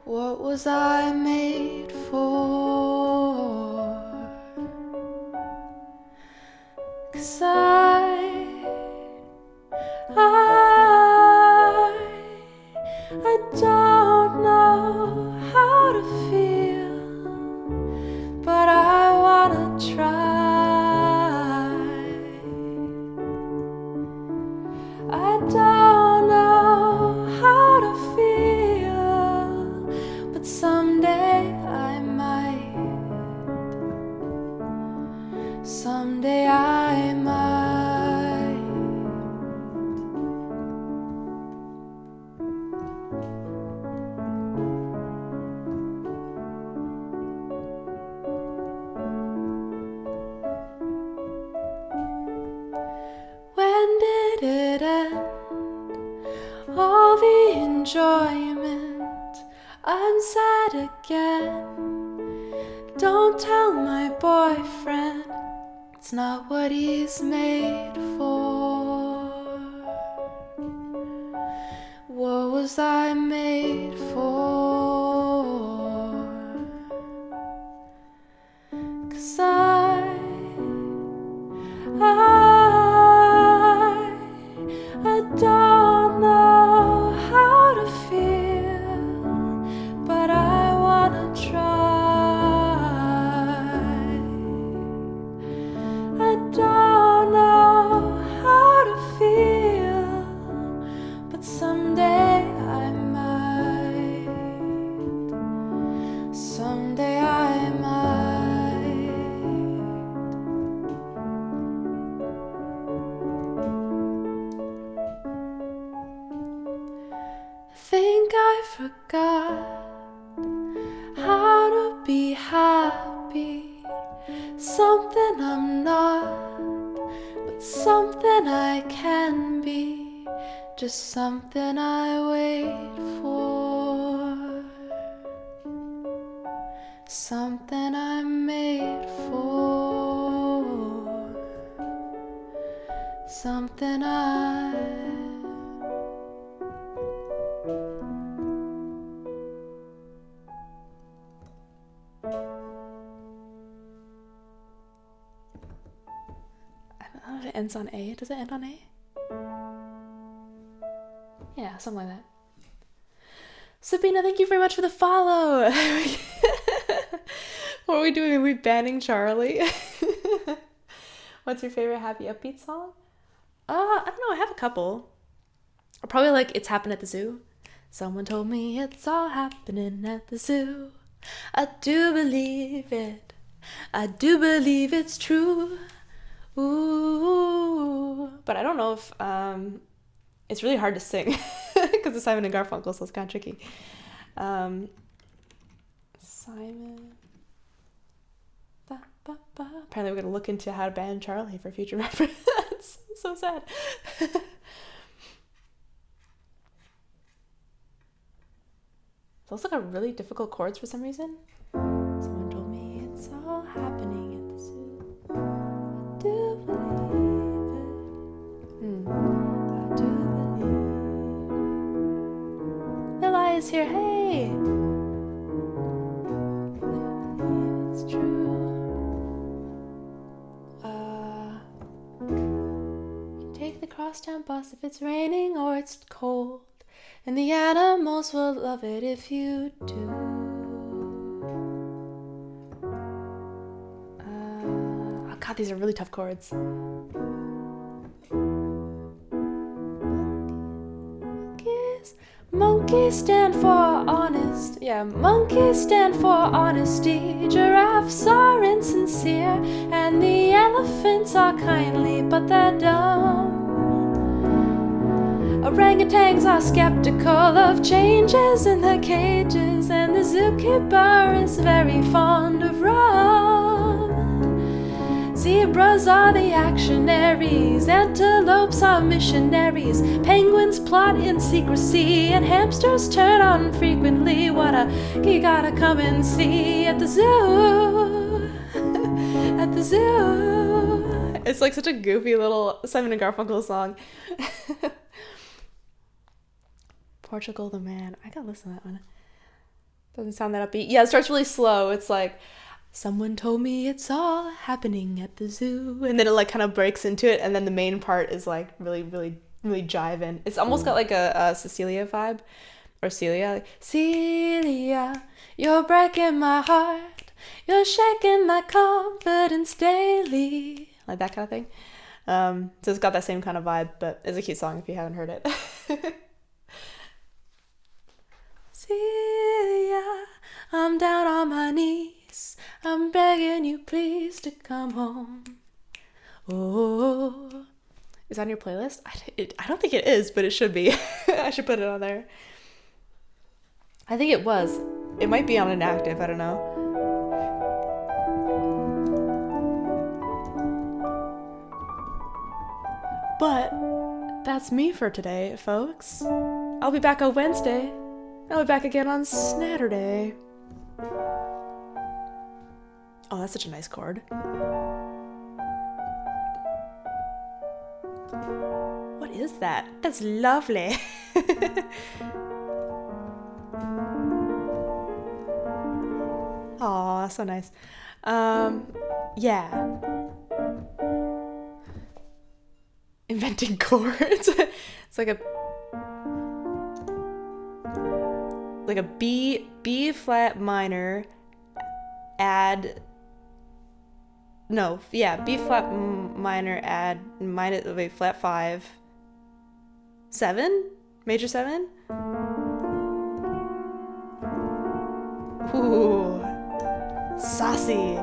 What was I made for? 'Cause I don't know how to feel, but I wanna try. I don't know how to feel, but someday I might. Someday I might. When did it end? All the enjoyment, I'm sad again. Don't tell my boyfriend, it's not what he's made for. What was I made for? 'Cause I don't know how to feel, but I wanna try. I don't know how to feel, but someday forgot how to be happy. Something I'm not, but something I can be. Just something I wait for. Something I'm made for. Something I don't know if it ends on A. Does it end on A? Yeah, something like that. Sabina, thank you very much for the follow. What are we doing? Are we banning Charlie? What's your favorite happy upbeat song? I don't know. I have a couple. Probably like It's Happened at the Zoo. Someone told me it's all happening at the zoo. I do believe it. I do believe it's true. Ooh. But I don't know if it's really hard to sing because it's Simon and Garfunkel, so it's kind of tricky. Simon. Apparently we're going to look into how to ban Charlie for future reference. So sad. Those are really difficult chords for some reason. Someone told me it's all happening at the zoo. I do believe it. I do believe. Lila is here. Hey. It's true. Take the crosstown bus if it's raining or it's cold, and the animals will love it if you do. Oh God, these are really tough chords. Monkeys stand for honest. Yeah, monkeys stand for honesty. Giraffes are insincere, and the elephants are kindly, but they're dumb. Orangutans are skeptical of changes in their cages, and the zookeeper is very fond of rum. Zebras are the actionaries, antelopes are missionaries, penguins plot in secrecy, and hamsters turn on frequently. You gotta come and see at the zoo. At the zoo. It's like such a goofy little Simon and Garfunkel song. Portugal the Man. I gotta listen to that one. Doesn't sound that upbeat. Yeah, it starts really slow. It's like, someone told me it's all happening at the zoo. And then it like kind of breaks into it. And then the main part is like really, really, really jiving. It's almost got like a Cecilia vibe. Or Celia. Like, Celia, you're breaking my heart. You're shaking my confidence daily. Like that kind of thing. So it's got that same kind of vibe. But it's a cute song if you haven't heard it. Celia, I'm down on my knees. I'm begging you please to come home. Oh, is that on your playlist? I don't think it is, but it should be. I should put it on there. I think it was. It might be on inactive, I don't know. But that's me for today, folks. I'll be back on Wednesday. I'll be back again on Saturday. Oh, that's such a nice chord. What is that? That's lovely. Aw, so nice. Yeah. Inventing chords. It's like a B flat minor B flat minor add flat 5 7 major 7. Ooh, saucy.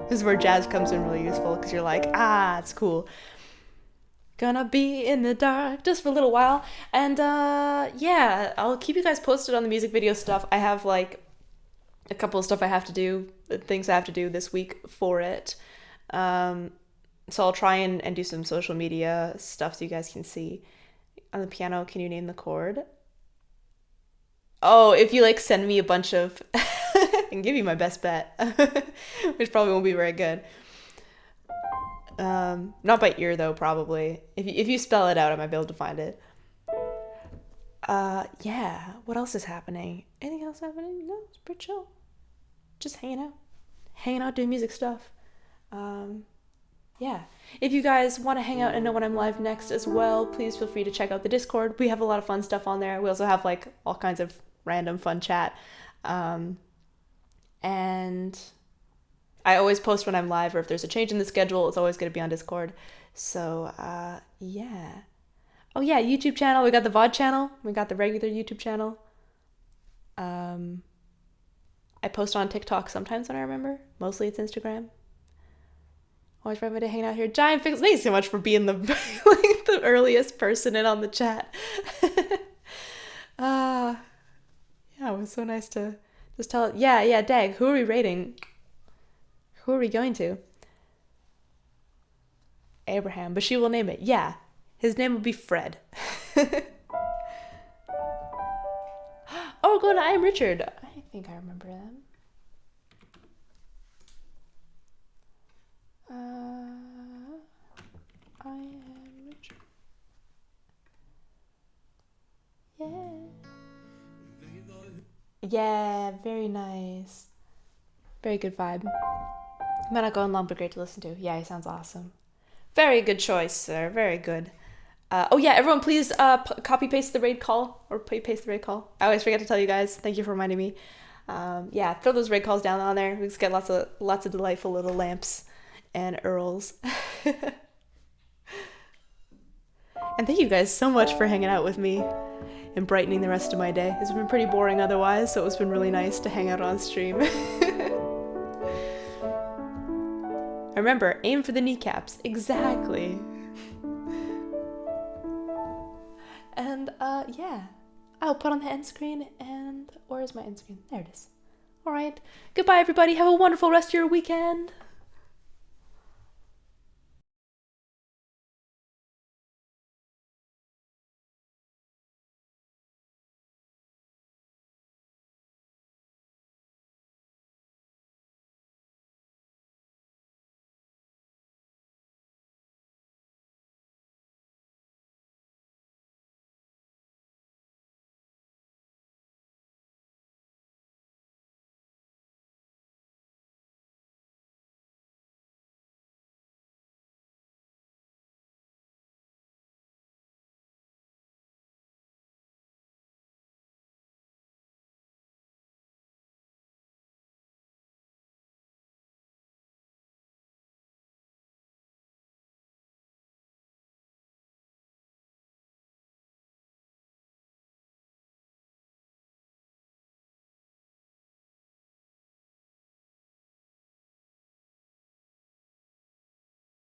This is where jazz comes in really useful because you're like, it's cool. Gonna be in the dark just for a little while. And yeah, I'll keep you guys posted on the music video stuff. I have like a couple of stuff I have to do, things I have to do this week for it. So I'll try and do some social media stuff so you guys can see. On the piano, can you name the chord? Oh, if you like send me a bunch of I can give you my best bet. Which probably won't be very good. Not by ear though, probably. If you spell it out, I might be able to find it. Yeah. What else is happening? Anything else happening? No, it's pretty chill. Just hanging out, doing music stuff. Yeah. If you guys want to hang out and know when I'm live next as well, please feel free to check out the Discord. We have a lot of fun stuff on there. We also have like all kinds of random fun chat. And I always post when I'm live, or if there's a change in the schedule, it's always going to be on Discord. So, yeah. Oh, yeah, YouTube channel. We got the VOD channel. We got the regular YouTube channel. I post on TikTok sometimes when I remember. Mostly it's Instagram. Always remember to hang out here. Giant Fix. Thanks so much for being the like the earliest person in on the chat. Yeah, it was so nice to just tell. Yeah, Dag. Who are we rating? Who are we going to? Abraham, but she will name it. Yeah, his name will be Fred. Oh, go to I Am Richard. I think I remember them. I Am Richard. Yeah, very nice. Very good vibe. Might not go on long, but great to listen to. Yeah, he sounds awesome. Very good choice, sir. Very good. Oh yeah, everyone please copy paste the raid call, or paste the raid call. I always forget to tell you guys. Thank you for reminding me. Yeah, throw those raid calls down on there. We just get lots of delightful little lamps and earls. And thank you guys so much for hanging out with me and brightening the rest of my day. It's been pretty boring otherwise, so it's been really nice to hang out on stream. Remember, aim for the kneecaps. Exactly. And yeah, I'll put on the end screen, and where is my end screen? There it is. All right. Goodbye, everybody. Have a wonderful rest of your weekend.